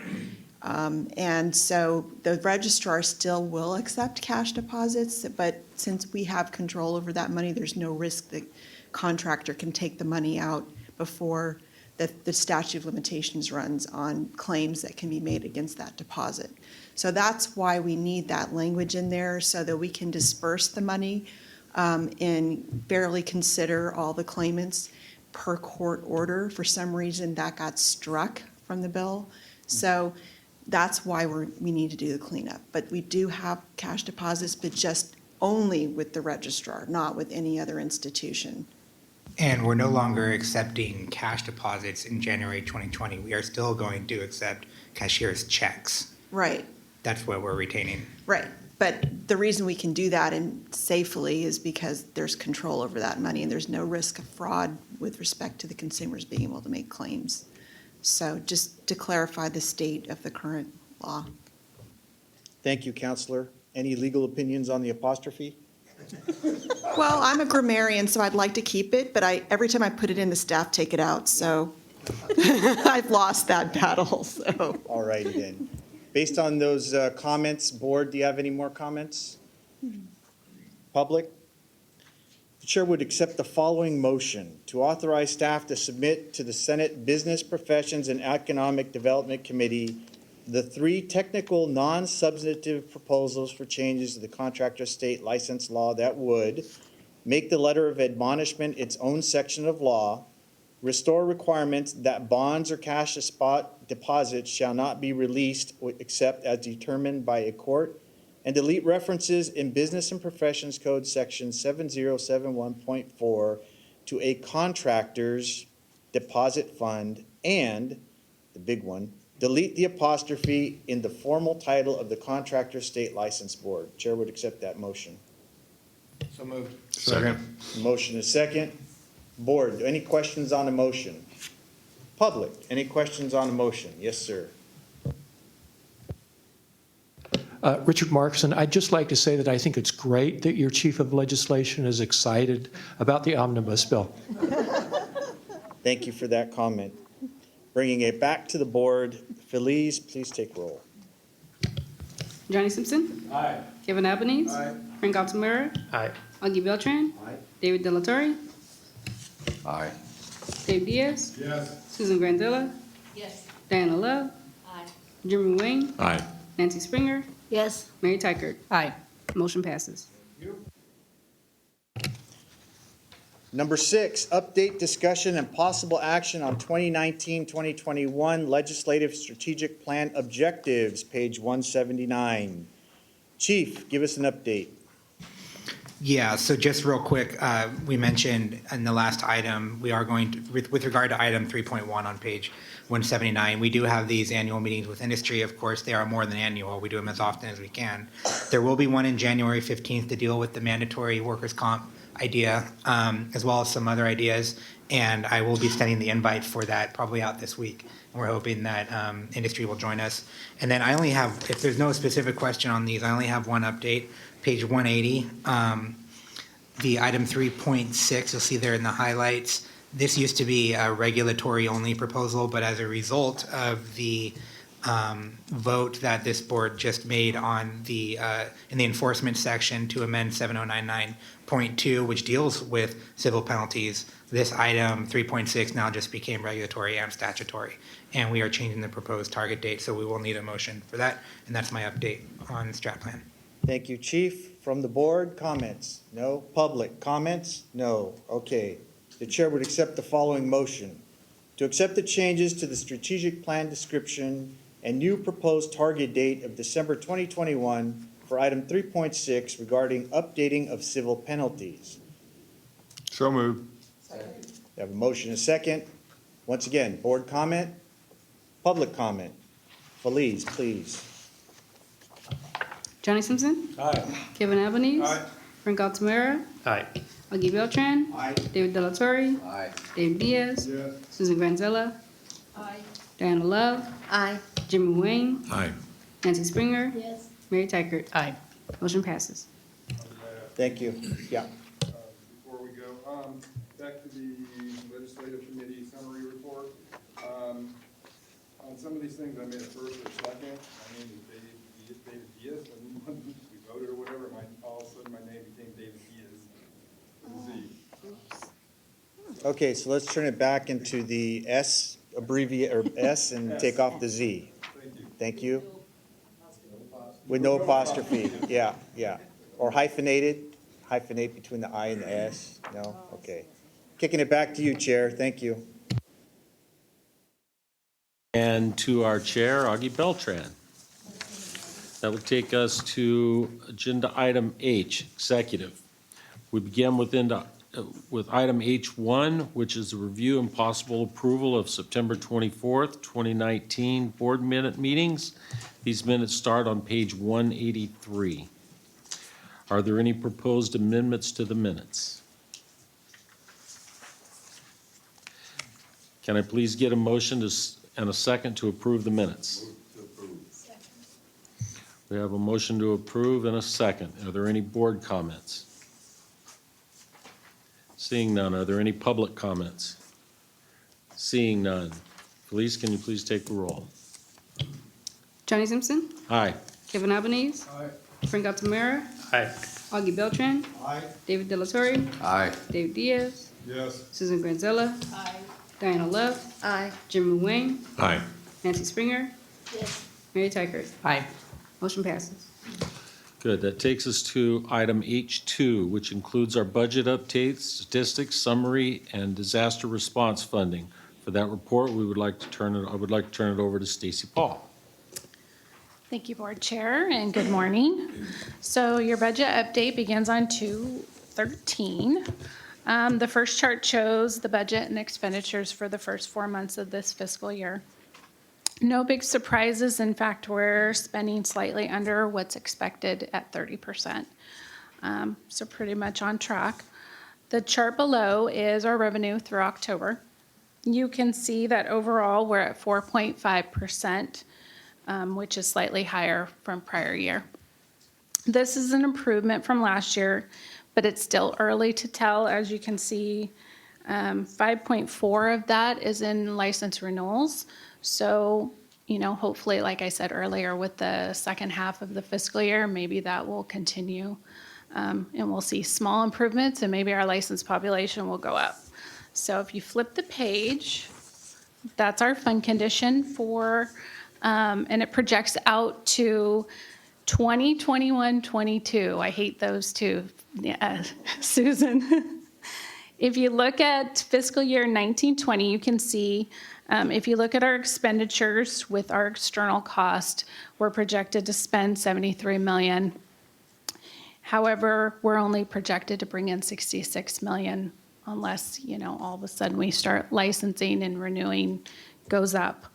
And so the registrar still will accept cash deposits, but since we have control over that money, there's no risk that contractor can take the money out before the statute of limitations runs on claims that can be made against that deposit. So that's why we need that language in there, so that we can disperse the money and fairly consider all the claimants per court order. For some reason, that got struck from the bill. So that's why we need to do the cleanup. But we do have cash deposits, but just only with the registrar, not with any other institution. And we're no longer accepting cash deposits in January 2020. We are still going to accept cashier's checks. Right. That's what we're retaining. Right. But the reason we can do that and safely is because there's control over that money and there's no risk of fraud with respect to the consumers being able to make claims. So just to clarify the state of the current law. Thank you, Counselor. Any legal opinions on the apostrophe? Well, I'm a grammarian, so I'd like to keep it, but every time I put it in, the staff take it out, so I've lost that battle, so. All righty then. Based on those comments, Board, do you have any more comments? Public? The Chair would accept the following motion: to authorize staff to submit to the Senate Business Professions and Economic Development Committee the 3 technical, non-substantive proposals for changes to the contractor state license law that would make the letter of admonishment its own section of law, restore requirements that bonds or cash spot deposits shall not be released except as determined by a court, and delete references in Business and Professions Code Section 7071.4 to a contractor's deposit fund, and, the big one, delete the apostrophe in the formal title of the Contractor State License Board. Chair would accept that motion. So moved. Second. Motion is second. Board, any questions on the motion? Public, any questions on the motion? Yes, sir. Richard Markson, I'd just like to say that I think it's great that your Chief of Legislation is excited about the omnibus bill. Thank you for that comment. Bringing it back to the board, Feliz, please take roll. Johnny Simpson. Aye. Kevin Albanese. Aye. Frank Altamura. Aye. Augie Beltran. Aye. David Delatorre. Aye. Dave Diaz. Yes. Susan Grandilla. Yes. Diana Love. Aye. Jeremy Wayne. Aye. Nancy Springer. Yes. Mary Tykert. Aye. Motion passes. Number 6, update, discussion, and possible action on 2019-2021 Legislative Strategic Plan Objectives, page 179. Chief, give us an update. Yeah, so just real quick, we mentioned in the last item, we are going to, with regard to item 3.1 on page 179, we do have these annual meetings with industry. Of course, they are more than annual. We do them as often as we can. There will be one in January 15th to deal with the mandatory workers' comp idea, as well as some other ideas. And I will be sending the invite for that probably out this week. And we're hoping that industry will join us. And then I only have, if there's no specific question on these, I only have one update. Page 180, the item 3.6, you'll see there in the highlights. This used to be a regulatory-only proposal, but as a result of the vote that this board just made on the in the enforcement section to amend 7099.2, which deals with civil penalties, this item 3.6 now just became regulatory and statutory, and we are changing the proposed target date, so we will need a motion for that, and that's my update on the strat plan. Thank you, Chief. From the board, comments? No. Public, comments? No. Okay. The chair would accept the following motion: to accept the changes to the strategic plan description and new proposed target date of December 2021 for item 3.6 regarding updating of civil penalties. So moved. We have a motion and a second. Once again, board comment, public comment. Felice, please. Johnny Simpson. Aye. Kevin Albanese. Aye. Frank Altamira. Aye. Augie Beltran. Aye. David Delatorre. Aye. David Diaz. Yes. Susan Granzella. Diana Love. Aye. Jimmy Wayne. Aye. Nancy Springer. Yes. Mary Tykert. Aye. Motion passes. Thank you. Yeah. Before we go, back to the legislative committee summary report. On some of these things, I made a first or second. My name is David Diaz, and when we voted or whatever, all of a sudden my name became David Diaz. Z. Okay, so let's turn it back into the S or S and take off the Z. Thank you. Thank you. With no apostrophe, yeah. Or hyphenated, hyphenate between the I and the S, no, okay. Kicking it back to you, Chair, thank you. And to our chair, Augie Beltran. That will take us to agenda item H, executive. We begin with item H1, which is a review and possible approval of September 24th, 2019 board minute meetings. These minutes start on page 183. Are there any proposed amendments to the minutes? Can I please get a motion and a second to approve the minutes? We have a motion to approve and a second. Are there any board comments? Seeing none, are there any public comments? Seeing none. Felice, can you please take the roll? Johnny Simpson. Aye. Kevin Albanese. Frank Altamira. Aye. Augie Beltran. Aye. David Delatorre. Aye. David Diaz. Yes. Susan Granzella. Diana Love. Aye. Jimmy Wayne. Aye. Nancy Springer. Yes. Mary Tykert. Aye. Motion passes. Good. That takes us to item H2, which includes our budget updates, statistics, summary, and disaster response funding. For that report, I would like to turn it over to Stacy Paul. Thank you, Board Chair, and good morning. So your budget update begins on 2/13. The first chart shows the budget and expenditures for the first 4 months of this fiscal year. No big surprises. In fact, we're spending slightly under what's expected at 30%. So pretty much on track. The chart below is our revenue through October. You can see that overall we're at 4.5%, which is slightly higher from prior year. This is an improvement from last year, but it's still early to tell. As you can see, 5.4 of that is in license renewals. So, hopefully, like I said earlier, with the second half of the fiscal year, maybe that will continue. And we'll see small improvements and maybe our license population will go up. So if you flip the page, that's our fund condition and it projects out to 2021, 22. I hate those two, Susan. If you look at fiscal year 1920, you can see, if you look at our expenditures with our external cost, we're projected to spend $73 million. However, we're only projected to bring in $66 million unless, all of a sudden we start licensing and renewing goes up.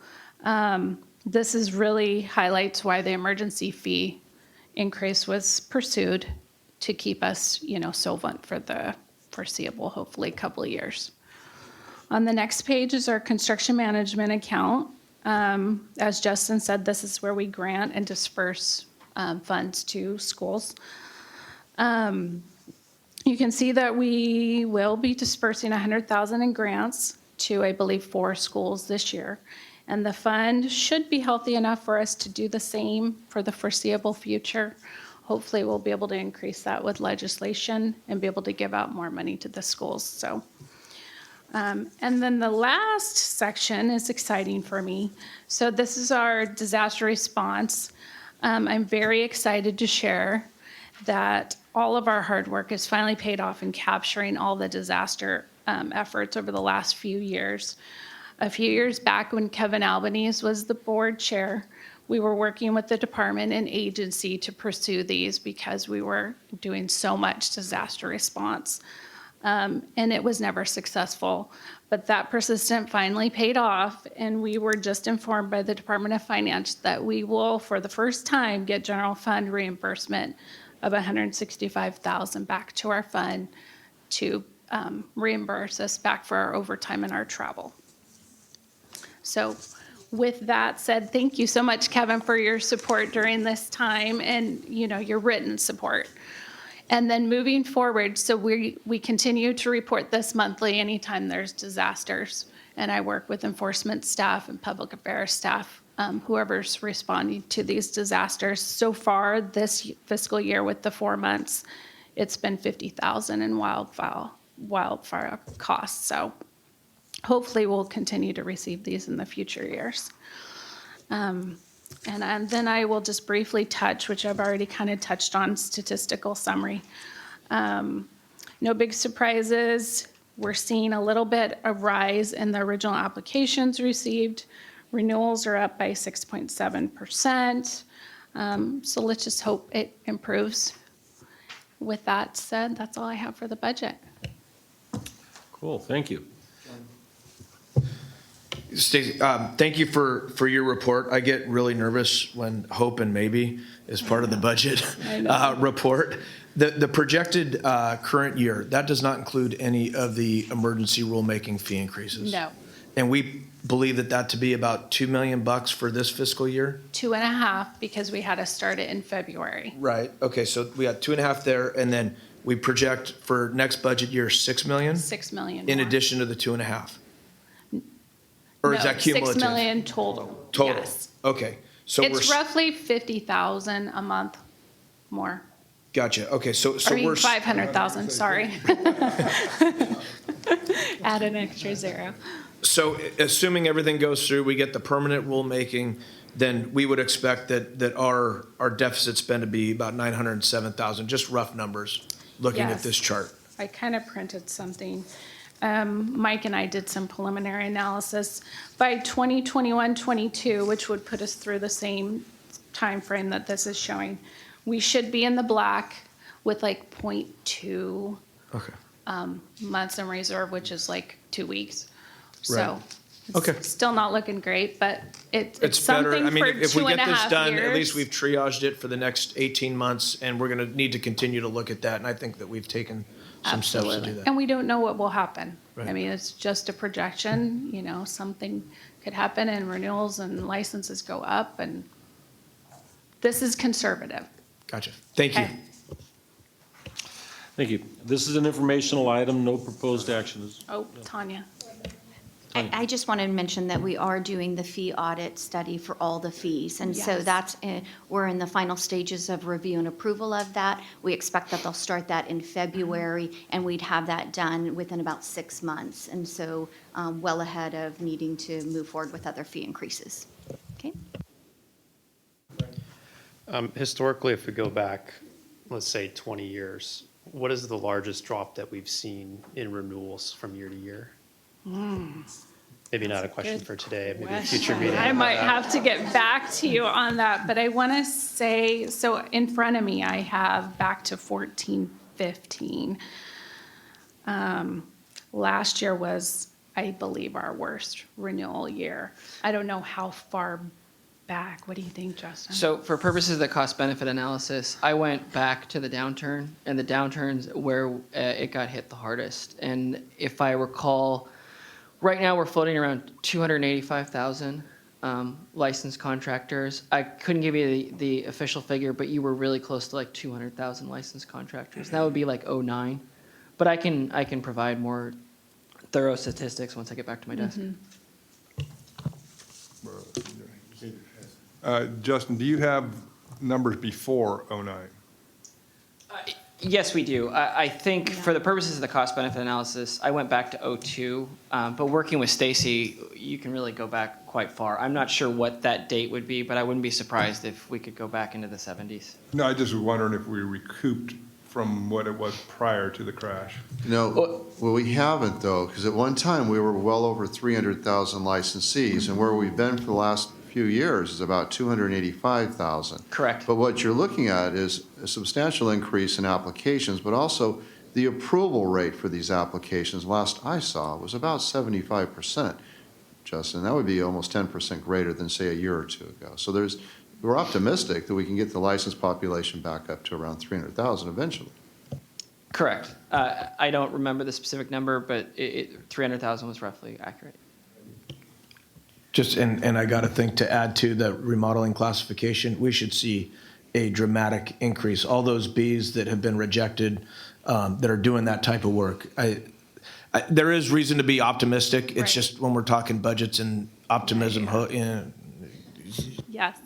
This is really highlights why the emergency fee increase was pursued to keep us, solvent for the foreseeable, hopefully, couple of years. On the next page is our construction management account. As Justin said, this is where we grant and disperse funds to schools. You can see that we will be dispersing $100,000 in grants to, I believe, 4 schools this year. And the fund should be healthy enough for us to do the same for the foreseeable future. Hopefully, we'll be able to increase that with legislation and be able to give out more money to the schools. So, and then the last section is exciting for me. So this is our disaster response. I'm very excited to share that all of our hard work is finally paid off in capturing all the disaster efforts over the last few years. A few years back when Kevin Albanese was the board chair, we were working with the department and agency to pursue these because we were doing so much disaster response. and it was never successful. But that persistence finally paid off, and we were just informed by the Department of Finance that we will, for the first time, get general fund reimbursement of $165,000 back to our fund to reimburse us back for our overtime and our travel. So with that said, thank you so much, Kevin, for your support during this time and, your written support. And then moving forward, so we continue to report this monthly anytime there's disasters. And I work with enforcement staff and public affairs staff, whoever's responding to these disasters. So far this fiscal year with the 4 months, it's been $50,000 in wildfire costs. So hopefully we'll continue to receive these in the future years. And then I will just briefly touch, which I've already kind of touched on, statistical summary. No big surprises. We're seeing a little bit of rise in the original applications received. Renewals are up by 6.7%. So let's just hope it improves. With that said, that's all I have for the budget. Cool, thank you. Stacey, thank you for your report. I get really nervous when hope and maybe is part of the budget report. The projected current year, that does not include any of the emergency rulemaking fee increases. No. And we believe that to be about $2 million for this fiscal year? 2.5 because we had to start it in February. Right. Okay, so we got 2.5 there, and then we project for next budget year $6 million? $6 million In more. addition to the 2.5? Or is No, that cumulative? $6 million total. Total? Yes. Okay. So It's roughly $50,000 a month more. Gotcha. Okay, so I mean, we're. 500,000, sorry. Add an extra zero. So assuming everything goes through, we get the permanent rulemaking, then we would expect that our deficit spend to be about 907,000, just rough numbers, looking at Yes. this chart. I kind of printed something. Mike and I did some preliminary analysis. By 2021-22, which would put us through the same time frame that this is showing, we should be in the black with like 0.2 months in reserve, which is like 2 weeks. So Okay. it's still not looking great, but it's It's better. something I mean, for if we get this 2.5 done, years. at least we've triaged it for the next 18 months, and we're going to need to continue to look at that. And I think that we've taken some steps to do that. And we don't know what will happen. I Right. mean, it's just a projection, something could happen and renewals and licenses go up, and this is conservative. Gotcha. Thank you. Okay. Thank you. This is an informational item, no proposed action is. Oh, Tanya. I just wanted to mention that we are doing the fee audit study for all the fees. And so Yes. we're in the final stages of review and approval of that. We expect that they'll start that in February, and we'd have that done within about 6 months. And so well ahead of needing to move forward with other fee increases. Okay? Historically, if we go back, let's say 20 years, what is the largest drop that we've seen in renewals from year to year? Maybe not a question for today, maybe a future meeting. I might have to get back to you on that, but I want to say, so in front of me, I have back to 14, 15. Last year was, I believe, our worst renewal year. I don't know how far back. What do you think, Justin? So for purposes of the cost-benefit analysis, I went back to the downturn, and the downturns where it got hit the hardest. And if I recall, right now we're floating around 285,000 licensed contractors. I couldn't give you the official figure, but you were really close to like 200,000 licensed contractors. That would be like 09. But I can provide more thorough statistics once I get back to my desk. Justin, do you have numbers before '09? Yes, we do. I think for the purposes of the cost-benefit analysis, I went back to 02, but working with Stacy, you can really go back quite far. I'm not sure what that date would be, but I wouldn't be surprised if we could go back into the 70s. No, I just was wondering if we recouped from what it was prior to the crash. No, well, we haven't though, because at one time we were well over 300,000 licensees, and where we've been for the last few years is about 285,000. Correct. But what you're looking at is a substantial increase in applications, but also the approval rate for these applications, last I saw, was about 75%. Justin, that would be almost 10% greater than, say, a year or two ago. So we're optimistic that we can get the licensed population back up to around 300,000 eventually. Correct. I don't remember the specific number, but 300,000 was roughly accurate. Just, and I got to think, to add to the remodeling classification, we should see a dramatic increase. All those Bs that have been rejected, that are doing that type of work, there is reason to be optimistic. It's just when we're talking budgets and optimism. Yes.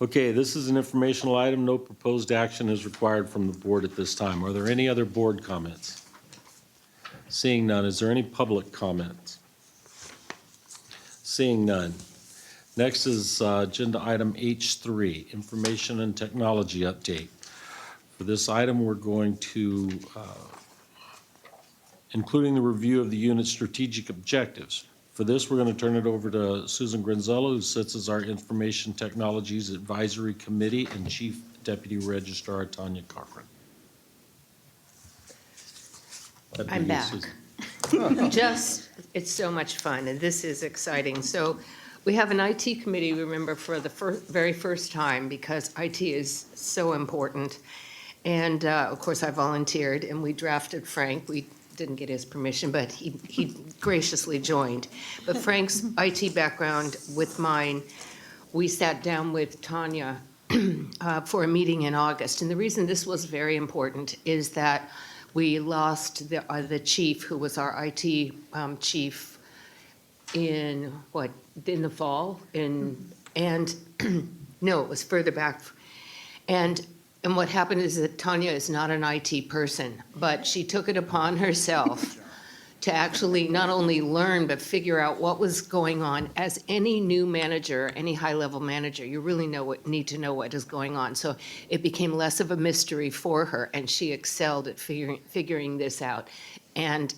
Okay, this is an informational item. No proposed action is required from the board at this time. Are there any other board comments? Seeing none, is there any public comments? Seeing none. Next is agenda item H3, information and technology update. For this item, we're going to, including the review of the unit's strategic objectives. For this, we're going to turn it over to Susan Granzello, who sits as our Information Technologies Advisory Committee, and Chief Deputy Registrar Tanya Cochran. I'm back. It's so much fun, and this is exciting. So we have an IT committee, remember, for the very first time, because IT is so important. And of course, I volunteered, and we drafted Frank. We didn't get his permission, but he graciously joined. But Frank's IT background with mine, we sat down with Tanya for a meeting in August. And the reason this was very important is that we lost the chief, who was our IT chief, in the fall? And no, it was further back. And what happened is that Tanya is not an IT person, but she took it upon herself to actually not only learn, but figure out what was going on. As any new manager, any high-level manager, you really need to know what is going on. So it became less of a mystery for her, and she excelled at figuring this out. And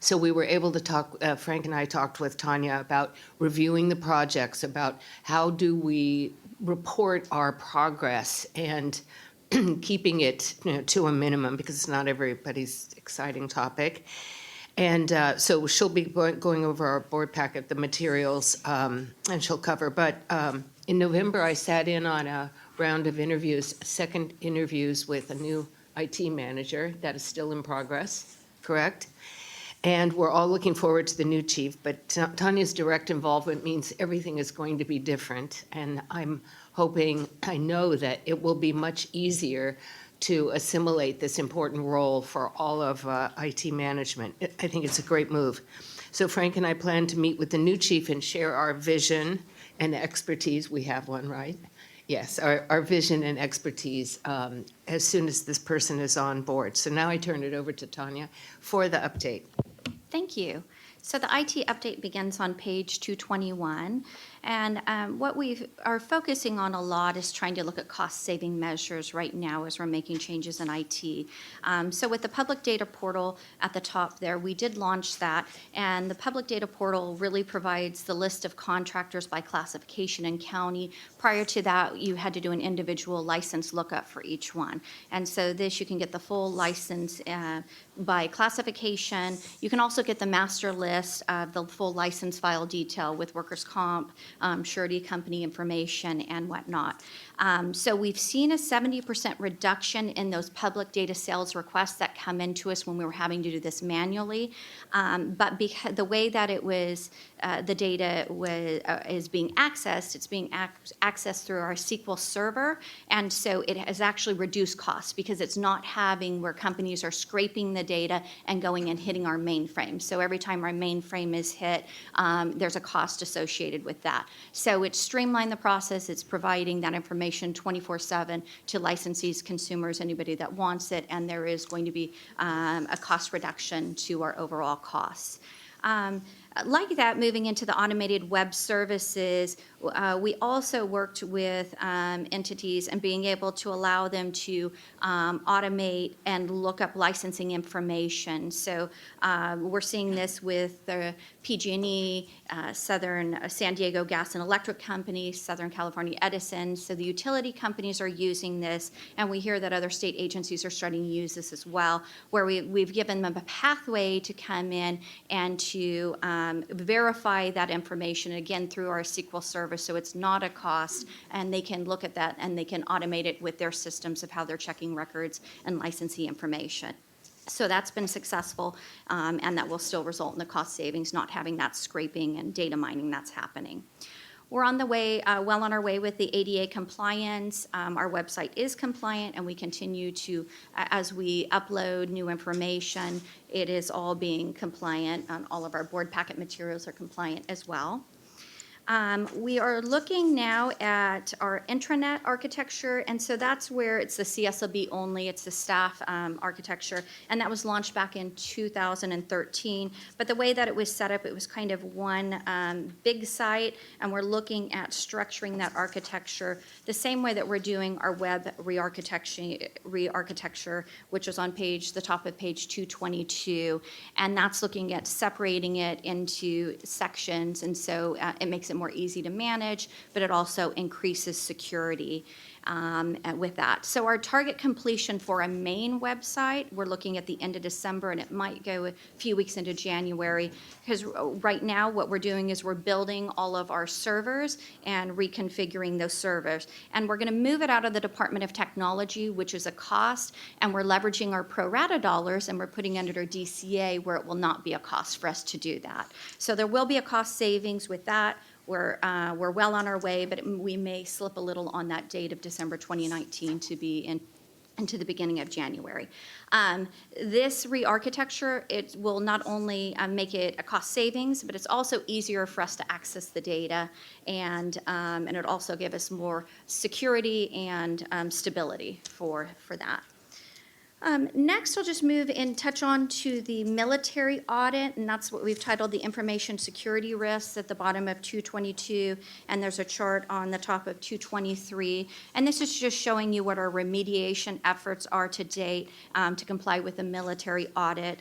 so we were able to talk, Frank and I talked with Tanya about reviewing the projects, about how do we report our progress, and keeping it to a minimum, because it's not everybody's exciting topic. And so she'll be going over our board packet, the materials, and she'll cover. But in November, I sat in on a round of interviews, second interviews with a new IT manager that is still in progress, correct? And we're all looking forward to the new chief, but Tanya's direct involvement means everything is going to be different. And I'm hoping, I know that it will be much easier to assimilate this important role for all of IT management. I think it's a great move. So Frank and I plan to meet with the new chief and share our vision and expertise. We have one, right? Yes, our vision and expertise as soon as this person is on board. So now I turn it over to Tanya for the update. Thank you. So the IT update begins on page 221. And what we are focusing on a lot is trying to look at cost-saving measures right now as we're making changes in IT. So with the public data portal at the top there, we did launch that. And the public data portal really provides the list of contractors by classification and county. Prior to that, you had to do an individual license lookup for each one. And so this, you can get the full license by classification. You can also get the master list of the full license file detail with workers' comp, surety company information, and whatnot. So we've seen a 70% reduction in those public data sales requests that come into us when we were having to do this manually. But because the way that it was, the data is being accessed, it's being accessed through our SQL server, and so it has actually reduced costs because it's not having where companies are scraping the data and going and hitting our mainframe. So every time our mainframe is hit, there's a cost associated with that. So it's streamlined the process. It's providing that information 24/7 to licensees, consumers, anybody that wants it, and there is going to be a cost reduction to our overall costs. Like that, moving into the automated web services, We also worked with entities and being able to allow them to automate and look up licensing information. So we're seeing this with the PG&E, Southern San Diego Gas and Electric Company, Southern California Edison. So the utility companies are using this, and we hear that other state agencies are starting to use this as well, where we've given them a pathway to come in and to verify that information, again, through our SQL service, so it's not a cost, and they can look at that and they can automate it with their systems of how they're checking records and licensee information. So that's been successful, and that will still result in the cost savings, not having that scraping and data mining that's happening. We're on the way, well on our way with the ADA compliance. Our website is compliant, and we continue to, as we upload new information, it is all being compliant. All of our board packet materials are compliant as well. We are looking now at our intranet architecture, and so that's where it's the CSLB only, it's the staff architecture, and that was launched back in 2013. But the way that it was set up, it was kind of one big site, and we're looking at structuring that architecture the same way that we're doing our web re-architecture, which is on the top of page 222, and that's looking at separating it into sections, and so it makes it more easy to manage, but it also increases security with that. So our target completion for a main website, we're looking at the end of December, and it might go a few weeks into January, because right now what we're doing is we're building all of our servers and reconfiguring those servers. And we're going to move it out of the Department of Technology, which is a cost, and we're leveraging our pro rata dollars, and we're putting it under DCA, where it will not be a cost for us to do that. So there will be a cost savings with that. We're well on our way, but we may slip a little on that date of December 2019 to be into the beginning of January. This re-architecture, it will not only make it a cost savings, but it's also easier for us to access the data, and it also give us more security and stability for that. Next, I'll just move and touch on to the military audit, and that's what we've titled the information security risks at the bottom of 222, and there's a chart on the top of 223. And this is just showing you what our remediation efforts are to date to comply with the military audit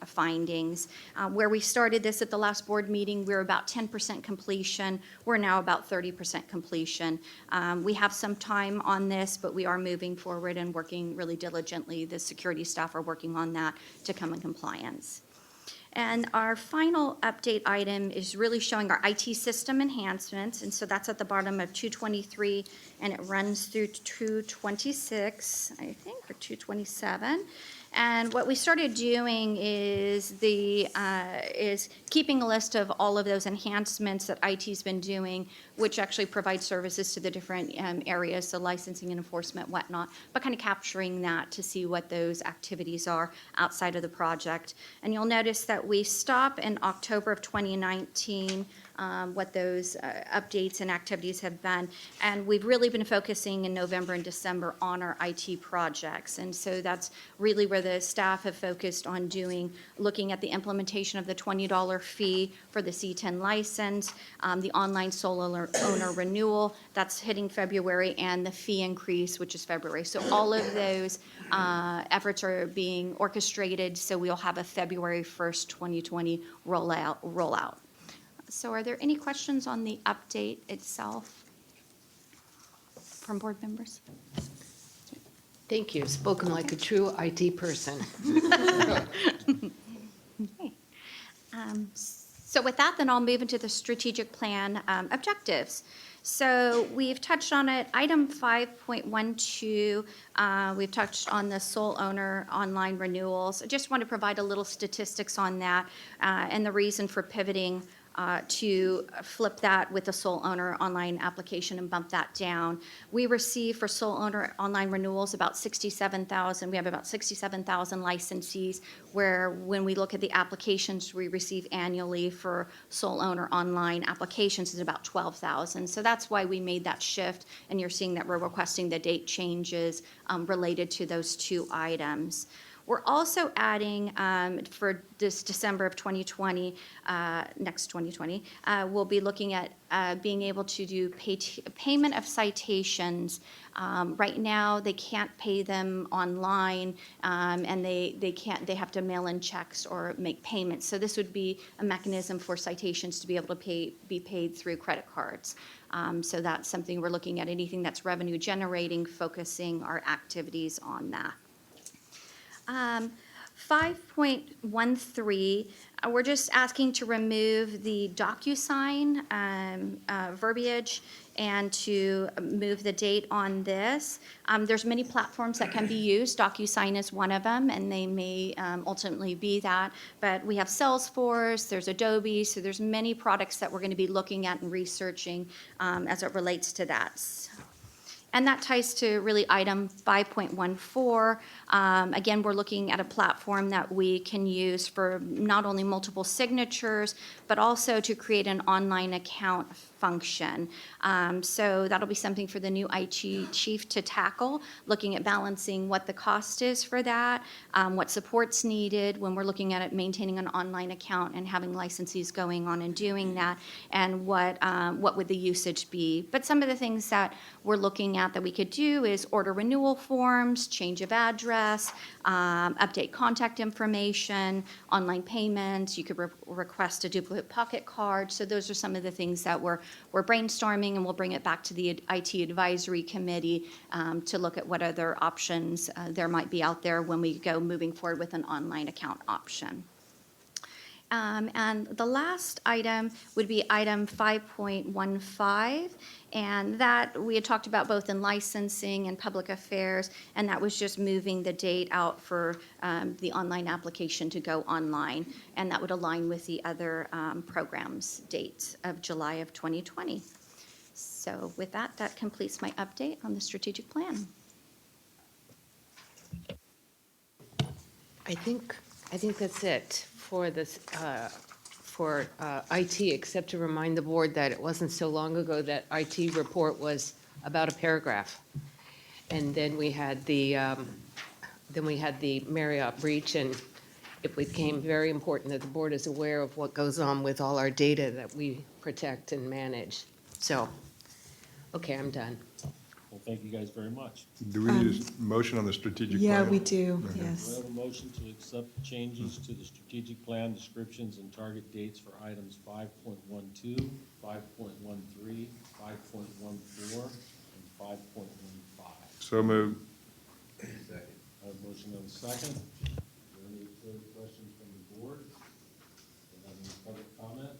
findings. Where we started this at the last board meeting, we were about 10% completion. We're now about 30% completion. We have some time on this, but we are moving forward and working really diligently. The security staff are working on that to come in compliance. And our final update item is really showing our IT system enhancements, and so that's at the bottom of 223, and it runs through 226, I think, or 227. And what we started doing is keeping a list of all of those enhancements that IT's been doing, which actually provide services to the different areas, so licensing and enforcement, whatnot, but kind of capturing that to see what those activities are outside of the project. And you'll notice that we stop in October of 2019, what those updates and activities have been. And we've really been focusing in November and December on our IT projects. And so that's really where the staff have focused on looking at the implementation of the $20 fee for the C10 license, the online sole owner renewal, that's hitting February, and the fee increase, which is February. So all of those efforts are being orchestrated, so we'll have a February 1st, 2020 rollout. So are there any questions on the update itself from board members? Thank you. Spoken like a true IT person. Okay. So with that, then I'll move into the strategic plan objectives. So we've touched on it. Item 5.12, we've touched on the sole owner online renewals. I just want to provide a little statistics on that and the reason for pivoting to flip that with a sole owner online application and bump that down. We receive for sole owner online renewals about 67,000. We have about 67,000 licensees, where when we look at the applications we receive annually for sole owner online applications is about 12,000. So that's why we made that shift, and you're seeing that we're requesting the date changes related to those two items. We're also adding, for this December of 2020, next 2020, we'll be looking at being able to do payment of citations. Right now, they can't pay them online, and they have to mail in checks or make payments. So this would be a mechanism for citations to be able to be paid through credit cards. So that's something we're looking at, anything that's revenue generating, focusing our activities on that. 5.13, we're just asking to remove the DocuSign verbiage and to move the date on this. There's many platforms that can be used. DocuSign is one of them, and they may ultimately be that. But we have Salesforce, there's Adobe, so there's many products that we're going to be looking at and researching as it relates to that. And that ties to really item 5.14. Again, we're looking at a platform that we can use for not only multiple signatures, but also to create an online account function. So that'll be something for the new IT chief to tackle, looking at balancing what the cost is for that, what support's needed when we're looking at it, maintaining an online account and having licensees going on and doing that, and what would the usage be. But some of the things that we're looking at that we could do is order renewal forms, change of address, update contact information, online payments. You could request a duplicate pocket card. So those are some of the things that we're brainstorming, and we'll bring it back to the IT advisory committee to look at what other options there might be out there when we go moving forward with an online account option. And the last item would be item 5.15, and that we had talked about both in licensing and public affairs, and that was just moving the date out for the online application to go online, and that would align with the other programs' dates of July of 2020. So with that, that completes my update on the strategic plan. I think that's it for this, for IT, except to remind the board that it wasn't so long ago that IT report was about a paragraph. And then we had the Marriott breach, and it became very important that the board is aware of what goes on with all our data that we protect and manage. So, okay, I'm done. Well, thank you guys very much. Do we need a motion on the strategic plan? Yeah, we do, We yes. have a motion to accept changes to the strategic plan descriptions and target dates for items 5.12, 5.13, 5.14, and 5.15. So moved. I have a motion and a second. Are there any further questions from the board? Do you have any public comment?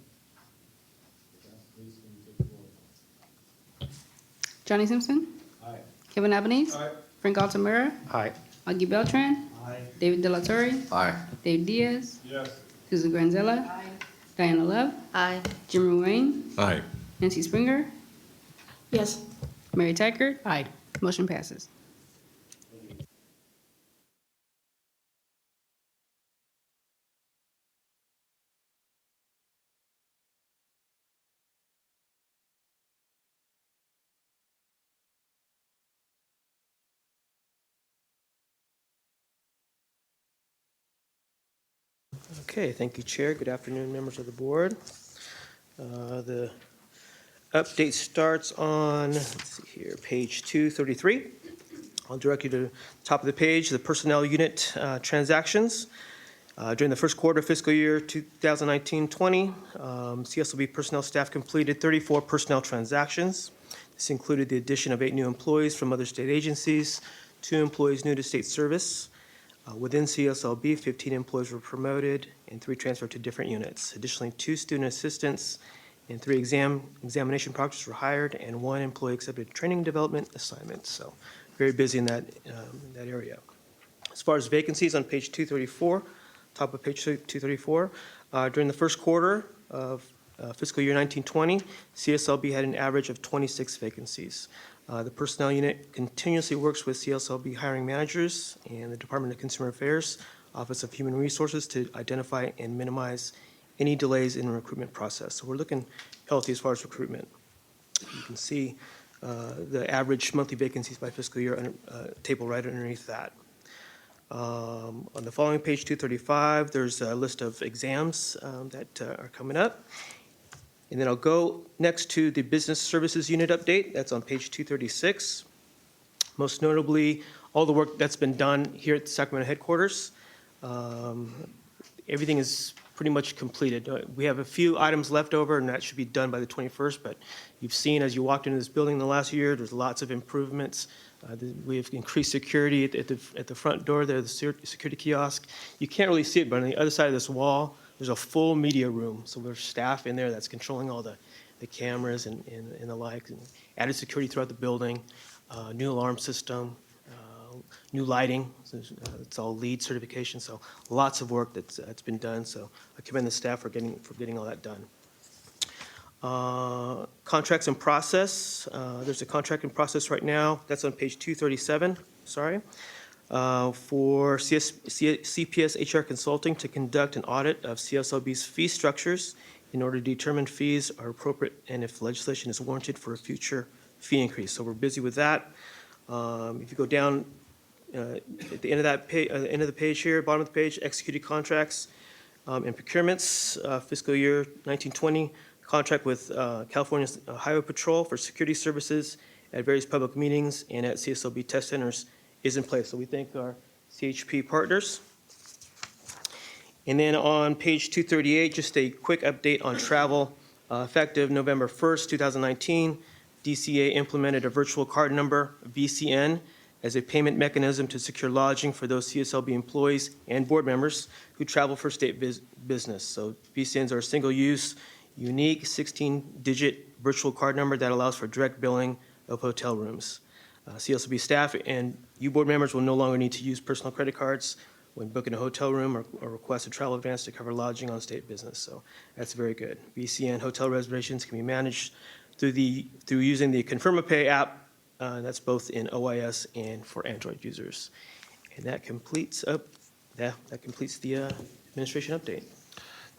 If not, please can you take the roll? Johnny Simpson. Aye. Kevin Albanese. Aye. Frank Altamura. Aye. Augie Beltran. Aye. David De La Torre. Aye. Dave Diaz. Yes. Susan Granzella. Diana Love. Aye. Jim Ruane. Aye. Nancy Springer. Yes. Mary Tykert. Aye. Motion passes. Okay, thank you, Chair. Good afternoon, members of the board. The update starts on, let's see here, page 233. I'll direct you to the top of the page, the personnel unit transactions. During the first quarter of fiscal year 2019-20, CSLB personnel staff completed 34 personnel transactions. This included the addition of 8 new employees from other state agencies, 2 employees new to state service. Within CSLB, 15 employees were promoted and 3 transferred to different units. Additionally, 2 student assistants and 3 examination proctors were hired, and 1 employee accepted training and development assignments. So very busy in that area. As far as vacancies on page 234, top of page 234, during the first quarter of fiscal year 1920, CSLB had an average of 26 vacancies. The personnel unit continuously works with CSLB hiring managers and the Department of Consumer Affairs, Office of Human Resources to identify and minimize any delays in the recruitment process. So we're looking healthy as far as recruitment. You can see the average monthly vacancies by fiscal year table right underneath that. On the following page, 235, there's a list of exams that are coming up. And then I'll go next to the Business Services Unit update. That's on page 236. Most notably, all the work that's been done here at the Sacramento headquarters. Everything is pretty much completed. We have a few items left over, and that should be done by the 21st, but you've seen as you walked into this building in the last year, there's lots of improvements. We have increased security at the front door there, the security kiosk. You can't really see it, but on the other side of this wall, there's a full media room. So there's staff in there that's controlling all the cameras and the like. And added security throughout the building, new alarm system, new lighting. So it's all LEED certification. So lots of work that's been done. So I commend the staff for getting all that done. Contracts in process. There's a contract in process right now. That's on page 237. Sorry. For CPS HR Consulting to conduct an audit of CSLB's fee structures in order to determine fees are appropriate and if legislation is warranted for a future fee increase. So we're busy with that. If you go down at the end of that page, end of the page here, bottom of the page, executed contracts and procurements, fiscal year 1920, contract with California Highway Patrol for security services at various public meetings and at CSLB test centers is in place. So we thank our CHP partners. And then on page 238, just a quick update on travel. Effective November 1st, 2019, DCA implemented a virtual card number, VCN, as a payment mechanism to secure lodging for those CSLB employees and board members who travel for state business. So VCNs are a single-use, unique 16-digit virtual card number that allows for direct billing of hotel rooms. CSLB staff and you board members will no longer need to use personal credit cards when booking a hotel room or request a travel advance to cover lodging on state business. So that's very good. VCN hotel reservations can be managed through using the ConfirmaPay app. That's both in OIS and for Android users. And that completes the administration update.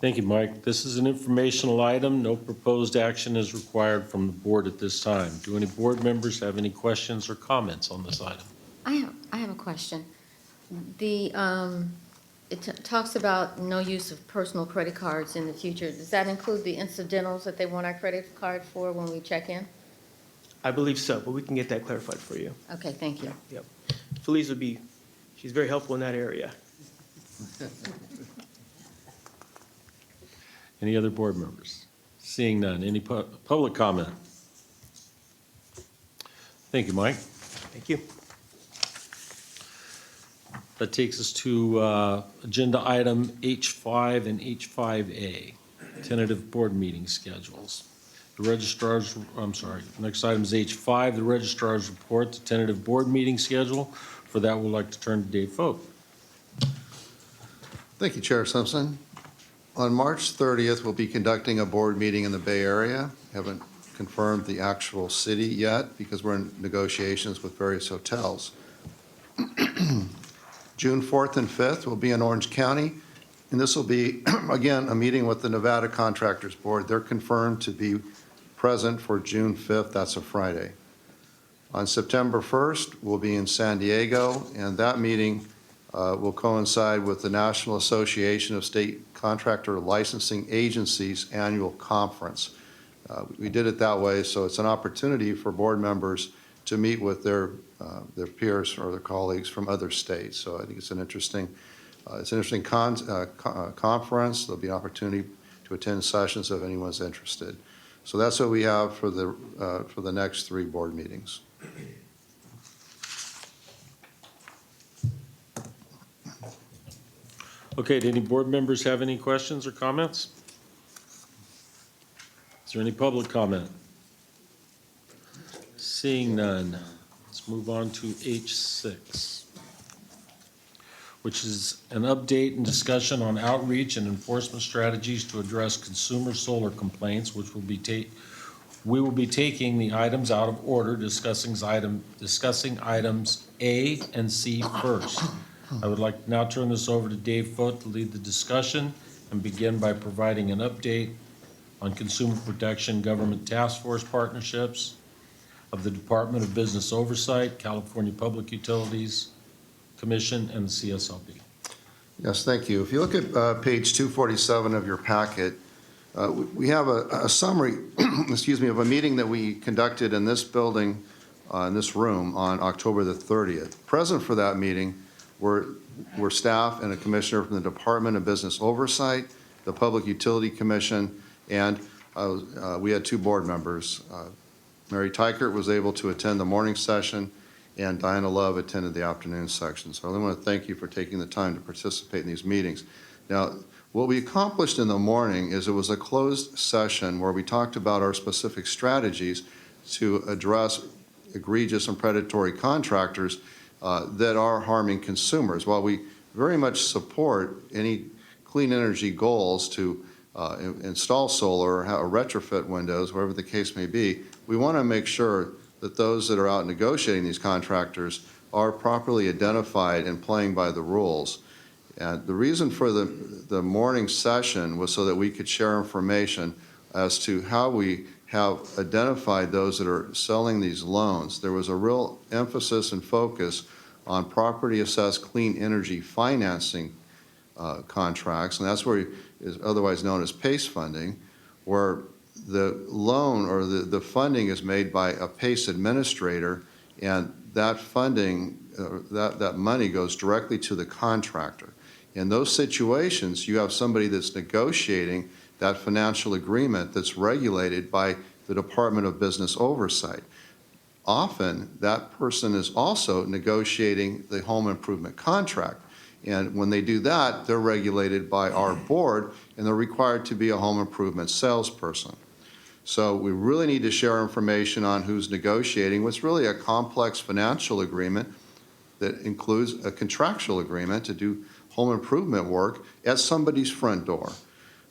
Thank you, Mike. This is an informational item. No proposed action is required from the board at this time. Do any board members have any questions or comments on this item? I have a question. It talks about no use of personal credit cards in the future. Does that include the incidentals that they want our credit card for when we check in? I believe so, but we can get that clarified for you. Okay, thank you. Yep. Felice she's very helpful in that area. Any other board members? Seeing none. Any public comment? Thank you, Mike. Thank you. That takes us to agenda item H5 and H5A, tentative board meeting schedules. The registrar's, next item is H5, the registrar's report, the tentative board meeting schedule. For that, we'd like to turn to Dave Folk. Thank you, Chair Simpson. On March 30th, we'll be conducting a board meeting in the Bay Area. Haven't confirmed the actual city yet because we're in negotiations with various hotels. June 4th and 5th will be in Orange County, and this will be, again, a meeting with the Nevada Contractors Board. They're confirmed to be present for June 5th. That's a Friday. On September 1st, we'll be in San Diego, and that meeting will coincide with the National Association of State Contractor Licensing Agencies annual conference. We did it that way, so it's an opportunity for board members to meet with their peers or their colleagues from other states. So I think it's an interesting conference. There'll be an opportunity to attend sessions if anyone's interested. So that's what we have for the next 3 board meetings. Okay, do any board members have any questions or comments? Is there any public comment? Seeing none, let's move on to H6, which is an update and discussion on outreach and enforcement strategies to address consumer solar complaints, which we will be taking the items out of order, discussing items A and C first. I would like to now turn this over to Dave Foote to lead the discussion and begin by providing an update on consumer protection government task force partnerships of the Department of Business Oversight, California Public Utilities Commission and the CSLB. Yes, thank you. If you look at page 247 of your packet, we have a summary, excuse me, of a meeting that we conducted in this building, in this room, on October the 30th. Present for that meeting were staff and a commissioner from the Department of Business Oversight, the Public Utility Commission, and we had 2 board members. Mary Tykert was able to attend the morning session, and Diana Love attended the afternoon section. So I really want to thank you for taking the time to participate in these meetings. Now, what we accomplished in the morning is it was a closed session where we talked about our specific strategies to address egregious and predatory contractors that are harming consumers. While we very much support any clean energy goals to install solar or retrofit windows, wherever the case may be, we want to make sure that those that are out negotiating these contractors are properly identified and playing by the rules. And the reason for the morning session was so that we could share information as to how we have identified those that are selling these loans. There was a real emphasis and focus on property assessed clean energy financing contracts, and that's where is otherwise known as PACE funding, where the loan or the funding is made by a PACE administrator, and that funding, that money goes directly to the contractor. In those situations, you have somebody that's negotiating that financial agreement that's regulated by the Department of Business Oversight. Often, that person is also negotiating the home improvement contract. And when they do that, they're regulated by our board, and they're required to be a home improvement salesperson. So we really need to share information on who's negotiating what's really a complex financial agreement that includes a contractual agreement to do home improvement work at somebody's front door.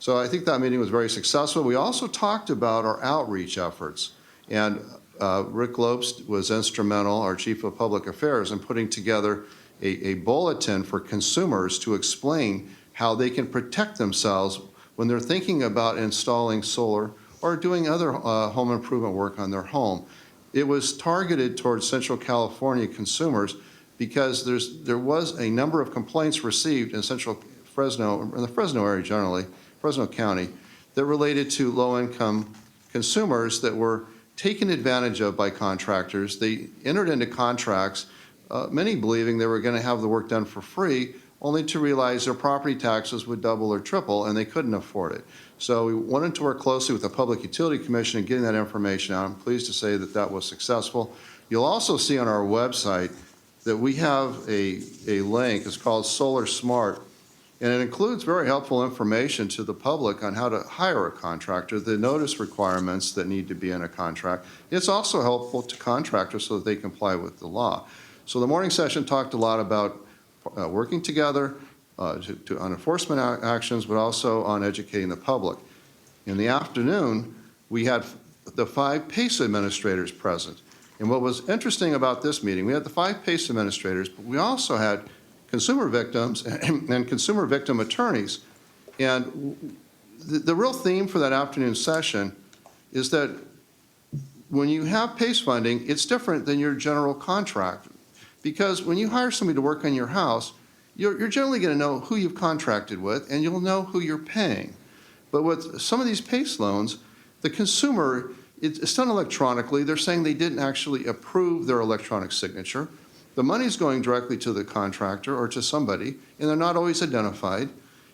So I think that meeting was very successful. We also talked about our outreach efforts, and Rick Lopes was instrumental, our Chief of Public Affairs, in putting together a bulletin for consumers to explain how they can protect themselves when they're thinking about installing solar or doing other home improvement work on their home. It was targeted towards Central California consumers because there was a number of complaints received in Central Fresno, in the Fresno area generally, Fresno County, that related to low-income consumers that were taken advantage of by contractors. They entered into contracts, many believing they were going to have the work done for free, only to realize their property taxes would double or triple, and they couldn't afford it. So we wanted to work closely with the Public Utility Commission in getting that information out. I'm pleased to say that that was successful. You'll also see on our website that we have a link. It's called Solar Smart, and it includes very helpful information to the public on how to hire a contractor, the notice requirements that need to be in a contract. It's also helpful to contractors so that they comply with the law. So the morning session talked a lot about working together on enforcement actions, but also on educating the public. In the afternoon, we had the 5 PACE administrators present. And what was interesting about this meeting, we had the 5 PACE administrators, but we also had consumer victims and consumer victim attorneys. And the real theme for that afternoon session is that when you have PACE funding, it's different than your general contract. Because when you hire somebody to work on your house, you're generally going to know who you've contracted with, and you'll know who you're paying. But with some of these PACE loans, the consumer, it's done electronically. They're saying they didn't actually approve their electronic signature. The money's going directly to the contractor or to somebody, and they're not always identified.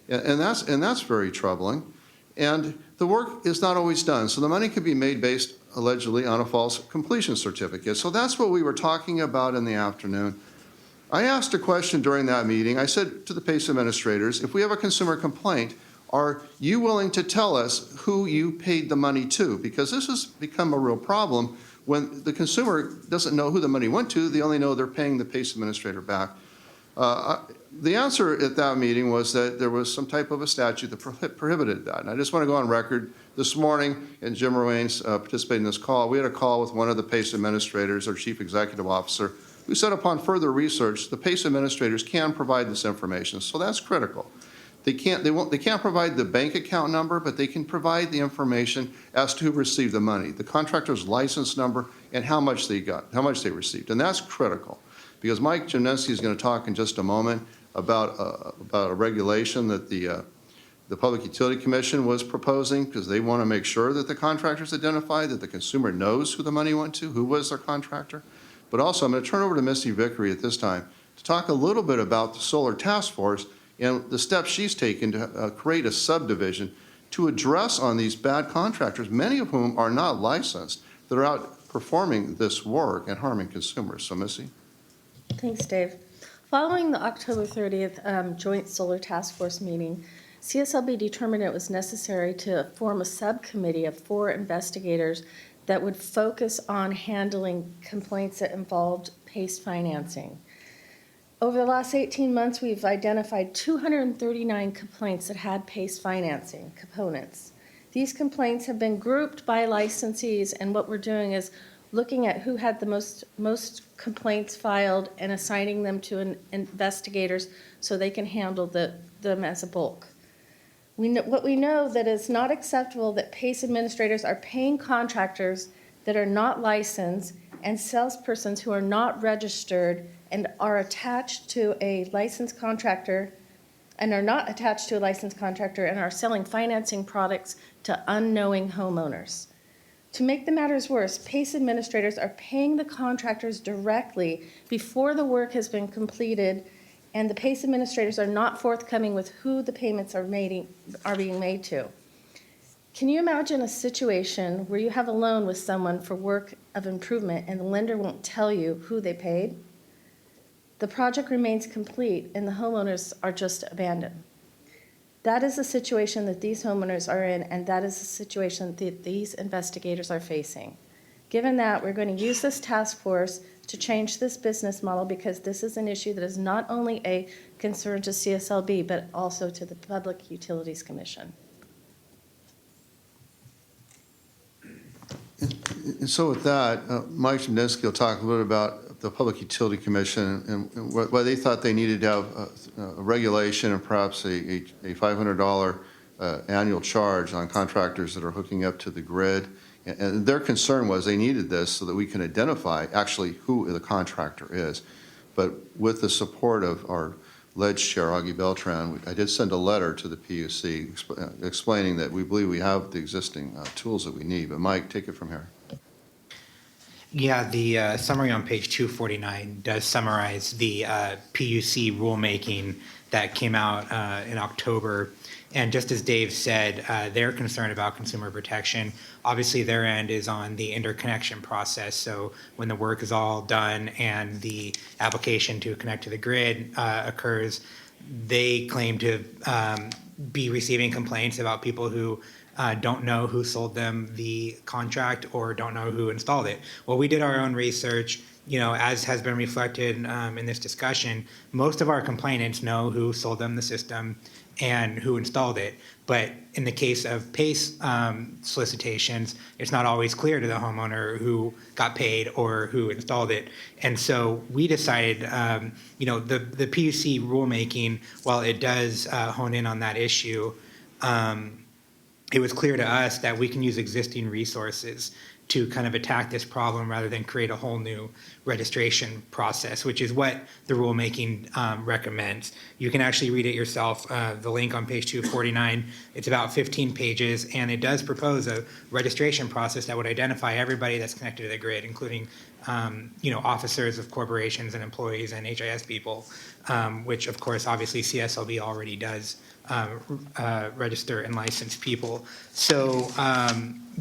And that's very troubling. And the work is not always done. So the money could be made based allegedly on a false completion certificate. So that's what we were talking about in the afternoon. I asked a question during that meeting. I said to the PACE administrators, if we have a consumer complaint, are you willing to tell us who you paid the money to? Because this has become a real problem when the consumer doesn't know who the money went to. They only know they're paying the PACE administrator back. The answer at that meeting was that there was some type of a statute that prohibited that. And I just want to go on record this morning, and Jim Ruane's participating in this call. We had a call with one of the PACE administrators, our chief executive officer, who said upon further research, the PACE administrators can provide this information. So that's critical. They can't provide the bank account number, but they can provide the information as to who received the money, the contractor's license number, and how much they got, how much they received. And that's critical. Because Mike Gymnasty is going to talk in just a moment about a regulation that the Public Utility Commission was proposing, because they want to make sure that the contractors identify, that the consumer knows who the money went to, who was their contractor. But also, I'm going to turn over to Misty Vickery at this time to talk a little bit about the Solar Task Force and the steps she's taken to create a subdivision to address on these bad contractors, many of whom are not licensed, that are out performing this work and harming consumers. So, Missy? Thanks, Dave. Following the October 30th Joint Solar Task Force meeting, CSLB determined it was necessary to form a subcommittee of 4 investigators that would focus on handling complaints that involved PACE financing. Over the last 18 months, we've identified 239 complaints that had PACE financing components. These complaints have been grouped by licensees, and what we're doing is looking at who had the most complaints filed and assigning them to investigators so they can handle them as a bulk. What we know that it's not acceptable that PACE administrators are paying contractors that are not licensed and salespersons who are not registered and are attached to a licensed contractor and are not attached to a licensed contractor and are selling financing products to unknowing homeowners. To make the matters worse, PACE administrators are paying the contractors directly before the work has been completed, and the PACE administrators are not forthcoming with who the payments are being made to. Can you imagine a situation where you have a loan with someone for work of improvement and the lender won't tell you who they paid? The project remains complete and the homeowners are just abandoned. That is the situation that these homeowners are in, and that is the situation that these investigators are facing. Given that, we're going to use this task force to change this business model, because this is an issue that is not only a concern to CSLB, but also to the Public Utilities Commission. And so with that, Mike Gymnasty will talk a little bit about the Public Utility Commission and why they thought they needed to have a regulation and perhaps a $500 annual charge on contractors that are hooking up to the grid. And their concern was they needed this so that we can identify actually who the contractor is. But with the support of our Ledge Chair, Augie Beltran, I did send a letter to the PUC explaining that we believe we have the existing tools that we need. But Mike, take it from here. Yeah, the summary on page 249 does summarize the PUC rulemaking that came out in October. And just as Dave said, they're concerned about consumer protection. Obviously, their end is on the interconnection process. So when the work is all done and the application to connect to the grid occurs, they claim to be receiving complaints about people who don't know who sold them the contract or don't know who installed it. Well, we did our own research. As has been reflected in this discussion, most of our complainants know who sold them the system and who installed it. But in the case of PACE solicitations, it's not always clear to the homeowner who got paid or who installed it. And so we decided, the PUC rulemaking, while it does hone in on that issue, it was clear to us that we can use existing resources to kind of attack this problem rather than create a whole new registration process, which is what the rulemaking recommends. You can actually read it yourself. The link on page 249, it's about 15 pages, and it does propose a registration process that would identify everybody that's connected to the grid, including officers of corporations and employees and HIS people, which of course, obviously CSLB already does register and license people. So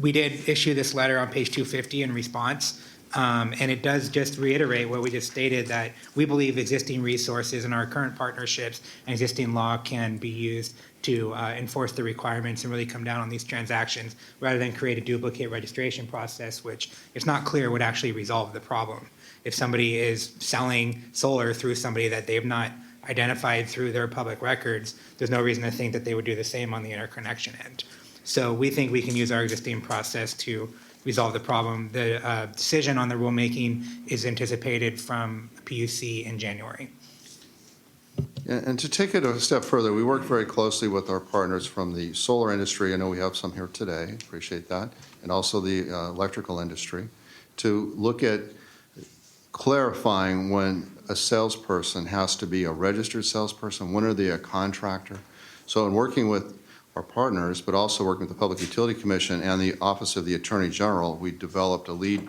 we did issue this letter on page 250 in response, and it does just reiterate what we just stated, that we believe existing resources in our current partnerships and existing law can be used to enforce the requirements and really come down on these transactions rather than create a duplicate registration process, which it's not clear would actually resolve the problem. If somebody is selling solar through somebody that they've not identified through their public records, there's no reason to think that they would do the same on the interconnection end. So we think we can use our existing process to resolve the problem. The decision on the rulemaking is anticipated from PUC in January. And to take it a step further, we worked very closely with our partners from the solar industry. I know we have some here today, appreciate that, and also the electrical industry, to look at clarifying when a salesperson has to be a registered salesperson? When are they a contractor? So in working with our partners, but also working with the Public Utility Commission and the Office of the Attorney General, we developed a lead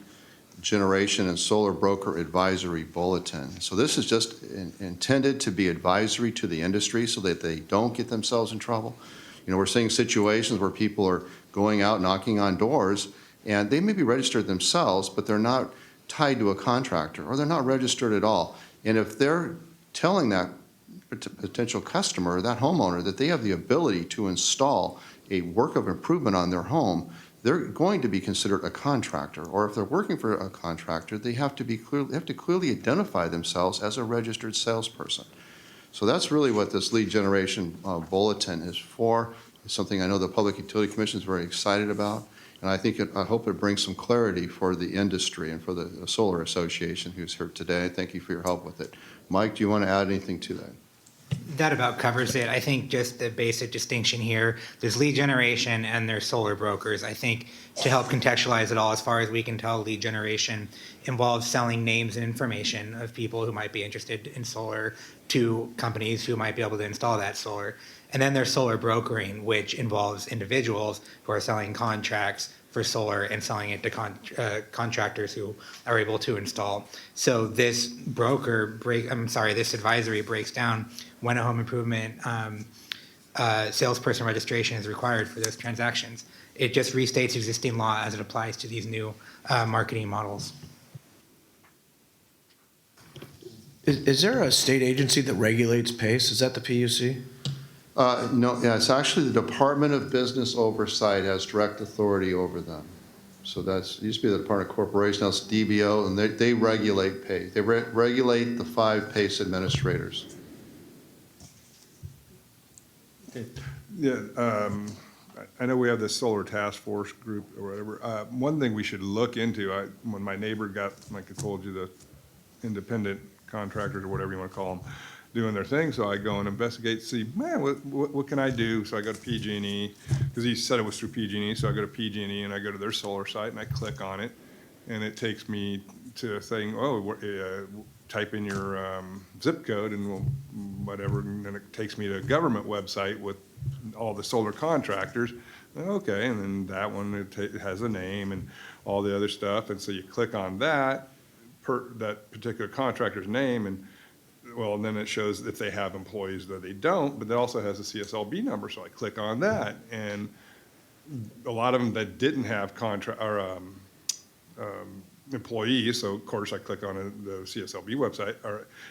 generation and solar broker advisory bulletin. So this is just intended to be advisory to the industry so that they don't get themselves in trouble. You know, we're seeing situations where people are going out knocking on doors and they may be registered themselves, but they're not tied to a contractor or they're not registered at all. And if they're telling that potential customer, that homeowner, that they have the ability to install a work of improvement on their home, they're going to be considered a contractor. Or if they're working for a contractor, they have to clearly identify themselves as a registered salesperson. So that's really what this lead generation bulletin is for. It's something I know the Public Utility Commission is very excited about. And I hope it brings some clarity for the industry and for the Solar Association who's here today. Thank you for your help with it. Mike, do you want to add anything to that? That about covers it. I think just the basic distinction here, there's lead generation and there's solar brokers. I think to help contextualize it all, as far as we can tell, lead generation involves selling names and information of people who might be interested in solar to companies who might be able to install that solar. And then there's solar brokering, which involves individuals who are selling contracts for solar and selling it to contractors who are able to install. So this this advisory breaks down when a home improvement salesperson registration is required for those transactions. It just restates existing law as it applies to these new marketing models. Is there a state agency that regulates PACE? Is that the PUC? No, yeah, it's actually the Department of Business Oversight has direct authority over them. So it used to be the Department of Corporation, now it's DBO, and they regulate PACE. They regulate the 5 PACE administrators. Yeah, I know we have this solar task force group or whatever. One thing we should look into, when my neighbor got, like I told you, the independent contractors or whatever you want to call them, doing their thing, so I go and investigate, see, man, what can I do? So I go to PG&E, because he said it was through PG&E, so I go to PG&E and I go to their solar site and I click on it, and it takes me to a thing, type in your zip code and whatever, and then it takes me to a government website with all the solar contractors. Okay, and then that one, it has a name and all the other stuff, and so you click on that particular contractor's name, and then it shows if they have employees, that they don't, but it also has a CSLB number, so I click on that, and a lot of them that didn't have employees, so of course I click on the CSLB website,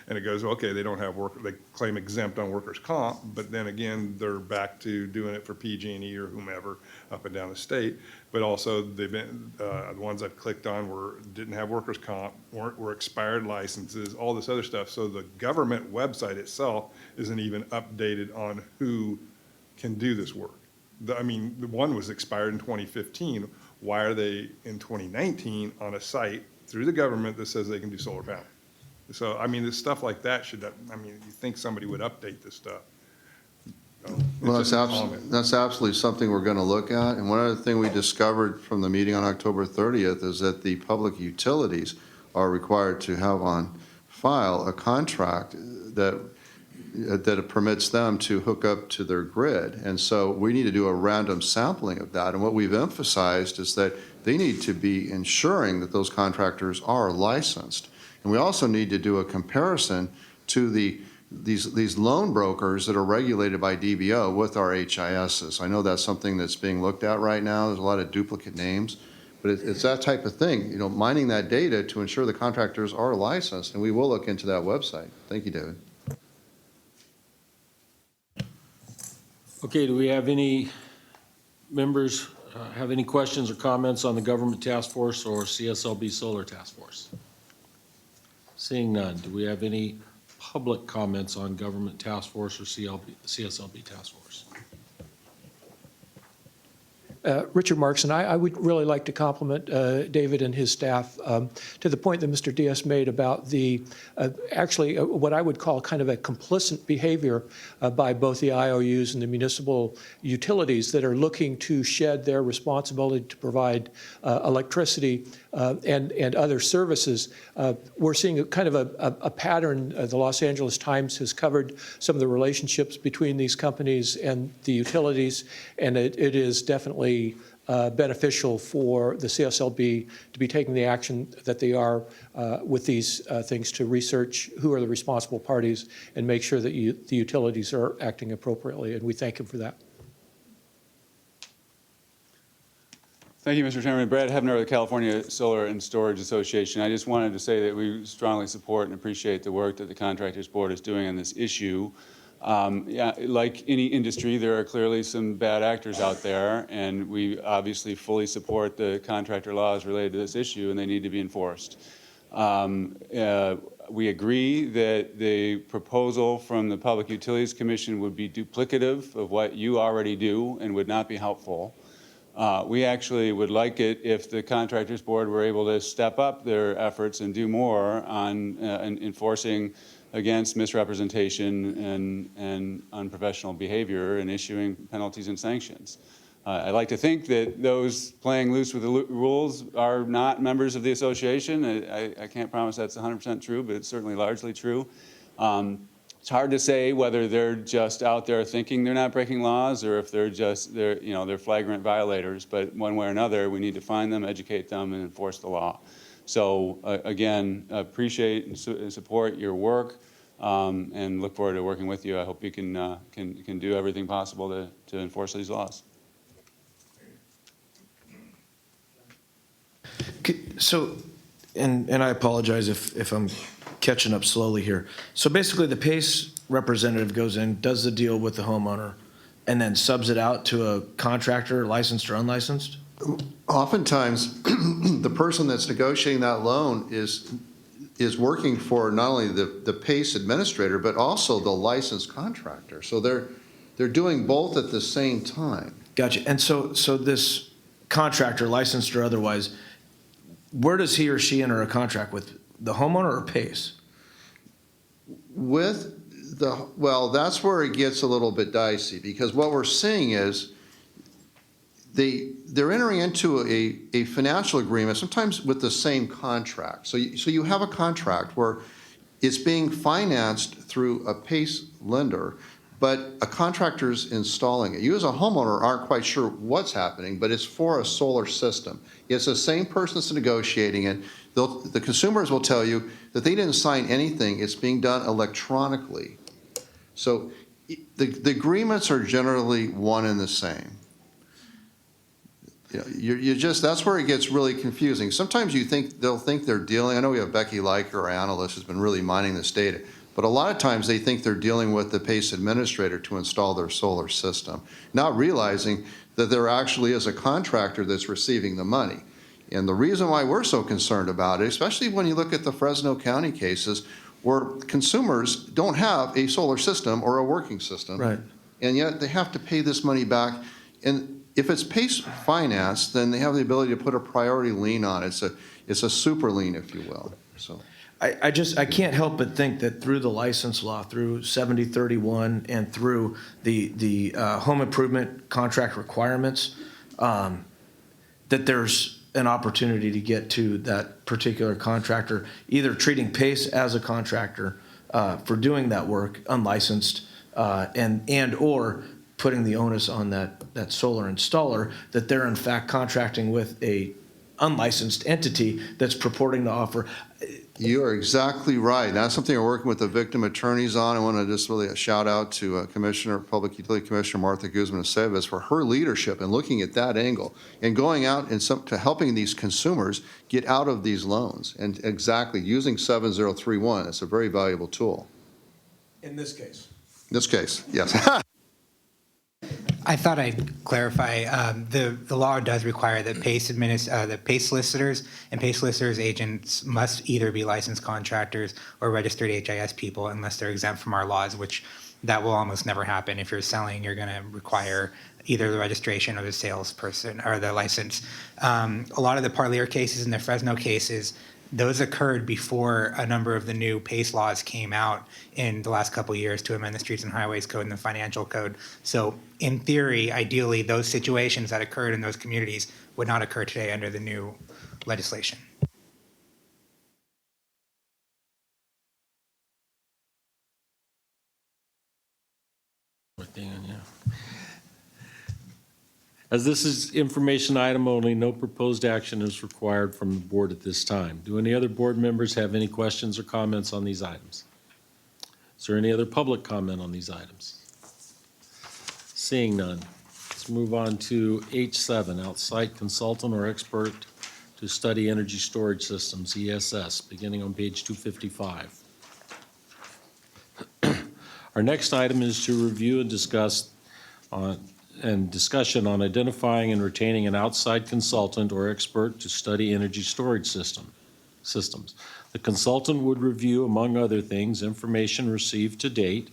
and it goes, okay, they don't have they claim exempt on workers' comp, but then again, they're back to doing it for PG&E or whomever up and down the state. But also, they've been the ones I've clicked on didn't have workers' comp, were expired licenses, all this other stuff. So the government website itself isn't even updated on who can do this work. The one was expired in 2015. Why are they in 2019 on a site through the government that says they can do solar panel? So, this stuff like that you think somebody would update this stuff. Well, that's absolutely something we're going to look at. And one other thing we discovered from the meeting on October 30th is that the public utilities are required to have on file a contract that permits them to hook up to their grid. And so we need to do a random sampling of that. And what we've emphasized is that they need to be ensuring that those contractors are licensed. And we also need to do a comparison to these loan brokers that are regulated by DBO with our HISs. I know that's something that's being looked at right now. There's a lot of duplicate names, but it's that type of thing, mining that data to ensure the contractors are licensed, and we will look into that website. Thank you, David. Okay, do we have any members have any questions or comments on the Government Task Force or CSLB Solar Task Force? Seeing none, do we have any public comments on Government Task Force or CSLB Task Force? Richard Marks, and I would really like to compliment David and his staff to the point that Mr. Diaz made about the what I would call kind of a complicit behavior by both the IOUs and the municipal utilities that are looking to shed their responsibility to provide electricity and other services. We're seeing a kind of a pattern. The Los Angeles Times has covered some of the relationships between these companies and the utilities, and it is definitely beneficial for the CSLB to be taking the action that they are with these things to research who are the responsible parties and make sure that the utilities are acting appropriately, and we thank them for that. Thank you, Mr. Chairman. Brad Hebner of the California Solar and Storage Association. I just wanted to say that we strongly support and appreciate the work that the Contractors Board is doing on this issue. Yeah, like any industry, there are clearly some bad actors out there, and we obviously fully support the contractor laws related to this issue, and they need to be enforced. We agree that the proposal from the Public Utilities Commission would be duplicative of what you already do and would not be helpful. We actually would like it if the Contractors Board were able to step up their efforts and do more on enforcing against misrepresentation and unprofessional behavior and issuing penalties and sanctions. I like to think that those playing loose with the rules are not members of the association. I can't promise that's 100% true, but it's certainly largely true. It's hard to say whether they're just out there thinking they're not breaking laws or if they're flagrant violators. But one way or another, we need to find them, educate them, and enforce the law. So again, appreciate and support your work, and look forward to working with you. I hope you can do everything possible to enforce these laws. So, and I apologize if I'm catching up slowly here. So basically, the PACE representative goes in, does the deal with the homeowner, and then subs it out to a contractor, licensed or unlicensed? Oftentimes, the person that's negotiating that loan is working for not only the PACE administrator, but also the licensed contractor. So they're doing both at the same time. Gotcha. And so this contractor, licensed or otherwise, where does he or she enter a contract with? The homeowner or PACE? Well, that's where it gets a little bit dicey, because what we're seeing is they're entering into a financial agreement, sometimes with the same contract. So you have a contract where it's being financed through a PACE lender, but a contractor's installing it. You as a homeowner aren't quite sure what's happening, but it's for a solar system. It's the same person that's negotiating it. The consumers will tell you that they didn't sign anything. It's being done electronically. So the agreements are generally one and the same. You just, that's where it gets really confusing. Sometimes they'll think they're dealing, I know we have Becky Leiker, our analyst, who's been really mining this data, but a lot of times they think they're dealing with the PACE administrator to install their solar system, not realizing that there actually is a contractor that's receiving the money. And the reason why we're so concerned about it, especially when you look at the Fresno County cases, where consumers don't have a solar system or a working system, right, and yet they have to pay this money back. And if it's PACE financed, then they have the ability to put a priority lien on it. It's a super lien, if you will. So I can't help but think that through the license law, through 7031, and through the home improvement contract requirements, that there's an opportunity to get to that particular contractor, either treating PACE as a contractor for doing that work, unlicensed, and or putting the onus on that solar installer, that they're in fact contracting with a unlicensed entity that's purporting to offer. You are exactly right. That's something we're working with the victim attorneys on. I want to just really a shout out to Public Utility Commissioner Martha Guzman-Aceves for her leadership in looking at that angle and going out and to helping these consumers get out of these loans, and exactly using 7031. It's a very valuable tool. In this case. This case, yes. I thought I'd clarify. The law does require that PACE solicitors and PACE solicitors agents must either be licensed contractors or registered HIS people, unless they're exempt from our laws, which that will almost never happen. If you're selling, you're going to require either the registration or the salesperson or the license. A lot of the Parlier cases and the Fresno cases, those occurred before a number of the new PACE laws came out in the last couple of years to amend the Streets and Highways Code and the Financial Code. So in theory, ideally, those situations that occurred in those communities would not occur today under the new legislation. As this is information item only, no proposed action is required from the board at this time. Do any other board members have any questions or comments on these items? Is there any other public comment on these items? Seeing none, let's move on to H7, outside consultant or expert to study energy storage systems, ESS, beginning on page 255. Our next item is to review and discuss discussion on identifying and retaining an outside consultant or expert to study energy storage systems. The consultant would review, among other things, information received to date,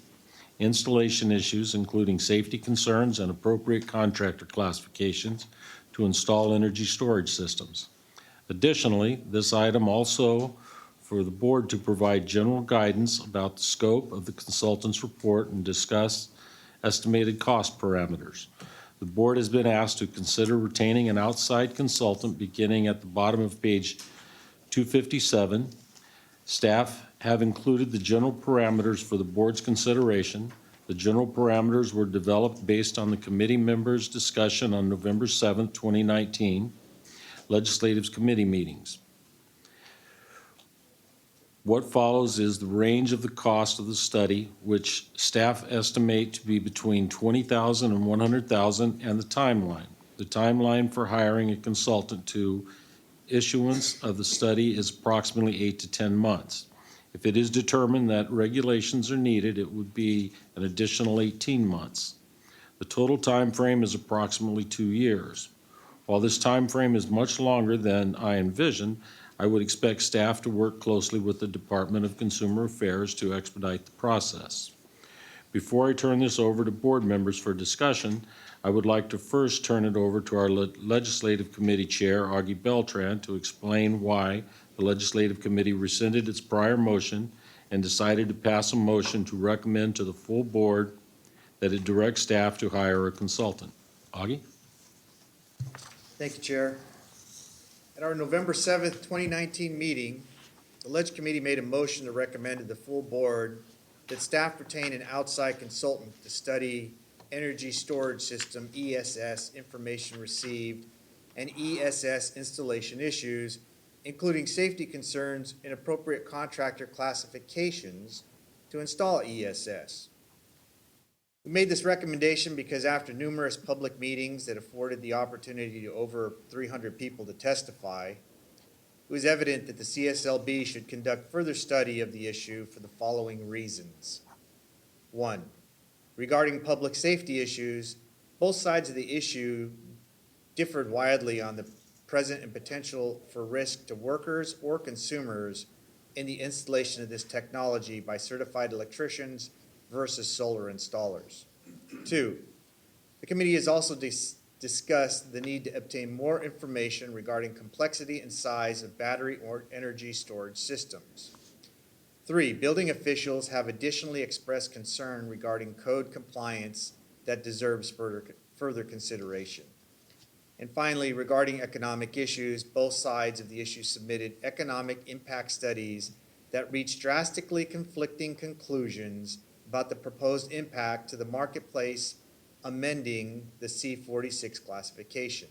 installation issues, including safety concerns and appropriate contractor classifications to install energy storage systems. Additionally, this item also for the board to provide general guidance about the scope of the consultant's report and discuss estimated cost parameters. The board has been asked to consider retaining an outside consultant beginning at the bottom of page 257. Staff have included the general parameters for the board's consideration. The general parameters were developed based on the committee members' discussion on November 7th, 2019, Legislative Committee meetings. What follows is the range of the cost of the study, which staff estimate to be between $20,000 and $100,000, and the timeline. The timeline for hiring a consultant to issuance of the study is approximately 8 to 10 months. If it is determined that regulations are needed, it would be an additional 18 months. The total time frame is approximately 2 years. While this time frame is much longer than I envisioned, I would expect staff to work closely with the Department of Consumer Affairs to expedite the process. Before I turn this over to board members for discussion, I would like to first turn it over to our Legislative Committee Chair, Augie Beltran, to explain why the Legislative Committee rescinded its prior motion and decided to pass a motion to recommend to the full board that it direct staff to hire a consultant. Augie? Thank you, Chair. At our November 7th, 2019 meeting, the Leg Committee made a motion to recommend to the full board that staff retain an outside consultant to study energy storage system, ESS, information received, and ESS installation issues, including safety concerns and appropriate contractor classifications to install ESS. We made this recommendation because after numerous public meetings that afforded the opportunity to over 300 people to testify, it was evident that the CSLB should conduct further study of the issue for the following reasons. 1, regarding public safety issues, both sides of the issue differed widely on the present and potential for risk to workers or consumers in the installation of this technology by certified electricians versus solar installers. 2, the committee has also discussed the need to obtain more information regarding complexity and size of battery or energy storage systems. 3, building officials have additionally expressed concern regarding code compliance that deserves further consideration. And finally, regarding economic issues, both sides of the issue submitted economic impact studies that reached drastically conflicting conclusions about the proposed impact to the marketplace amending the C46 classification.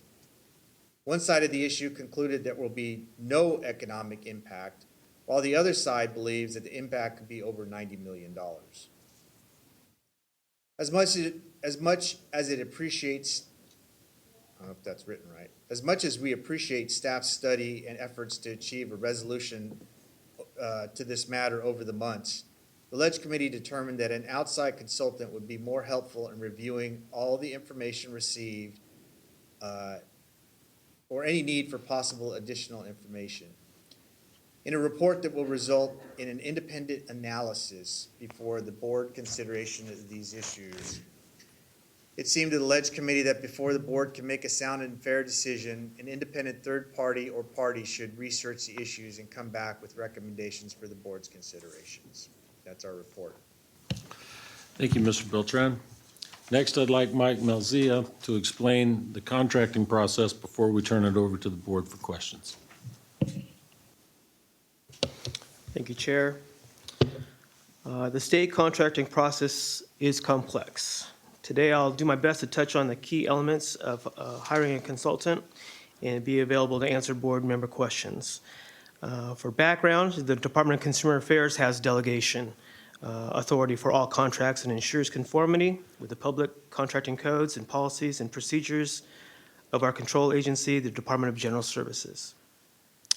One side of the issue concluded there will be no economic impact, while the other side believes that the impact could be over $90 million. As much as it appreciates, I don't know if that's written right, as much as we appreciate staff's study and efforts to achieve a resolution to this matter over the months, the Leg Committee determined that an outside consultant would be more helpful in reviewing all the information received or any need for possible additional information. in a report that will result in an independent analysis before the board consideration of these issues. It seemed to the Ledge Committee that before the board can make a sound and fair decision, an independent third party or party should research the issues and come back with recommendations for the board's considerations. That's our report. Thank you, Mr. Beltran. Next, I'd like Mike Melzia to explain the contracting process before we turn it over to the board for questions. Thank you, Chair. The state contracting process is complex. Today, I'll do my best to touch on the key elements of hiring a consultant and be available to answer board member questions. For background, the Department of Consumer Affairs has delegation authority for all contracts and ensures conformity with the public contracting codes and policies and procedures of our control agency, the Department of General Services.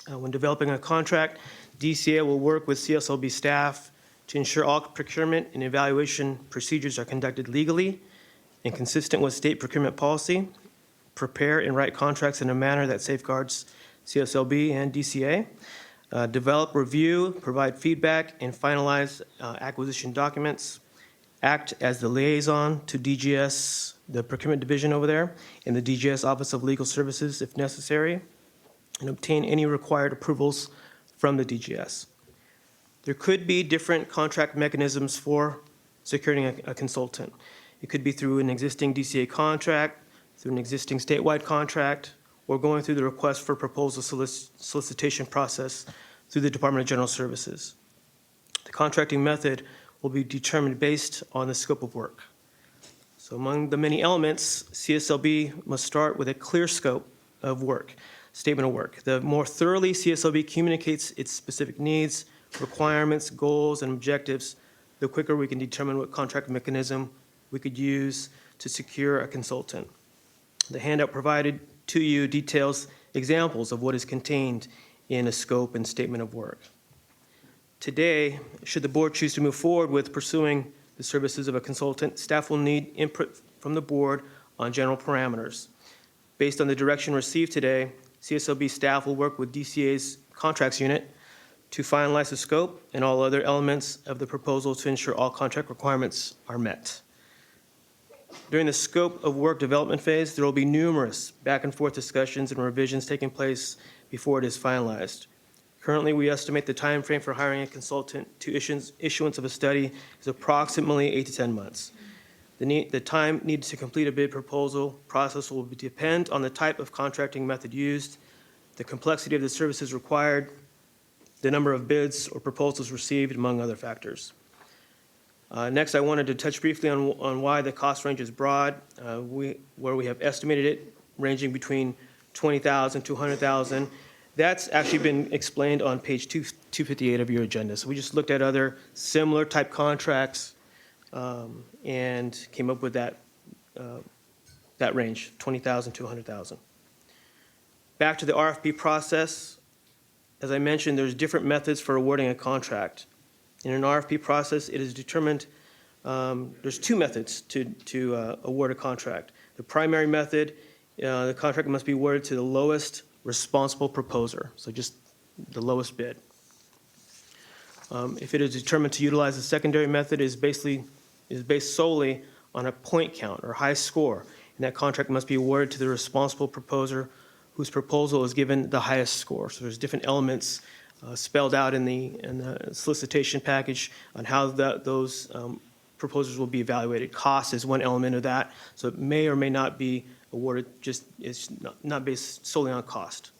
When developing a contract, DCA will work with CSLB staff to ensure all procurement and evaluation procedures are conducted legally and consistent with state procurement policy, prepare and write contracts in a manner that safeguards CSLB and DCA, develop, review, provide feedback, and finalize acquisition documents, act as the liaison to DGS, the procurement division over there, and the DGS Office of Legal Services if necessary, and obtain any required approvals from the DGS. There could be different contract mechanisms for securing a consultant. It could be through an existing DCA contract, through an existing statewide contract, or going through the request for proposal solicitation process through the Department of General Services. The contracting method will be determined based on the scope of work. So among the many elements, CSLB must start with a clear scope of work, statement of work. The more thoroughly CSLB communicates its specific needs, requirements, goals, and objectives, the quicker we can determine what contract mechanism we could use to secure a consultant. The handout provided to you details examples of what is contained in a scope and statement of work. Today, should the board choose to move forward with pursuing the services of a consultant, staff will need input from the board on general parameters. Based on the direction received today, CSLB staff will work with DCA's contracts unit to finalize the scope and all other elements of the proposal to ensure all contract requirements are met. During the scope of work development phase, there will be numerous back and forth discussions and revisions taking place before it is finalized. Currently, we estimate the time frame for hiring a consultant to issuance of a study is approximately 8 to 10 months. The time needed to complete a bid proposal process will depend on the type of contracting method used, the complexity of the services required, the number of bids or proposals received, among other factors. Next, I wanted to touch briefly on why the cost range is broad, where we have estimated it ranging between $20,000 to $100,000. That's actually been explained on page 258 of your agenda. So we just looked at other similar type contracts and came up with that range, $20,000 to $100,000. Back to the RFP process. As I mentioned, there's different methods for awarding a contract. In an RFP process, it is determined, there's two methods to award a contract. The primary method, the contract must be awarded to the lowest responsible proposer, so just the lowest bid. If it is determined to utilize the secondary method, is based solely on a point count or high score, and that contract must be awarded to the responsible proposer whose proposal is given the highest score. So there's different elements spelled out in the solicitation package on how those proposals will be evaluated. Cost is one element of that, so it may or may not be awarded, it's not based solely on cost.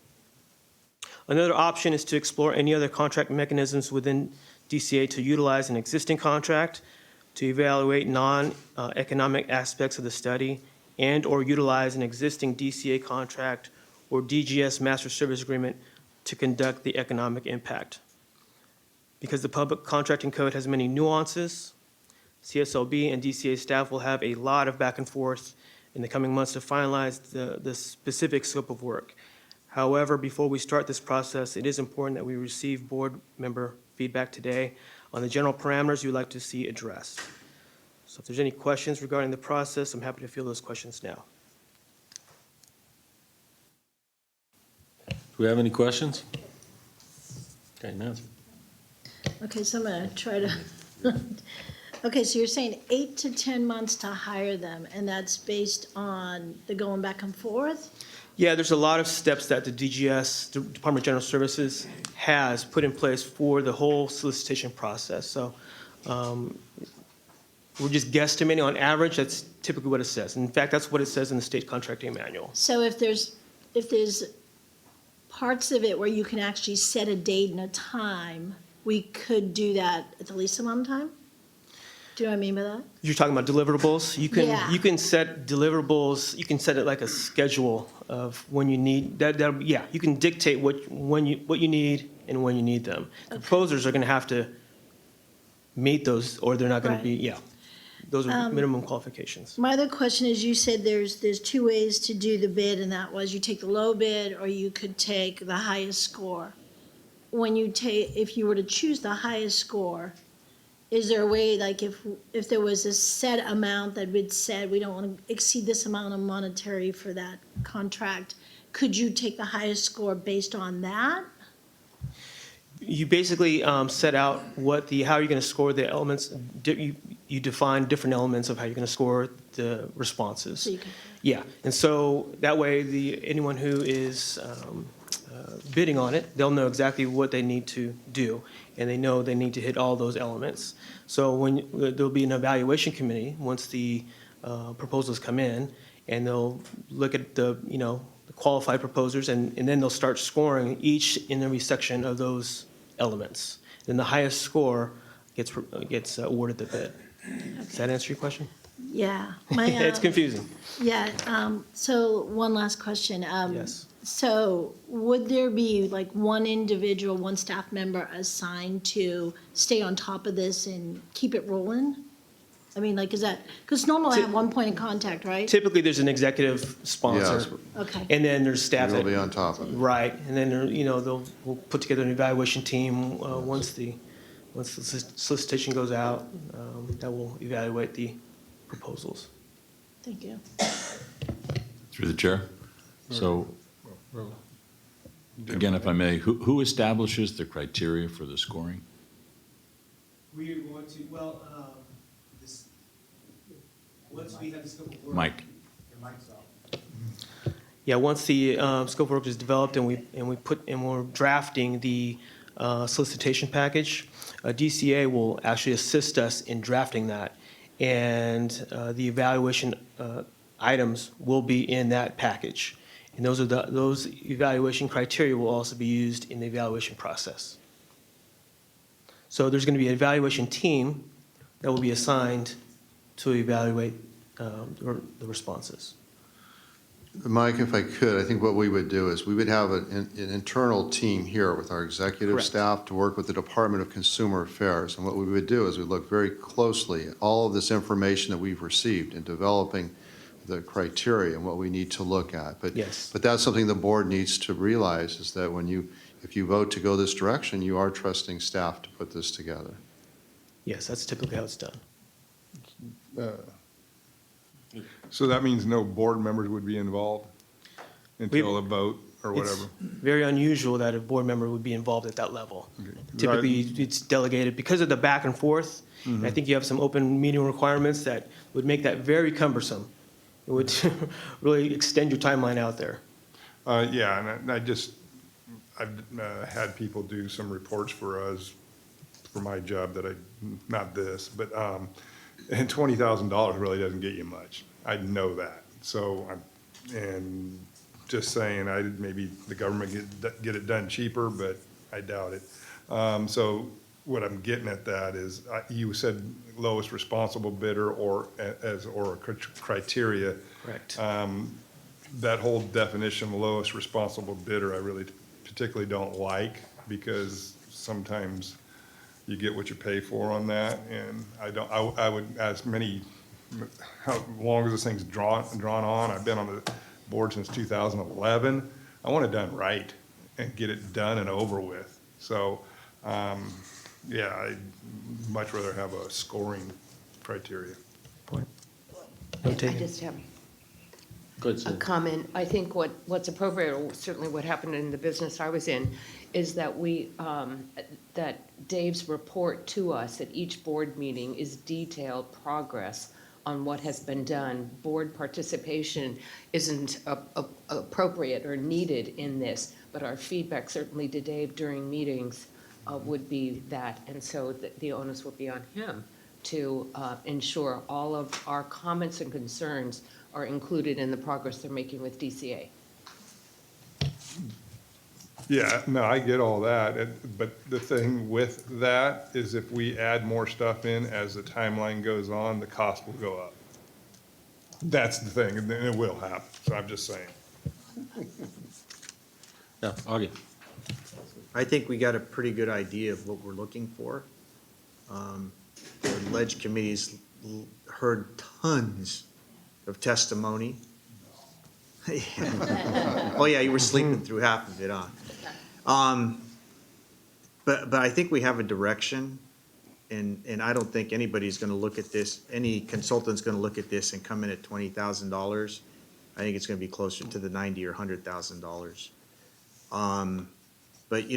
Another option is to explore any other contract mechanisms within DCA to utilize an existing contract to evaluate non-economic aspects of the study and or utilize an existing DCA contract or DGS master service agreement to conduct the economic impact. Because the public contracting code has many nuances, CSLB and DCA staff will have a lot of back and forth in the coming months to finalize the specific scope of work. However, before we start this process, it is important that we receive board member feedback today on the general parameters you'd like to see addressed. So if there's any questions regarding the process, I'm happy to field those questions now. Do we have any questions? Okay, Nancy. Okay, so I'm gonna try to, okay, so you're saying 8 to 10 months to hire them, and that's based on the going back and forth? Yeah, there's a lot of steps that the DGS, the Department of General Services, has put in place for the whole solicitation process. So we're just guesstimating on average, that's typically what it says. In fact, that's what it says in the state contracting manual. So if there's parts of it where you can actually set a date and a time, we could do that at the least amount of time? Do you know what I mean by that? You're talking about deliverables. Yeah. You can set deliverables. You can set it like a schedule of when you need that. Yeah, you can dictate what you need and when you need them. The proposers are going to have to meet those, or they're not going to be. Yeah, those are minimum qualifications. My other question is, you said there's two ways to do the bid, and that was you take the low bid or you could take the highest score. If you were to choose the highest score, is there a way, like if there was a set amount that we'd said we don't want to exceed this amount of monetary for that contract, could you take the highest score based on that? You basically set out how you're going to score the elements. You define different elements of how you're going to score the responses. So you can- Yeah, and so that way, anyone who is bidding on it, they'll know exactly what they need to do, and they know they need to hit all those elements. So there'll be an evaluation committee once the proposals come in, and they'll look at the qualified proposers, and then they'll start scoring each and every section of those elements. Then the highest score gets awarded the bid. Does that answer your question? Yeah. It's confusing. Yeah, so one last question. Yes. So would there be like one individual, one staff member assigned to stay on top of this and keep it rolling? I mean, like, is that, because normally I have one point of contact, right? Typically, there's an executive sponsor. Yes. Okay. And then there's staff We'll that. be on top of it. Right, and then, we'll put together an evaluation team once the solicitation goes out, that will evaluate the proposals. Thank you. Through the chair. So, again, if I may, who establishes the criteria for the scoring? We are going to, once we have the scope of work. Mike? Yeah, once the scope of work is developed and we're drafting the solicitation package, DCA will actually assist us in drafting that. And the evaluation items will be in that package. And those evaluation criteria will also be used in the evaluation process. So there's going to be an evaluation team that will be assigned to evaluate the responses. Mike, if I could, I think what we would do is we would have an internal team here with our executive Correct. staff to work with the Department of Consumer Affairs. And what we would do is we'd look very closely at all of this information that we've received in developing the criteria and what we need to look at. Yes. But that's something the board needs to realize is that if you vote to go this direction, you are trusting staff to put this together. Yes, that's typically how it's done. So that means no board members would be involved until a vote or It's whatever? very unusual that a board member would be involved at that level. Typically, it's delegated because of the back and forth. And I think you have some open meeting requirements that would make that very cumbersome. It would really extend your timeline out there. Yeah, and I've had people do some reports for us, for my job not this, but, and $20,000 really doesn't get you much. I know that. So, and just saying, maybe the government get it done cheaper, but I doubt it. So what I'm getting at that is, you said lowest responsible bidder or a criteria. Correct. That whole definition of lowest responsible bidder, I really particularly don't like, because sometimes you get what you pay for on that, and I would, how long as this thing's drawn on, I've been on the board since 2011, I want it done right and get it done and over with. So, yeah, I'd much rather have a scoring criteria. Point. I just have Good, a Sue. comment. I think what's appropriate, or certainly what happened in the business I was in, is that that Dave's report to us at each board meeting is detailed progress on what has been done. Board participation isn't appropriate or needed in this, but our feedback certainly to Dave during meetings would be that. And so the onus would be on him to ensure all of our comments and concerns are included in the progress they're making with DCA. Yeah, no, I get all that, but the thing with that is if we add more stuff in as the timeline goes on, the cost will go up. That's the thing, and it will happen, so I'm just saying. Yeah, Augie. I think we got a pretty good idea of what we're looking for. The Ledge Committee's heard tons of testimony. Yeah. Oh, yeah, you were sleeping through half of it, huh? But I think we have a direction, and I don't think anybody's gonna look at this, any consultant's gonna look at this and come in at $20,000. I think it's gonna be closer to the $90,000 or $100,000. But,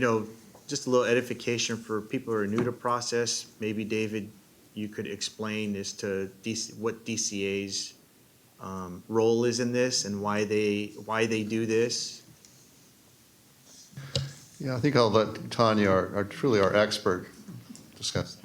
just a little edification for people who are new to process, maybe David, you could explain as to what DCA's role is in this and why they do this. Yeah, I think I'll let Tanya, our expert, discuss.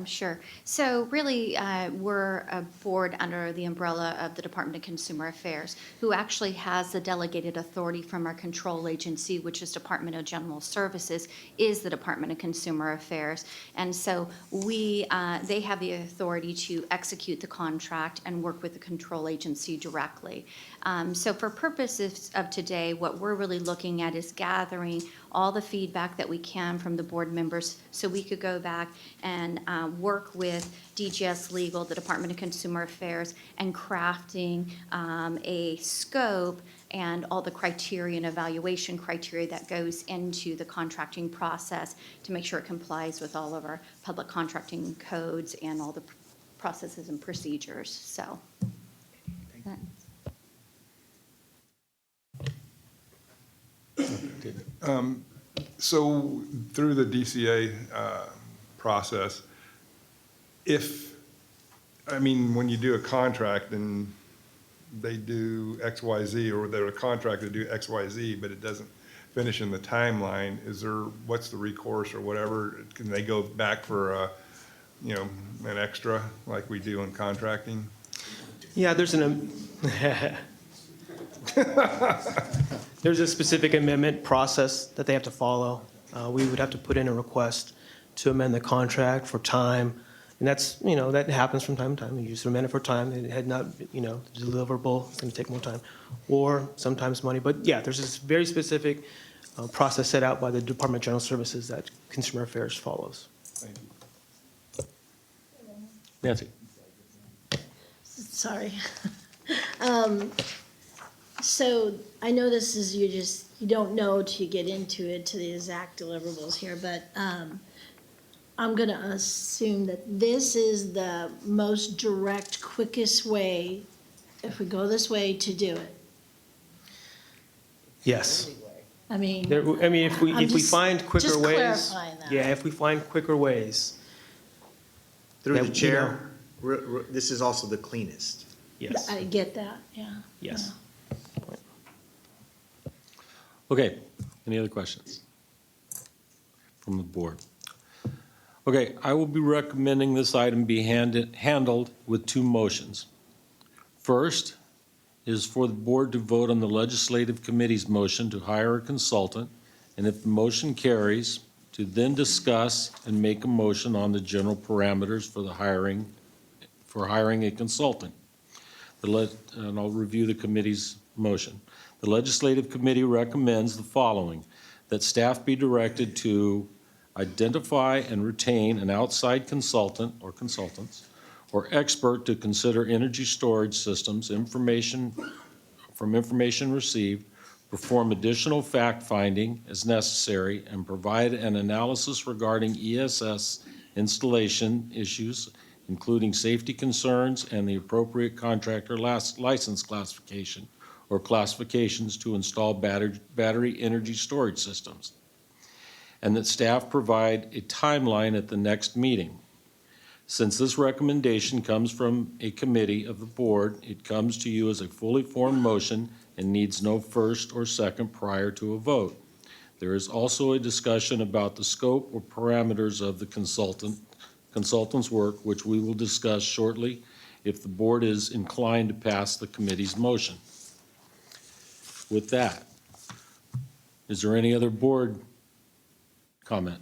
Sure. So really, we're a board under the umbrella of the Department of Consumer Affairs, who actually has the delegated authority from our control agency, which is Department of General Services, is the Department of Consumer Affairs. And so they have the authority to execute the contract and work with the control agency directly. So for purposes of today, what we're really looking at is gathering all the feedback that we can from the board members so we could go back and work with DGS Legal, the Department of Consumer Affairs, and crafting a scope and all the criteria and evaluation criteria that goes into the contracting process to make sure it complies with all of our public contracting codes and all the processes and procedures. So. So through the DCA process, when you do a contract and they do X, Y, Z, or they're a contract to do X, Y, Z, but it doesn't finish in the timeline, what's the recourse or whatever? Can they go back for an extra like we do in contracting? Yeah, there's a specific amendment process that they have to follow. We would have to put in a request to amend the contract for time, and that happens from time to time. You just amend it for time, and it had not, deliverable, it's gonna take more time, or sometimes money. But yeah, there's this very specific process set out by the Department of General Services that Consumer Affairs follows. Thank you. Nancy. Sorry. So I know this is, you don't know till you get into it, to the exact deliverables here, but I'm gonna assume that this is the most direct, quickest way, if we go this way, to do it. Yes. I mean. If we just- find quicker just ways. clarifying that. Yeah, if we find quicker ways. Through the That, chair, this is also the cleanest. Yes. I get that, yeah. Yes. Okay, any other questions from the board? Okay, I will be recommending this item be handled with two motions. First is for the board to vote on the legislative committee's motion to hire a consultant, and if the motion carries, to then discuss and make a motion on the general parameters for hiring a consultant. And I'll review the committee's motion. The legislative committee recommends the following: that staff be directed to identify and retain an outside consultant or consultants or expert to consider energy storage systems, information received, perform additional fact-finding as necessary, and provide an analysis regarding ESS installation issues including safety concerns and the appropriate contractor license classification or classifications to install battery energy storage systems, and that staff provide a timeline at the next meeting. Since this recommendation comes from a committee of the board, it comes to you as a fully formed motion and needs no first or second prior to a vote. There is also a discussion about the scope or parameters of the consultant's work, which we will discuss shortly if the board is inclined to pass the committee's motion. With that, is there any other board comment?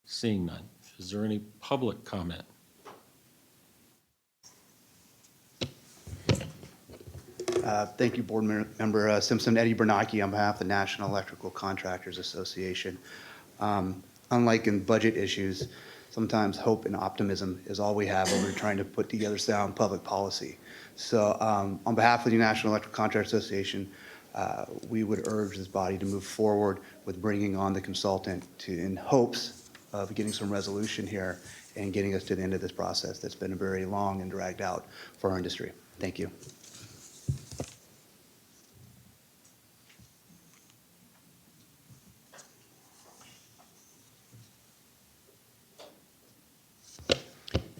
Seeing none. Is there any public comment? Thank you, Board Member Simpson. Eddie Bernanke on behalf of the National Electrical Contractors Association. Unlike in budget issues, sometimes hope and optimism is all we have when we're trying to put together sound public policy. So on behalf of the National Electrical Contractors Association, we would urge this body to move forward with bringing on the consultant in hopes of getting some resolution here and getting us to the end of this process that's been very long and dragged out for our industry. Thank you.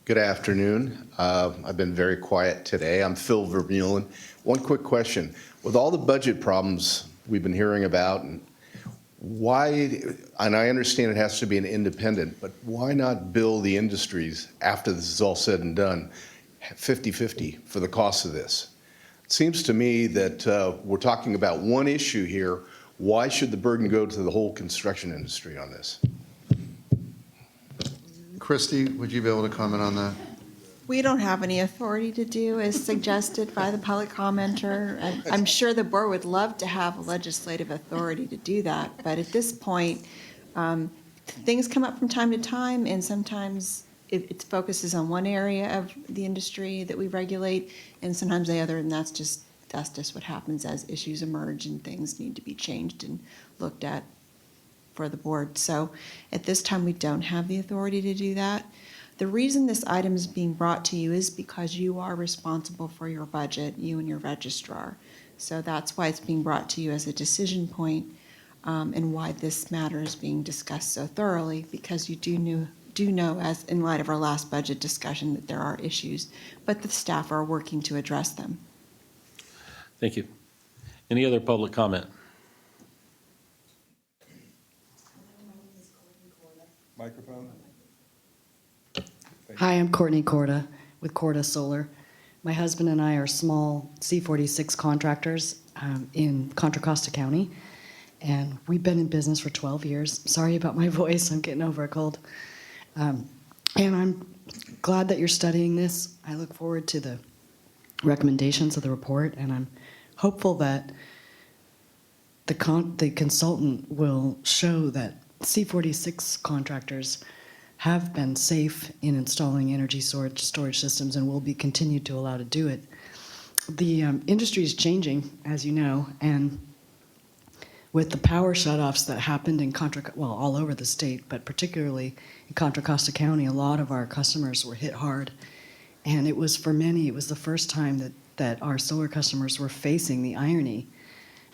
Good afternoon. I've been very quiet today. I'm Phil Vermeulen. One quick question. With all the budget problems we've been hearing about, and why, and I understand it has to be an independent, but why not bill the industries after this is all said and done 50-50 for the cost of this? It seems to me that we're talking about one issue here. Why should the burden go to the whole construction industry on this? Christie, would you be able to comment on that? We don't have any authority to do as suggested by the public commenter. I'm sure the board would love to have legislative authority to do that, but at this point, things come up from time to time, and sometimes it focuses on one area of the industry that we regulate, and sometimes the other, and that's just what happens as issues emerge and things need to be changed and looked at for the board. So at this time, we don't have the authority to do that. The reason this item is being brought to you is because you are responsible for your budget, you and your registrar. So that's why it's being brought to you as a decision point, and why this matter is being discussed so thoroughly, because you do know, as in light of our last budget discussion, that there are issues, but the staff are working to address them. Thank you. Any other public comment? Microphone. Hi, I'm Courtney Corda with Corda Solar. My husband and I are small C46 contractors in Contra Costa County, and we've been in business for 12 years. Sorry about my voice, I'm getting over a cold. And I'm glad that you're studying this. I look forward to the recommendations of the report, and I'm hopeful that the consultant will show that C46 contractors have been safe in installing energy storage systems and will be continued to allow to do it. The industry is changing, as you know, and with the power shutoffs that happened in all over the state, but particularly in Contra Costa County, a lot of our customers were hit hard. And it was, for many, it was the first time that our solar customers were facing the irony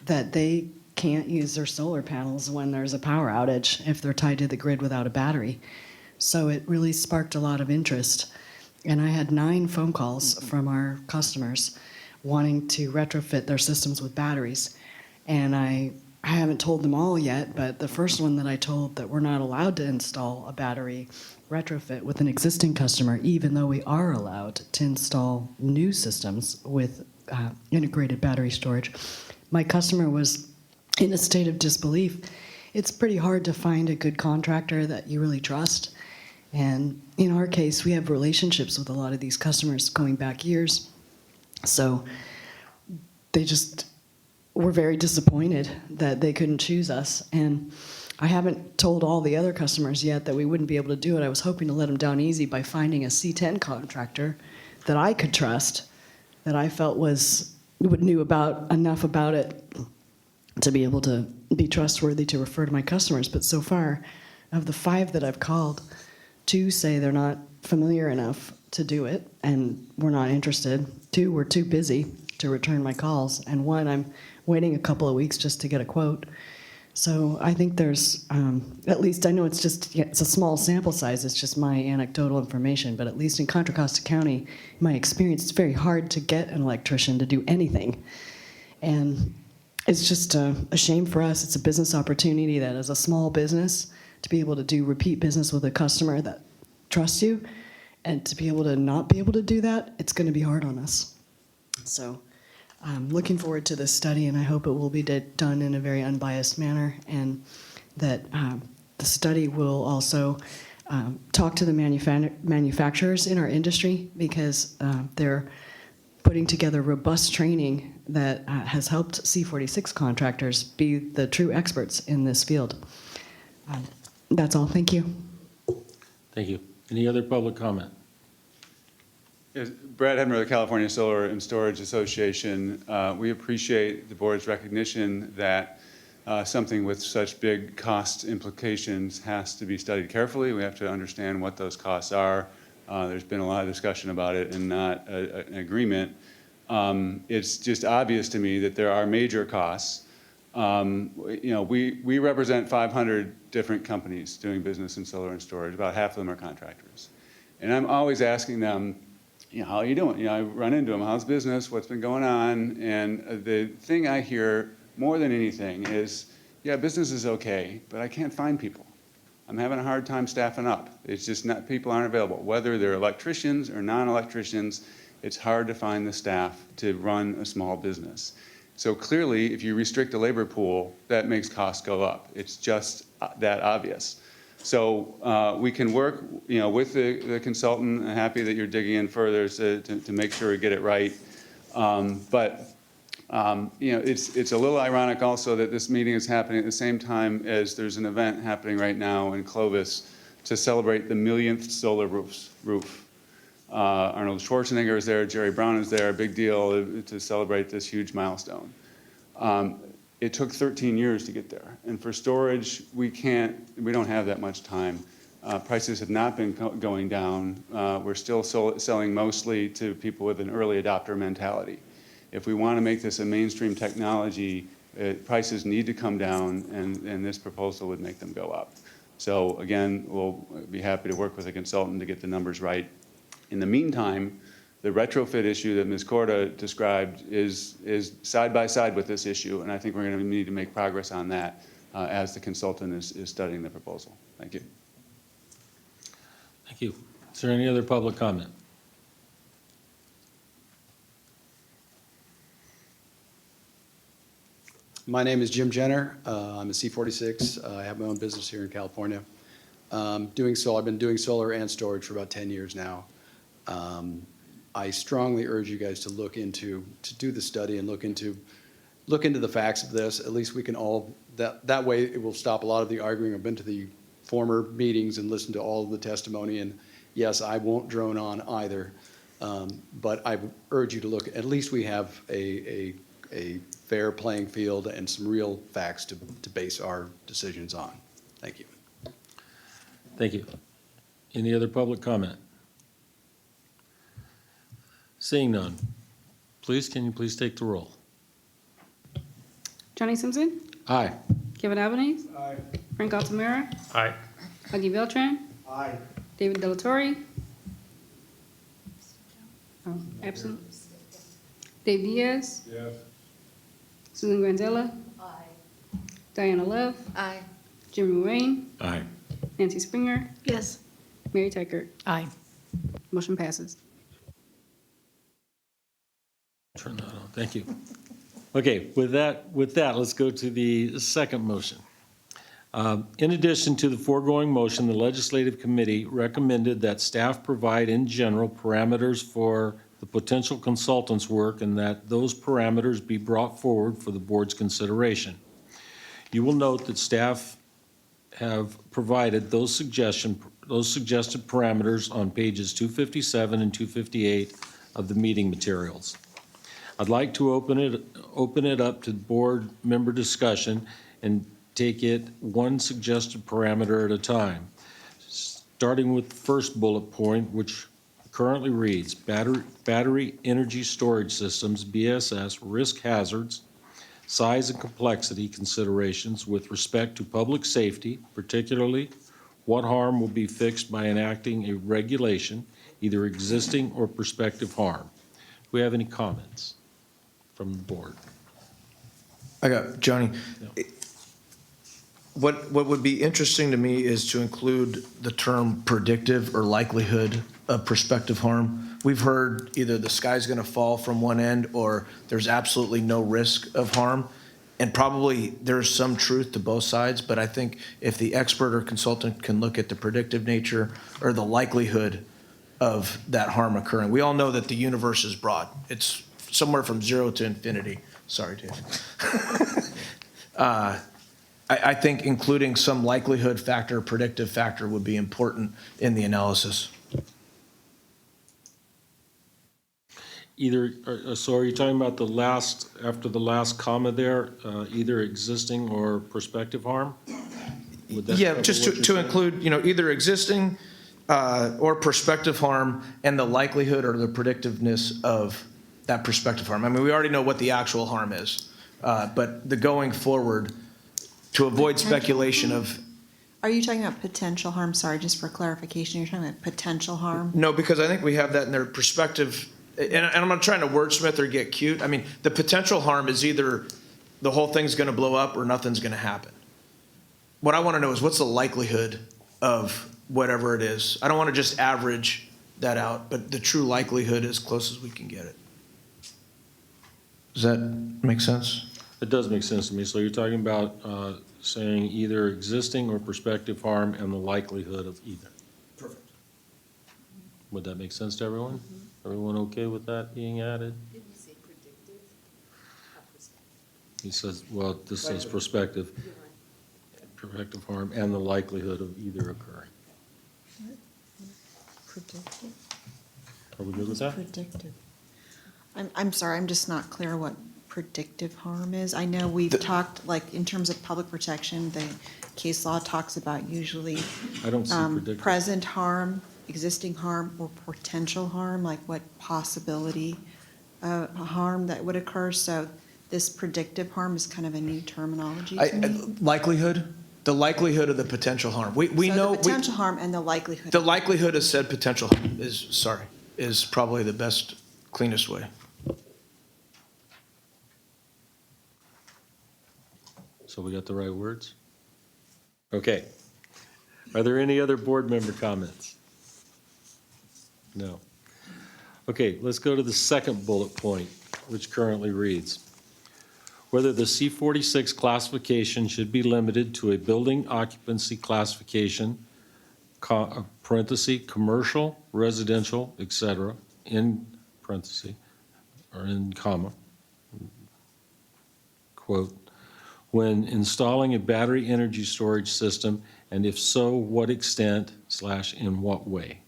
that they can't use their solar panels when there's a power outage if they're tied to the grid without a battery. So it really sparked a lot of interest. And I had 9 phone calls from our customers wanting to retrofit their systems with batteries. And I haven't told them all yet, but the first one that I told that we're not allowed to install a battery retrofit with an existing customer, even though we are allowed to install new systems with integrated battery storage. My customer was in a state of disbelief. It's pretty hard to find a good contractor that you really trust. And in our case, we have relationships with a lot of these customers going back years. So they just were very disappointed that they couldn't choose us. And I haven't told all the other customers yet that we wouldn't be able to do it. I was hoping to let them down easy by finding a C10 contractor that I could trust, that I felt knew enough about it to be able to be trustworthy to refer to my customers. But so far, of the 5 that I've called, 2 say they're not familiar enough to do it, and we're not interested. 2, we're too busy to return my calls, and 1, I'm waiting a couple of weeks just to get a quote. So I think there's, at least I know it's a small sample size, it's just my anecdotal information, but at least in Contra Costa County, in my experience, it's very hard to get an electrician to do anything. And it's just a shame for us. It's a business opportunity that as a small business, to be able to do repeat business with a customer that trusts you, and to be able to not be able to do that, it's going to be hard on us. So I'm looking forward to this study, and I hope it will be done in a very unbiased manner, and that the study will also talk to the manufacturers in our industry, because they're putting together robust training that has helped C46 contractors be the true experts in this field. That's all. Thank you. Thank you. Any other public comment? Yes, Brad Hedmer of the California Solar and Storage Association. We appreciate the board's recognition that something with such big cost implications has to be studied carefully. We have to understand what those costs are. There's been a lot of discussion about it and not an agreement. It's just obvious to me that there are major costs. We represent 500 different companies doing business in solar and storage. About half of them are contractors. And I'm always asking them, how are you doing? I run into them, how's business, what's been going on? And the thing I hear more than anything is, yeah, business is okay, but I can't find people. I'm having a hard time staffing up. It's just not, people aren't available. Whether they're electricians or non-electricians, it's hard to find the staff to run a small business. So clearly, if you restrict the labor pool, that makes costs go up. It's just that obvious. So we can work, with the consultant. I'm happy that you're digging in further to make sure we get it right. It's a little ironic also that this meeting is happening at the same time as there's an event happening right now in Clovis to celebrate the 1,000,000th solar roof. Arnold Schwarzenegger is there, Jerry Brown is there, a big deal to celebrate this huge milestone. It took 13 years to get there. And for storage, we don't have that much time. Prices have not been going down. We're still selling mostly to people with an early adopter mentality. If we want to make this a mainstream technology, prices need to come down, and this proposal would make them go up. So again, we'll be happy to work with a consultant to get the numbers right. In the meantime, the retrofit issue that Ms. Korda described is side by side with this issue, and I think we're going to need to make progress on that as the consultant is studying the proposal. Thank you. Thank you. Is there any other public comment? My name is Jim Jenner. I'm a C46. I have my own business here in California. I've been doing solar and storage for about 10 years now. I strongly urge you guys to do the study and look into the facts of this. At least we can all, that way it will stop a lot of the arguing. I've been to the former meetings and listened to all of the testimony, and yes, I won't drone on either. But I urge you to look, at least we have a fair playing field and some real facts to base our decisions on. Thank you. Thank you. Any other public comment? Seeing none, can you please take the roll? Johnny Simpson, Aye. Kevin Albanese, Aye. Frank Altamira, Aye. Augie Beltran, Aye. David Delatorre. Oh, absent. Dave Diaz, Yes. Susan Granzella, Diana Love, Aye. Jim Ruane, Aye. Nancy Springer, Yes. Mary Tykert. Aye. Motion passes. Turn that on. Thank you. Okay, with that, let's go to the second motion. In addition to the foregoing motion, the Legislative Committee recommended that staff provide in general parameters for the potential consultants' work and that those parameters be brought forward for the board's consideration. You will note that staff have provided those suggested parameters on pages 257 and 258 of the meeting materials. I'd like to open it up to board member discussion and take it one suggested parameter at a time. starting with the first bullet point, which currently reads, battery energy storage systems, BSS, risk hazards, size and complexity considerations with respect to public safety, particularly what harm will be fixed by enacting a regulation, either existing or prospective harm. Do we have any comments from the board? I got, Johnny. What would be interesting to me is to include the term predictive or likelihood of prospective harm. We've heard either the sky's going to fall from one end or there's absolutely no risk of harm. And probably there's some truth to both sides, but I think if the expert or consultant can look at the predictive nature or the likelihood of that harm occurring. We all know that the universe is broad. It's somewhere from 0 to infinity. Sorry, Dave. I think including some likelihood factor, predictive factor would be important in the analysis. Either, so are you talking about the last, after the last comma there, either existing or prospective harm? Would that Yeah, cover just what you're to saying? include, either existing or prospective harm and the likelihood or the predictiveness of that prospective harm. I mean, we already know what the actual harm is, but the going forward, to avoid speculation of, Are you talking about potential harm? Sorry, just for clarification, you're talking about potential harm? no, because I think we have that in their perspective, and I'm not trying to wordsmith or get cute. I mean, the potential harm is either the whole thing's going to blow up or nothing's going to happen. What I want to know is what's the likelihood of whatever it is. I don't want to just average that out, but the true likelihood as close as we can get it. Does that make sense? It does make sense to me. So you're talking about saying either existing or prospective harm and the likelihood of either. Perfect. Would that make sense to everyone? Everyone okay with that being added? Did you say predictive? He says, well, this says prospective, prospective harm and the likelihood of either occurring. Predictive? Are we good with that? Predictive. I'm sorry, I'm just not clear what predictive harm is. I know we've talked, like, in terms of public protection, the case law talks about usually I don't see predictive. present harm, existing harm, or potential harm, like what possibility harm that would occur. So this predictive harm is kind of a new terminology to me. Likelihood? The likelihood of the potential harm. We So know. the potential harm and the likelihood. The likelihood of said potential harm is probably the best, cleanest way. So we got the right words? Okay. Are there any other board member comments? No. Okay, let's go to the second bullet point, which currently reads, whether the C46 classification should be limited to a building occupancy classification, parenthesis, commercial, residential, et cetera, in parenthesis, or in comma, quote, when installing a battery energy storage system, and if so, what extent / in what way?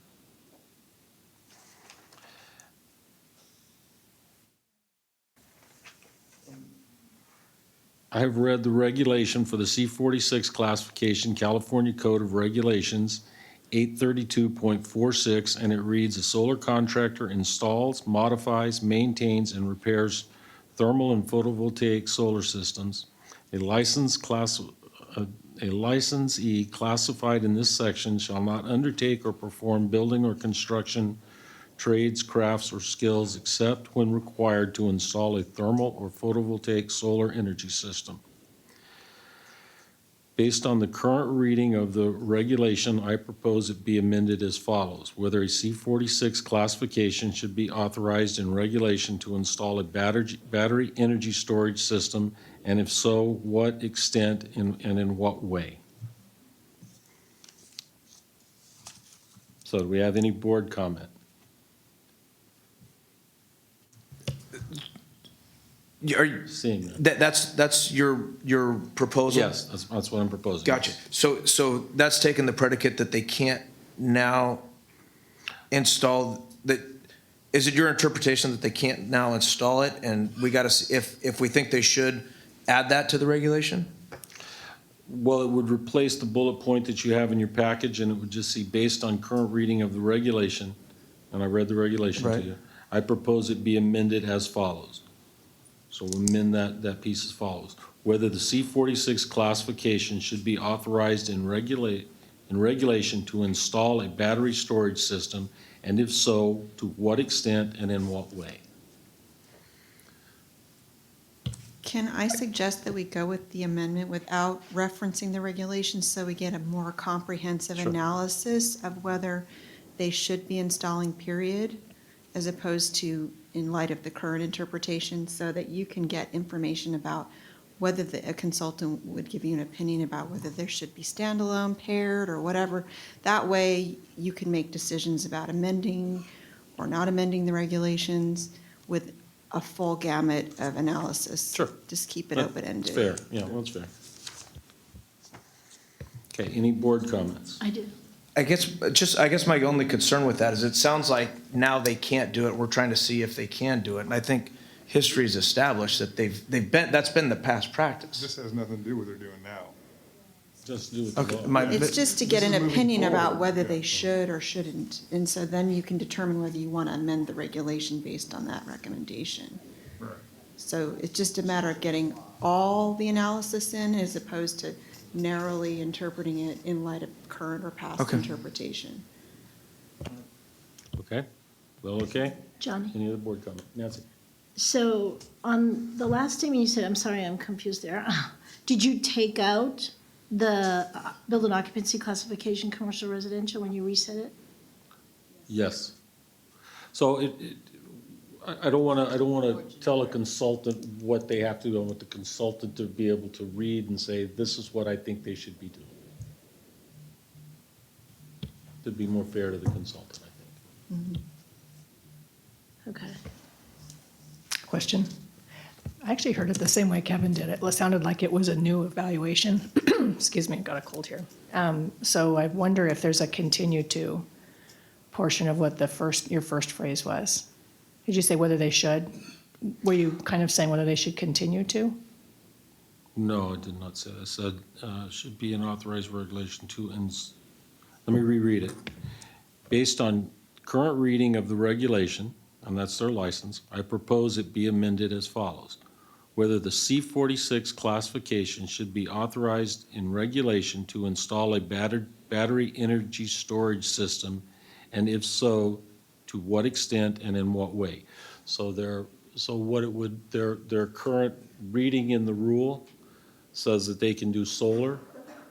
I have read the regulation for the C46 classification, California Code of Regulations 832.46, and it reads, a solar contractor installs, modifies, maintains, and repairs thermal and photovoltaic solar systems. A licensee classified in this section shall not undertake or perform building or construction trades, crafts, or skills except when required to install a thermal or photovoltaic solar energy system. Based on the current reading of the regulation, I propose it be amended as follows. Whether a C46 classification should be authorized in regulation to install a battery energy storage system, and if so, what extent and in what way? So do we have any board comment? Are you Seeing that. that's your proposal? Yes, that's what I'm proposing. Gotcha. So that's taking the predicate that they can't now install that. Is it your interpretation that they can't now install it, and we got to if we think they should add that to the regulation? Well, it would replace the bullet point that you have in your package, and it would just see, based on current reading of the regulation, and I read the regulation to Right. you, I propose it be amended as follows. So we'll amend that piece as follows. Whether the C-46 classification should be authorized in regulation to install a battery storage system, and if so, to what extent and in what way? Can I suggest that we go with the amendment without referencing the regulations so we get a more comprehensive Sure. analysis of whether they should be installing, period, as opposed to in light of the current interpretation, so that you can get information about whether a consultant would give you an opinion about whether there should be standalone, paired, or whatever. That way, you can make decisions about amending or not amending the regulations with a full gamut of analysis. Sure. Just keep it That's open-ended. fair, yeah, well, that's fair. Okay, any board comments? I do. I guess my only concern with that is it sounds like now they can't do it. We're trying to see if they can do it. And I think history's established that that's been the past practice. This has nothing to do with what they're doing now. Just do with the Okay, law. It's just to get This an is moving opinion about forward. whether they Yeah. should or shouldn't. And so then you can determine whether you want to amend the regulation based on that recommendation. Right. So it's just a matter of getting all the analysis in as opposed to narrowly interpreting it in light of current or past Okay. interpretation. Okay, well, okay, Johnny? any other board comment? Nancy? So on the last statement you said, I'm sorry, I'm confused there. Did you take out the building occupancy classification, commercial residential, when you reset it? Yes. So I don't want to tell a consultant what they have to do. I want the consultant to be able to read and say, this is what I think they should be doing. To be more fair to the consultant, I think. Okay. Question. I actually heard it the same way Kevin did it. It sounded like it was a new evaluation. Excuse me, got a cold here. So I wonder if there's a continue to portion of what your first phrase was. Did you say whether they should? Were you kind of saying whether they should continue to? No, I did not say that. I said, should be an authorized regulation to, let me reread it. Based on current reading of the regulation, and that's their license, I propose it be amended as follows. Whether the C-46 classification should be authorized in regulation to install a battery energy storage system, and if so, to what extent and in what way? So their current reading in the rule says that they can do solar.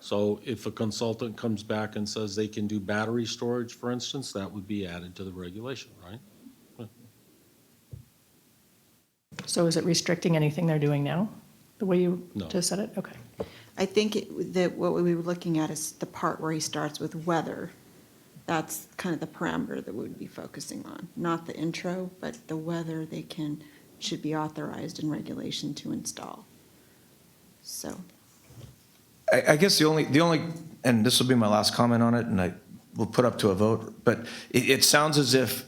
So if a consultant comes back and says they can do battery storage, for instance, that would be added to the regulation, right? So is it restricting anything they're doing now, the way you No. just said it? Okay. I think that what we were looking at is the part where he starts with whether. That's kind of the parameter that we would be focusing on, not the intro, but the whether they should be authorized in regulation to install. So, I guess the only, and this will be my last comment on it, and I will put up to a vote, but it sounds as if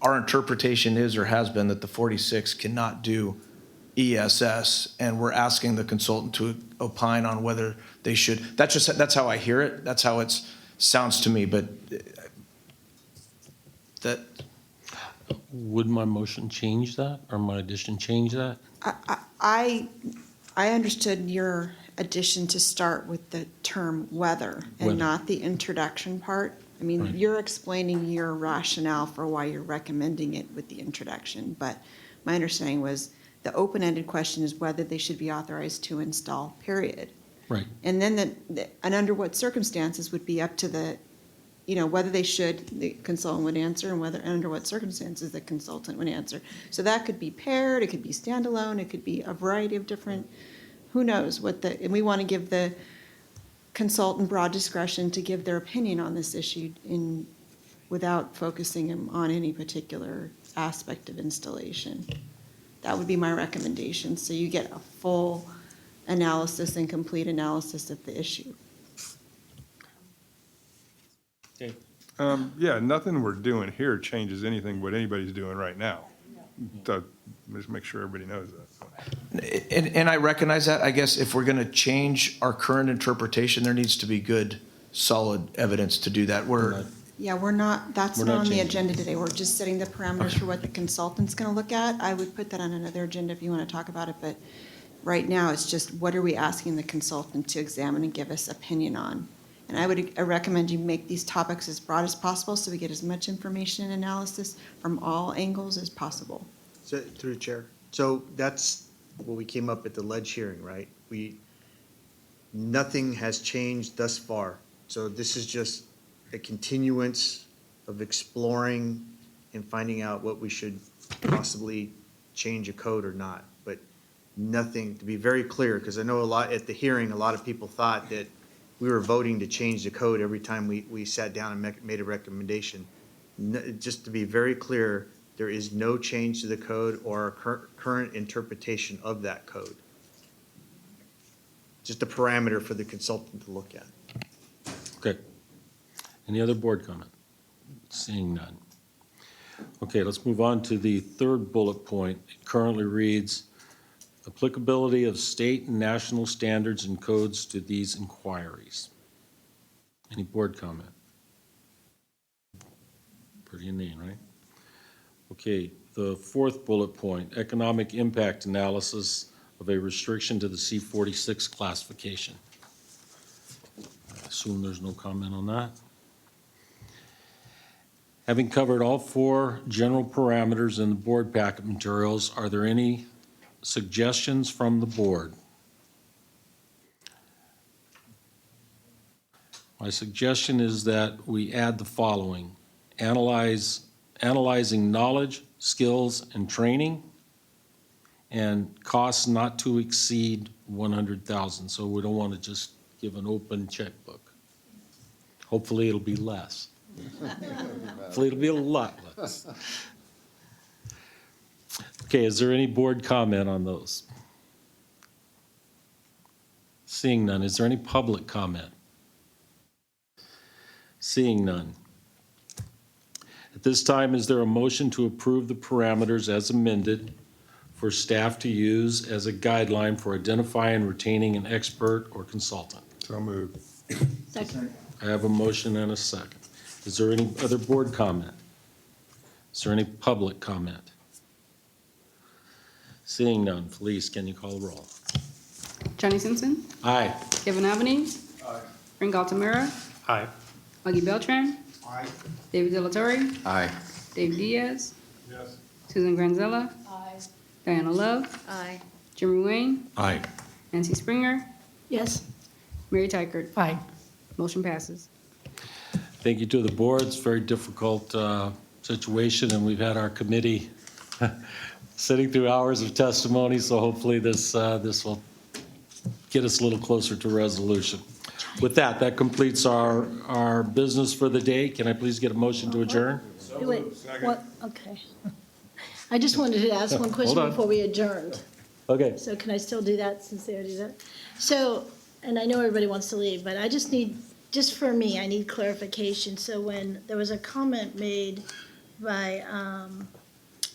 our interpretation is or has been that the 46 cannot do ESS, and we're asking the consultant to opine on whether they should. That's how I hear it. That's how it sounds to me, but that. Would my motion change that, or my addition change that? I understood your addition to start with the term whether Whether. and not the introduction part. I mean, Right. you're explaining your rationale for why you're recommending it with the introduction, but my understanding was the open-ended question is whether they should be authorized to install, period. Right. And then and under what circumstances would be up to whether they should, the consultant would answer, and under what circumstances the consultant would answer. So that could be paired, it could be standalone, it could be a variety of different, who knows and we want to give the consultant broad discretion to give their opinion on this issue without focusing them on any particular aspect of installation. That would be my recommendation, so you get a full analysis and complete analysis of the issue. Okay. Yeah, nothing we're doing here changes anything what anybody's doing right now. Just make sure everybody knows that. And I recognize that. I guess if we're going to change our current interpretation, there needs to be good, solid evidence to do that. Yeah, that's We're not not on the changing. agenda today. We're just setting the parameters for what the consultant's going to look at. I would put that on another agenda if you want to talk about it, but right now, it's just what are we asking the consultant to examine and give us opinion on? And I recommend you make these topics as broad as possible so we get as much information and analysis from all angles as possible. So, through the chair. So that's what we came up at the ledge hearing, right? Nothing has changed thus far. So this is just a continuance of exploring and finding out what we should possibly change a code or not. But nothing, to be very clear, because I know at the hearing, a lot of people thought that we were voting to change the code every time we sat down and made a recommendation. Just to be very clear, there is no change to the code or our current interpretation of that code. Just a parameter for the consultant to look at. Okay. Any other board comment? Seeing none. Okay, let's move on to the third bullet point. It currently reads, applicability of state and national standards and codes to these inquiries. Any board comment? Pretty inane, right? Okay, the fourth bullet point, economic impact analysis of a restriction to the C46 classification. I assume there's no comment on that. Having covered all four general parameters in the board packet materials, are there any suggestions from the board? My suggestion is that we add the following: analyzing knowledge, skills, and training, and costs not to exceed $100,000. So we don't want to just give an open checkbook. Hopefully it'll be less. Hopefully it'll be a lot less. Okay, is there any board comment on those? Seeing none, is there any public comment? Seeing none. At this time, is there a motion to approve the parameters as amended for staff to use as a guideline for identifying and retaining an expert or consultant? So moved. Second. I have a motion and a second. Is there any other board comment? Is there any public comment? Seeing none, Felice, can you call the roll? Johnny Simpson, Aye. Kevin Albanese. Frank Altamira, Aye. Maggie Beltran, Aye. David De La Torre, Aye. Dave Diaz, Yes. Susan Granzella, Aye. Diana Love, Aye. Jimmy Wayne, Aye. Nancy Springer, Yes. Mary Tykert. Aye. Motion passes. Thank you to the board. It's a very difficult situation, and we've had our committee sitting through hours of testimony, so hopefully this will get us a little closer to resolution. With that, that completes our business for the day. Can I please get a motion to adjourn? Wait, what, okay. I just wanted to ask one question Hold on. before we adjourned. Okay. So can I still do that since they already did that? So, and I know everybody wants to leave, but I just need, just for me, I need clarification. So when there was a comment made by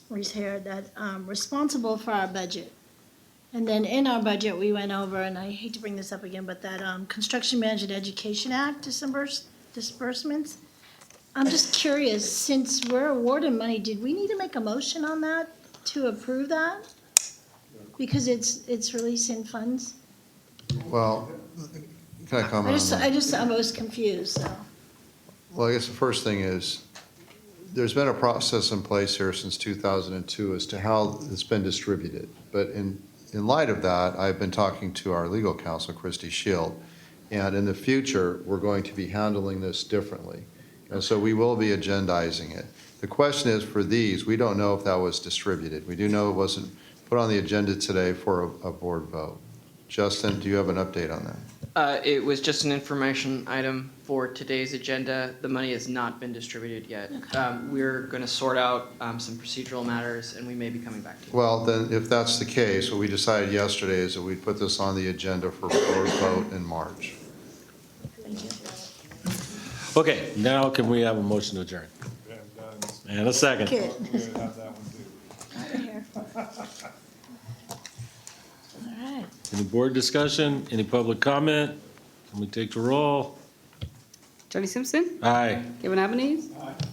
Reese Hare that responsible for our budget. And then in our budget, we went over, and I hate to bring this up again, but that Construction Management Education Act disbursements. I'm just curious, since we're awarded money, did we need to make a motion on that to approve that? Because it's releasing funds? Well, can I comment on that? I was confused, so. Well, I guess the first thing is, there's been a process in place here since 2002 as to how it's been distributed. But in light of that, I've been talking to our legal counsel, Christy Shield, and in the future, we're going to be handling this differently. And so we will be agendizing it. The question is, for these, we don't know if that was distributed. We do know it wasn't put on the agenda today for a board vote. Justin, do you have an update on that? It was just an information item for today's agenda. The money has not been distributed yet. We're going to sort out some procedural matters, and we may be coming back to you. Well, then, if that's the case, what we decided yesterday is that we'd put this on the agenda for board vote in March. Thank you. Okay, now can we have a motion to adjourn? And a second. Good. Out of here. All right. Any board discussion? Any public comment? Can we take the roll? Jody Simpson. Aye. Kevin Albanese.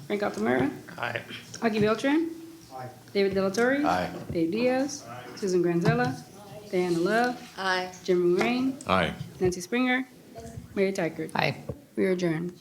Frank Altamira. Aye. Augie Beltran. David Delatorre. Aye. Dave Diaz. Susan Granzella. Diana Love. Aye. Jim Rain. Aye. Nancy Springer. Mary Tykert. Aye. We are adjourned.